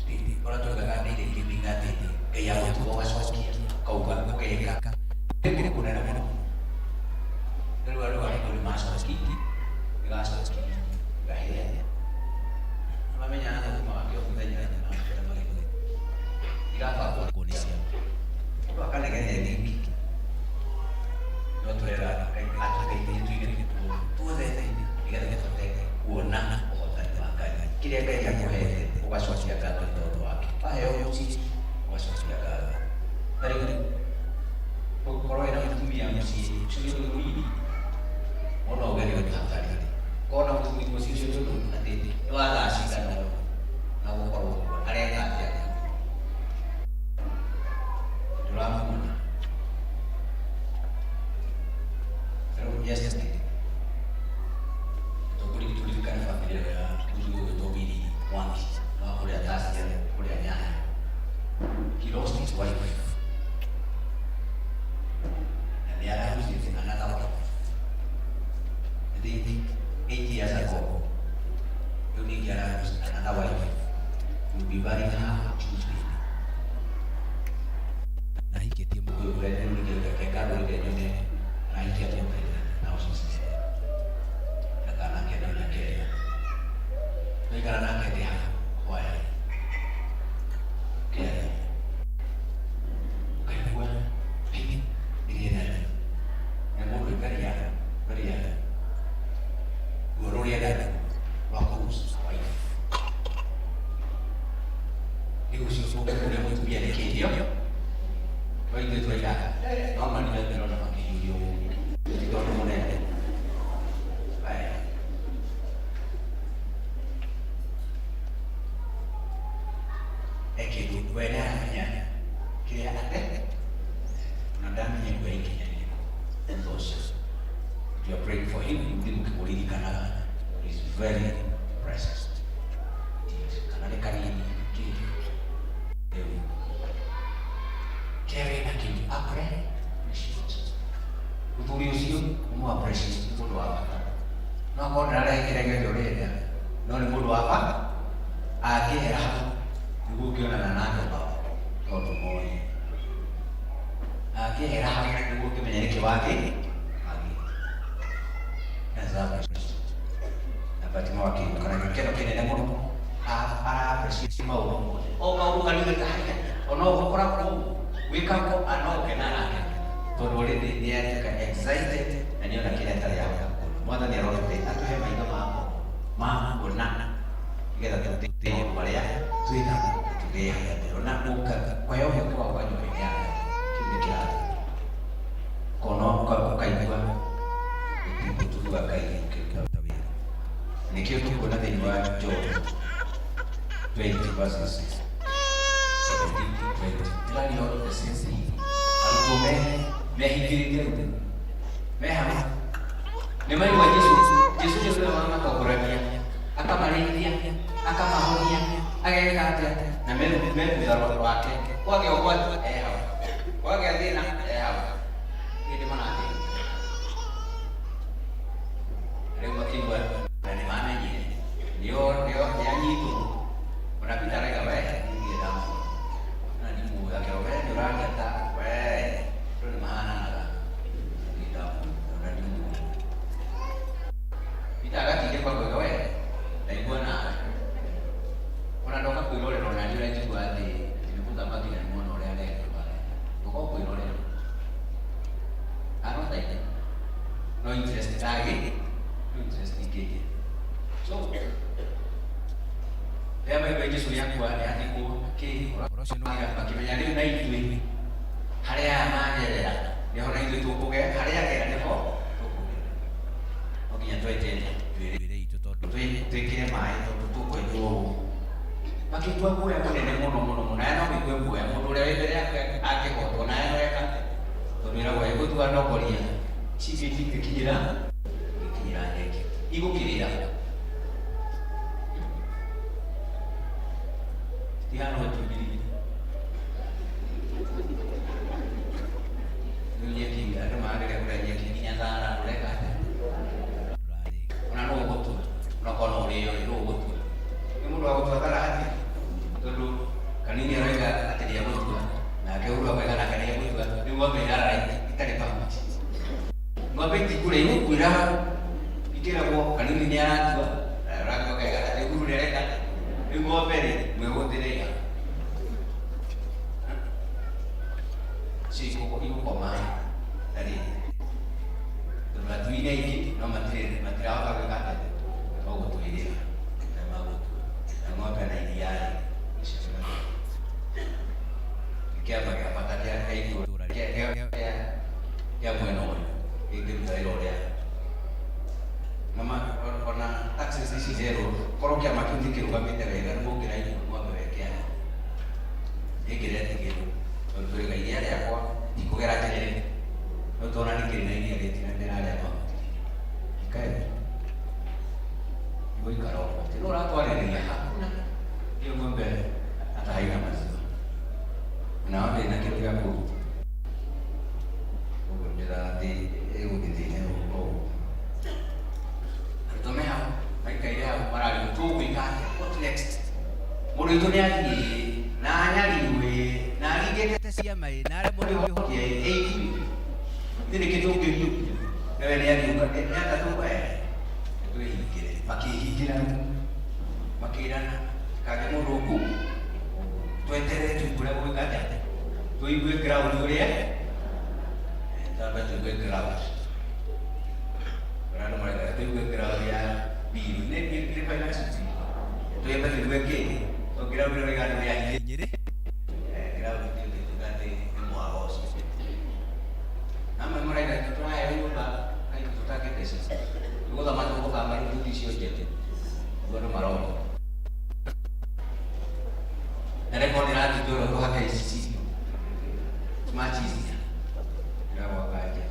di orang tu gak ada di pingat ini kayak waktu bawa soski kau gak kayak ini guna nama dua boleh masuk soski nggak soski nggak ya namanya anak mau dia kita jalan tidak apa kondisi itu akan jadi ini waktu era kayak itu tuh deh ini kita kuona kile bei ya kuhe waswasi akata mtoto wake hayo yote waswasi akata bali kwa ina kutumia msi sio nini ona ugani wa hatari kona kutumia msi sio nini na tete wala ashika na wao aleta ya drama terus yes tulikan familia ya Tobiri wangi na kule atas ya kule nyanya he lost his wife and the other was in another one I think 8 years ago you need another wife you be very hard to choose na hiki timu kule ndio kekalo ile ndio na hiki timu na usisi na kana kile Negara nak dia, why? Kaya, kaya gua, ini dia ada. Yang mau berkarya, guru dia ada, waktu wife. Ini usia sudah mau biar dia dia. Baik itu aja. Normal dia terlalu pakai video, jadi orang modern. Buenanya kaya nadhani ni wengi and those you are praying for him mungkin mkipolitika na is very precious kana kali ni kere na kini apre utuliusio mu appreciate mudo hapa na kwa ndala kirenge joreda no ni mudo hapa agera ukiona na nani toto moja akihera hapo ukimenyeleke wake agi nazama napati mwake kana kero kene na mono para presi mau mau kali kali ono kora ko wika ko ano kenana to dole dia ka excited na niyo na kile tali hapo mwana ni roho te atu hema ina mama bona igera tete wale tuita dia pero na buka kwa hiyo kwa wanyo peke yake kimekila kono kwa kaigwa kutuwa kai tabiri nikitu kuna dini wa Job 20 verses 17 ila ni all the sense alikume mehikiridia meha nemai wa Yesu ndio mama kwa kurania akamalilia akamahonia agekata na mimi mzaro wake wake wake adina ini mana leo makingwa na ni maana nyingine ndio yanyi tu unapita rega wewe ndio damu na ni mu yake wewe ndio rangi hata wewe ndio ni maana na ndio na ni mu itagati kwa wewe na na unatoka kuilole na unajua hicho baadhi nimekuza baki na muone ole ale pale uko kuilole ano taike no interest tagi no interest ikije so leo mai Yesu yangu hadi ku ke orosho no ya pakimenyali na itwe haria magerera ni hona ithu tukuge haria gera ni ho okinya twetete twire itu tondu twikire mai tondu tukwenjwo makigwa guoya munene muno naye no migwe guoya mundu uria wi mbere yake angihotwo naye no eka tondu iragwo igũtua ndogoria cibiti gĩkinyĩra nyeki igũkĩrĩra tihana ũtũmĩrire rĩu nyeki andũ magerĩa kũrĩa nyeki nginya thara ũreka ona no ũgũtua onakorwo no ũrĩo no ũgũtua nĩ mũndũ wa gũtua thara atĩa tondu kanini aroiga atĩ nĩegũtua nake ũguo akoiga nake nĩegũtua rĩu ng'ombe iraraita itarĩ pamoja ng'ombe itikũrĩa igũkwĩra ikĩragwo kanini nĩaratua ũrakaukaga atĩ ũguo nĩareka rĩu ng'ombe rĩ mwĩgũthĩrĩra igũkoma tarĩ tondũ atuire ingĩ no matirahota gwĩka atĩ no gũtwĩrĩra na magũtua na ng'ombe na iria rĩ kĩamba gĩa bata kĩa itũra kĩa mwena ũyũ gĩkĩruta wĩra ũrĩa ona taxes ici zero korwo kĩama kĩu gĩkĩrũgamĩte wega nĩ gũkĩra ng'ombe wekĩana gĩkĩretigĩrwo tondũ twĩga iria rĩakwa tikũgera njĩrĩ no tona nĩkĩrĩ na iria rĩtina ndĩrarĩa mahuti ikae igũikara ũguo tĩ nĩ ũratwarĩrĩria hakuna ĩyo ng'ombe hata haina maziwa na wambe na kitu gĩa kũruta ũguo ndĩrathiĩ ĩgũgĩthĩne ũguo arutwo me hau maikaire hau mararĩo tũgwĩka atĩa what next mũndũ witũ nĩathiĩ na anyariwe na aringĩte ciama na arĩa mũndũ wĩhokia eithi nĩ kĩndũ ũngĩriũkia nawe nĩariũka nĩatatũka twĩhingĩre makĩhingĩra makĩrana kage mũndũ ũngũ tweterere tuikũre gwĩka atĩa tũigue ground ũrĩa tamba tũigue ground ũrĩa andũ mareka tũigue ground ya biri nĩ finance twĩmbe tũigue kĩĩ to ground ũrĩa gano ya Nyĩrĩ ground nĩ tũgatĩ nĩ mwaro ũcio namwe mũreka tũraheo nyũmba kaingĩ tũtakĩte cici tũgũthama tũgũthama rĩu icio njete ũguo andũ marona na rekodi rati doro ko haka isi machizi ndio wakaje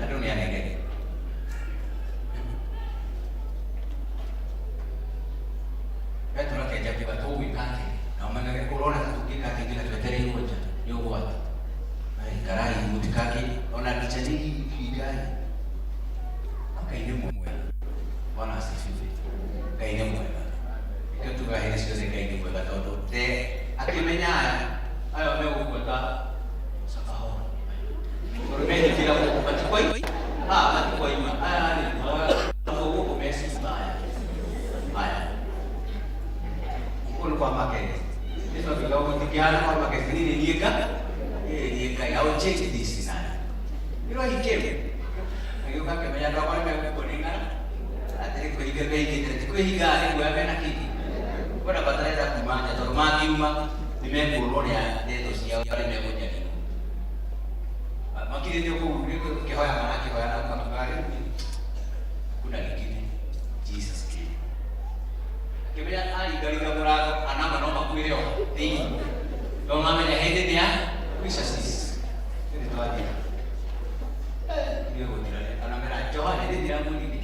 ado ni anege eto na keja kwa to wikate na umanga corona tukika kingine twetere ngoja yogo watu ai karai mutikaki ona kichani kigai akaine mwe bwana asifiwe Ngai nĩ mwega ikĩo tũgahĩre ciothe Ngai nĩ mwega tondũ akĩmenya aya megũbuata sakahora tondũ mehingĩra matikoima aya nĩ gũkũ meciba aya ũguo nĩ kwa makete Yesu akiuga ũguo tikĩhana kwa makete nini niĩka I will change this now ĩro hikĩme agĩũka akĩmenya andũ akwa nĩmegũkũringana kwĩhinga nĩguo mena kĩngĩ kwenda bataraiza kumanja tondũ mangiuma nĩmekũrwo nĩ thũ ciao arĩa megũnjanĩrwo makirĩte kũu kĩhoya marakĩhoya na kamũgarĩ kuna gĩkĩne Jesus kĩĩ akĩmenya aringaringa mũrango anama no makuĩre o thĩinĩ no mamenya hĩndĩ nĩ ya crisis nĩ twathiĩ nĩgũthira ona mera Johana hĩndĩ ndiramũrire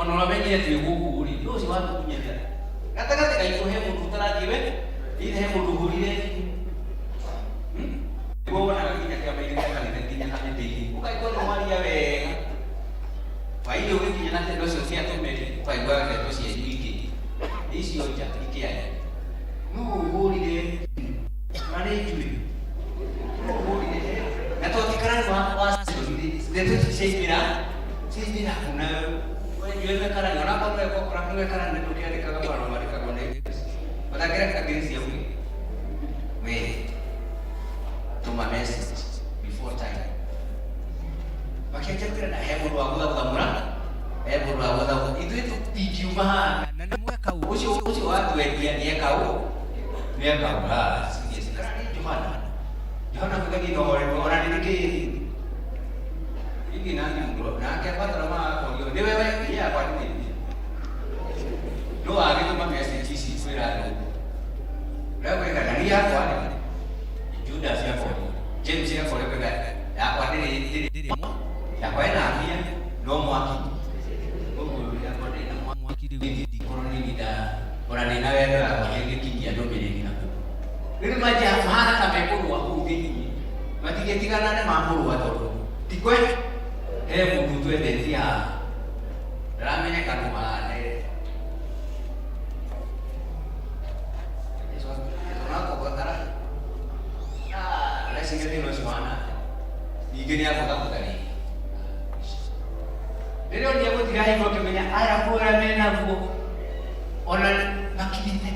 ono namenyire twĩ gũkũ rĩ ũcio watũkinyĩria gatagatĩ gaitũ he mũndũ ũtarathiĩ we ĩthe he mũndũ ũhũrire nĩguo wonaga nginya kĩama-inĩ gĩa kanitha nginya kanitha-inĩ ũkaigua nĩ mwaria wega waile ũgĩkinya na tendo ũcio cia tũmeri ũkaigua ndeto cianyu ingĩ icio nja ikĩaria nũ ũhũrire marĩ njui nũ ũhũrire na tũtikarani ndeto ciaimĩra kuna Yo karani ona kwa kwa karani ndio kiandika kama romarika konde batakira kabisa yawi we tuma message before time baketera na hebo wa kudamura hebo wa kudamura itu tikiuma na nimweka ucio watu wendia nieka Dia kaula sige sekarang ini Johana kagagi no orang ini ini nanti bro nah kayak apa terima kalau dia memang iya apa ini doa gitu mah biasa cici kuirado udah mereka dari aku ada Judas siapa James siapa orang mereka aku ada di mau siapa yang nanti ya do mau aku ya aku ada mau aku di orang ini orang ini nawa yang kiki do beli ini macam mana sampai pun aku begini, mati ketika nana mampu atau tikwe, butuh tu dia, ramenya kan mana, itu nak kau kata, lagi sini masih mana, ini aku tak tadi, jadi orang dia pun tidak ikut kemudian ayah aku ramenya aku, orang nak kita.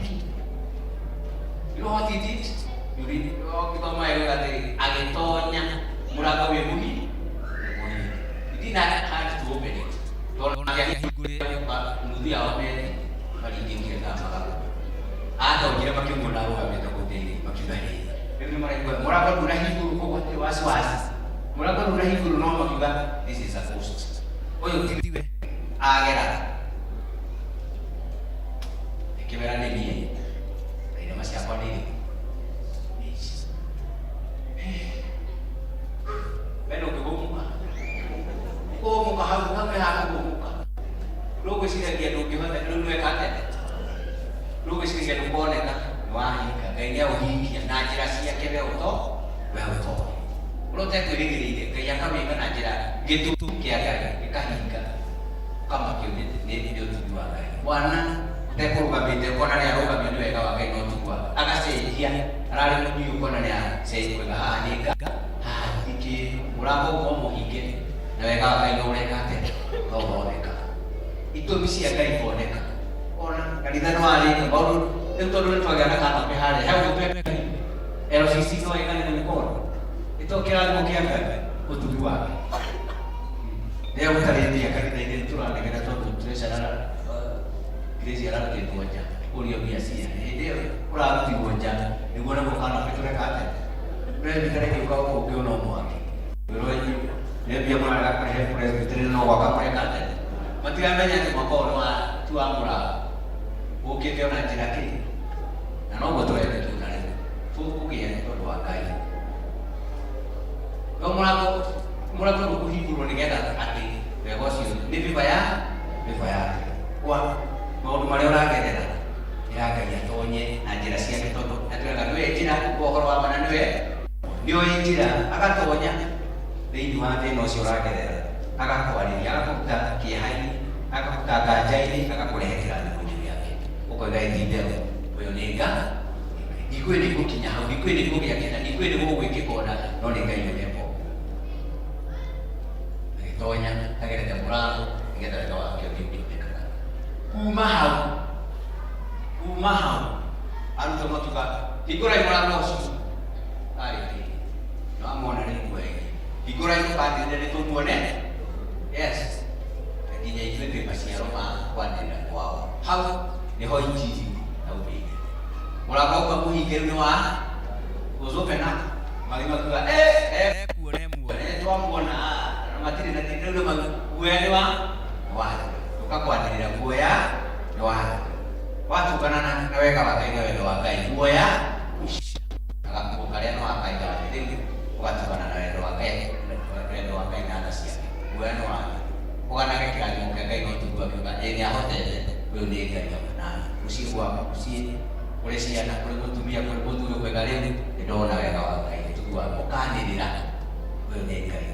You know what he did? Kita main kata agentonya muraka webuhi. Jadi nak harus tu beri. Kalau nak yang higure pak nudi awak beri, bagi dia kita makan. Atau dia pakai muraka kami tak boleh pakai beri. Jadi mereka muraka guna higur kau buat was. Muraka guna higur nama juga. This is a post. Oh yo tiba agera. Kamera ni dia. Masih apa ni? Belum ke muka. Oh muka halu apa aku muka. Lu kesini dia lu gimana? Lu kata. Lu kesini dia lu boleh tak? Wah, kayaknya wih, najira siya kebe auto, auto. Lu tak boleh gini, kayak kami kan najira gitu kaya kahingga. Kamu kiu ni dia tu dua kali. Warna Tepur kami kona ni aroga kami dua kawan kami nonton gua. Agak sehia, rali mungkin kona ni sehia kau dah ni ka, iki murako kau mau hike, nawe kawan kami nolak kate, kau nolak ka. Itu misi agak ikut nolak. Orang kali dah nuari, baru itu dulu tu agak nak kata pihak dia, hau tu pihak. LCC kau ikan ni mukor. Itu kira mungkin kan, untuk dua. Dia bukan dia kali dia itu lah, dia kata tu saudara. Dia siaran ke tu aja, kuliah biasa ya. Dia orang tu aja, dia guna bukan apa itu mereka ada. Mereka bicara juga kau kau nomo lagi. Beroi dia biar mereka perhatian betul nomo mereka ada. Mati amanya tu makau nomo tu amura. Oke dia nak jadi. Nomo tu ada tu nari. Tu kian tu dua kali. Kau mula buku hibu ni kita hati. Negosius. Ni bayar. Wah. Mau dumare orang kaya dah, ya kaya tohnya, najira siapa itu tu, nanti orang dua cina, bukan orang mana dua, dia cina, akan tohnya, di dua nanti nasi orang kaya dah, akan kuali, akan kita kiai, akan kita gajah ini, akan boleh heran aku juga, pokok gaya tidak, boleh nega, ikut ni bukinya, ikut ni buki yang ikut ni buki kekona, nolak gaya ni apa, tohnya, agar kita murah, kita ada kawan kita umahau, anu sama juga, ikurai mula los, hari ini, nama nari gue, ikurai itu pasti dari tumbuhan yes, jadinya itu dia masih aroma, kuat dan wow, hau, ni hoi cici, tahu ni, mula kau kamu hikir doa, usul pernah, malam juga, tuam bona, mati nanti dia udah gue doa, wah. Kau ada di dalam gue ya, doa. Waktu kan anak nawe kawan kayak doa kayak gue ya. Kalau kalian doa kayak jadi waktu kan anak doa kayak atas ya. Gue doa. Bukan anak kalian kayak gitu gue juga. Jadi apa teh? Belum dia kayak mana? Usi gua, usi boleh si anak boleh butuh biar boleh butuh gue kalian. Doa nawe kawan kayak itu gue. Bukan dia tidak. Belum dia kayak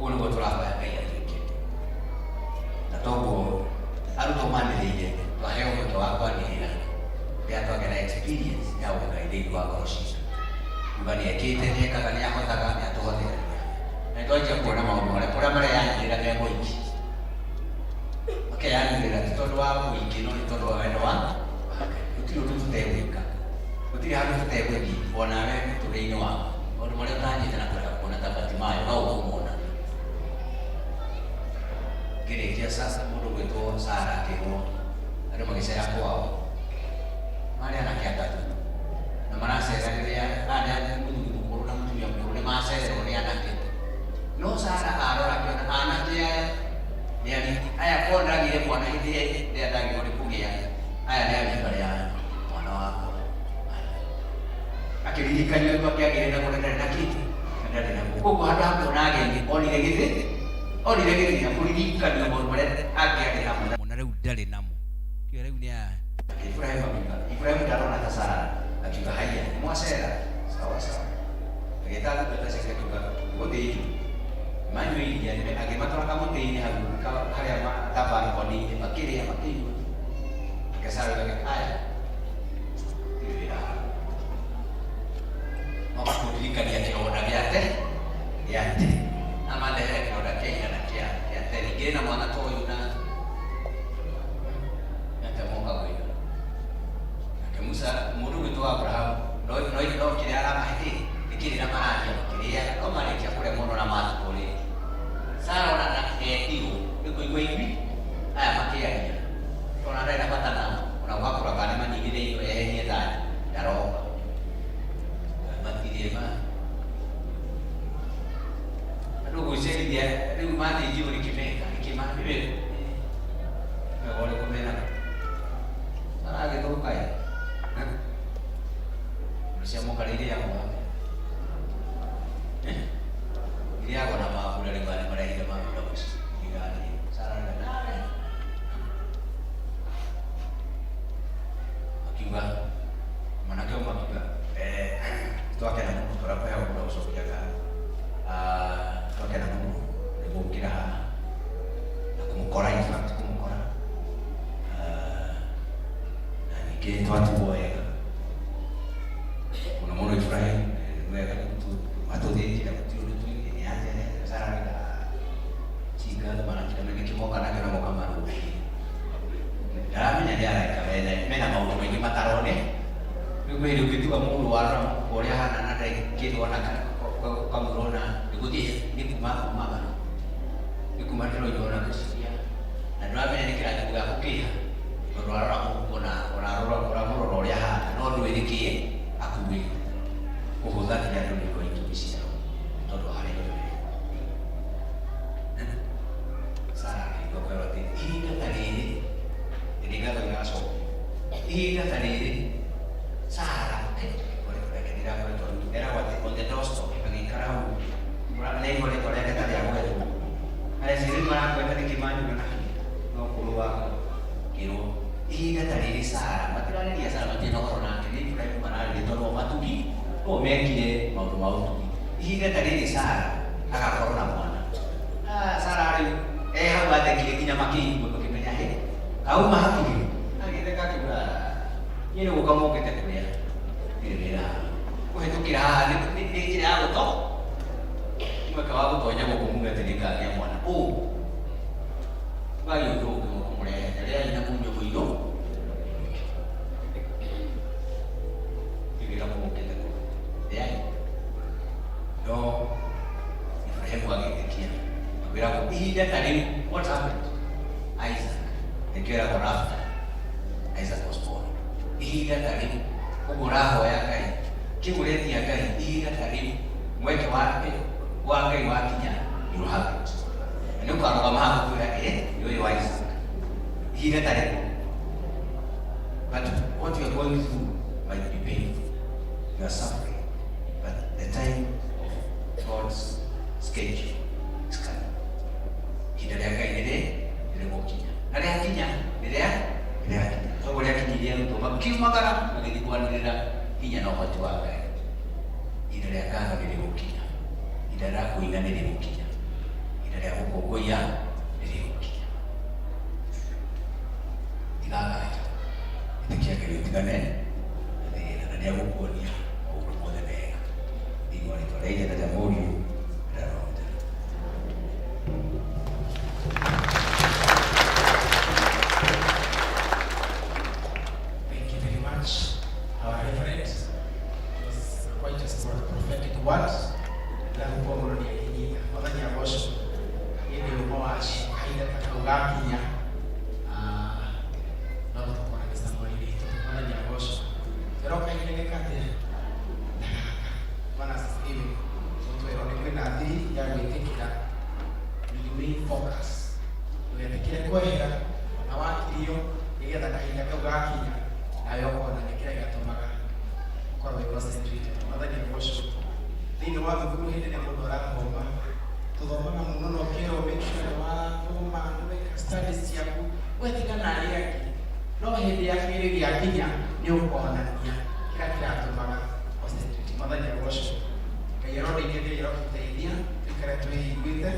Uno buat apa kayak gitu. Atau aru to mandi dia, to heo to apa ni lah. Dia tu kena experience, dia bukan ide dua kursi. Bukan dia kita ni kalau ni aku tak kami atau hotel. Itu aja pura mau mereka yang tidak ada boy. Oke yang tidak itu dua boy, kino itu dua doang. Itu tu tebuk. Itu harus tebuk di. Waname tu ini wah. Orang mereka tanya nak berapa, nak dapat di mana? Kau mau gereja sasa mulu itu sarah kemo Ada magicera kwao. Mari anake atatu. Na maracera riria ada mutu mukuru na mutumia mukuru ni macera ni anake. No Sara arora kiona anake yani aya konda gire mwana hithi ndia ndagi muri kugia aya ni abikari ya mwana wako akiririkania kwa kiagire na kunenda na kitu ndani na kuko hata hapo na ageni onire gire na kuririkania mwana mare agiare na mwana reu ndari namo kio reu ni Ibrahim darona kasara akiwa haya mwasera sawa sawa agitaka kutaseka kiba wote manyo hii ya agematora kama tini haya tapa koni makiri ya makiri kasara lagi haya ya mama kudilika dia kiona yate ama dia kiona kia na kia yate nigena mwana toyo na yate monga wewe Musa mudu itu Abraham noi kiri arah hati kiri nama aja kiri ya kau mana kia kule mono nama tu boleh Sara nak tiu ikut ini makia dia kalau ada dapat tanam orang waktu rakan mana ini dia ini dah daro mati dia mah aduh gue sih dia aduh mati jiwa di kimah dia nggak boleh komentar Sara gitu kayak Siamo kali dia yang mau. Dia aku nama aku dari mana pada hidup aku bagus. Tiga hari saran dan lain. Akibat mana kau akibat? Itu akan ada beberapa yang udah usah jaga. Itu akan ada lebih kira. Aku mau korai fakta aku mau korai. Nanti kita tuan boy. Mulu Ibrahim, mereka itu atau dia tidak betul ini aja saran kita. Jika mana kita memiliki mau karena kita mau kamar rugi. Dalamnya dia ada kalau mana mau memiliki matarone. Itu hidup itu kamu luar Korea anak ada gitu anak kamu rona. Ikuti ini kumah kan. Ini kumah itu jualan kesekian. Dan dalamnya ini kira juga aku kia. Orang Korea, no duit kia. Aku beli. Kuhutan tidak dulu kau itu bisa todo hari itu. Sarah itu kalau tidak tadi ini kalau nggak so tidak tadi Sarah boleh tidak boleh tu era waktu konten dosto bagi karau murah lain boleh kita dia boleh tu ada sini mana aku tadi gimana juga no keluar kilo tidak tadi Sarah mati lagi dia Sarah mati no corona ini kita mana di todo matugi Oh, mengkini mau tu. Hingga tadi di Sara, agak corona mana? Sara hari, hamba tadi kita maki, bukan penyakit. Kau mah tu, kita kaki belah. Ini bukan mau kita kuliah. Tidak. Kau itu kira ni kira apa tu? Maka aku tu hanya mau kumpulan tadi kali yang mana? Oh, bayu tu mau kumpulan. Jadi ada punya buido. Kira mau kita ya, no, Ibrahim bagi dia. Bila aku tidak tadi, what happened? Isaac, kira aku rafta. Isaac was born. Tidak tadi, aku murah hoya kai. Kimulia dia kai. Tidak tadi, mereka wakai wakinya, you have it. Ini kalau kamu aku tidak you Isaac. Tidak tadi. But what you are going through might be painful. You are suffering. But the time of God's schedule is coming. Kita lihat ini dia mokinya. Ada hatinya, dia. So boleh hati dia untuk makin makanan bagi tuan dia. Inya nak buat apa? Ida lihat kan dia mokinya. Ida aku ingat dia mokinya. Ida lihat aku koya dia mokinya. Ida aja. Itu kira-kira itu kan dia aku koya. Ella te murió. Thank you very much, our reverend. It was quite a prophetic words. Dan pemurni ini, makanya bos ini mau wetika nari yake no hindi ya kiri gya kinya ni ukonania kira kiratumaga concentrate mathanya goco kayero ndinge yero kuteithia ikare tuiguite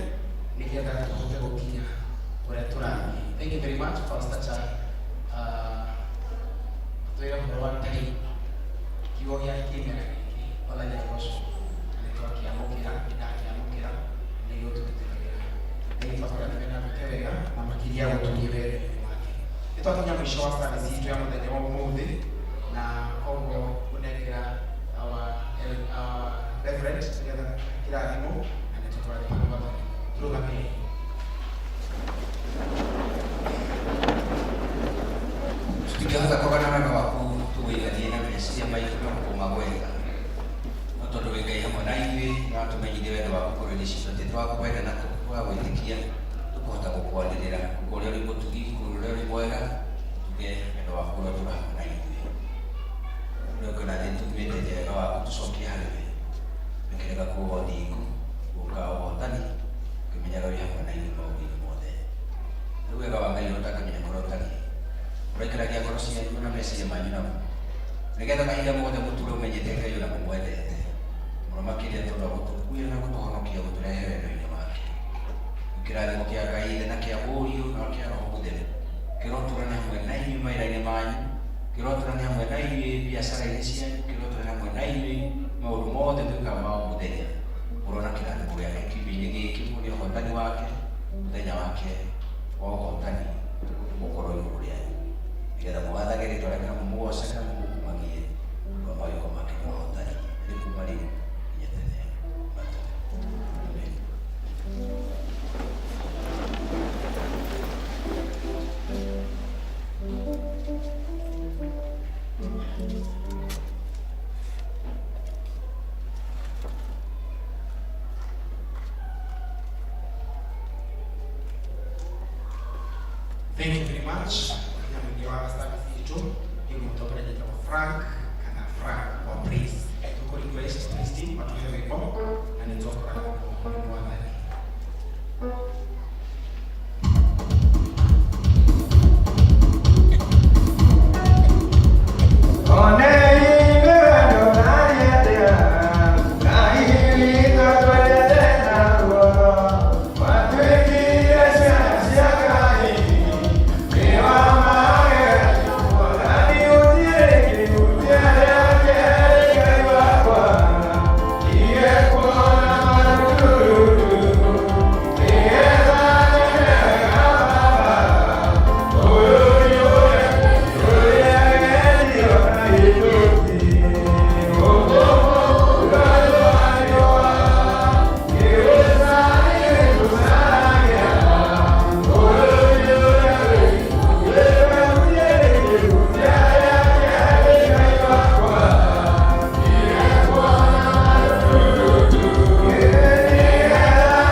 nigetha tuhote gukinya uria turathi. Thank you very much for such a tuira mwa time kiwo ya kimera giki mathanya goco ni twakiamukira ndakiamukira ni gututeithia ni twakora twena mekewega na makiria gutunyibere twakinya mwisho wa service yetu ya muthenya wa umuthi na koguo kunengera our reverend together kirathimo na nitutware pamoja turugame. Tukianza kwa bana waku tuwiganie na mesiria maitu na kumagwega no tondu wengai hamwe na ithuĩ na tumenyithie wendo waku kũrĩ ciothe twakwenda na twagwĩtĩkia tũkũhota gũkwanĩrĩra kũrĩa ũrĩ mũtugi kũrĩa ũrĩ mwega tuge wendo waku ũrĩa tũrahũ na ithuĩ ũrĩa na nĩtumĩte njega waku tũcokie harĩ we nĩkĩrega kuoga ũthingu gũka ũhotani ũkĩmenyaga ũrĩ hamwe na ithuĩ maũndũ-inĩ mothe rĩu wega wa Ngai ũtakamenya kũrotani ũraikaragia ngoro cianyu na meciria manyu namo nĩgetha mahinda mothe mũtũũre ũmenyete Ngai na mũmwendete mũno makĩria tondũ wa gũtũkuĩra na gũtũhonokia gũtũrehe wendo-inĩ wake. Kĩrathimo kĩa Ngai ithe na kĩa Mũriũ na kĩa Roho Mũtheru kĩrotũũrane hamwe na inyuĩ mawĩra-inĩ manyu, kĩrotũũrane hamwe na inyuĩ biacara-inĩ cianyu, kĩrotũũrane hamwe na inyuĩ maũndũ mothe twĩkaga ma o mũthenya. Ũrona kĩrathimo gĩake kiumia-inĩ gĩkĩ mũrĩ ũhotani wake, mũthenya wake wa ũhotani gũkorwo igũrũ rĩanyu nĩgetha mũgathage rĩtwa rĩake na mũmũgoce na mũmũkumagie kwa mawĩko make ma ũhotani nĩ kuuma rĩu nginya tene. Thank you very much. Kenya mwingi wa service yetu ni kutoka jina Frank kana Frank wa Praise. Tuko request Christine watu wewe na nitoka kwa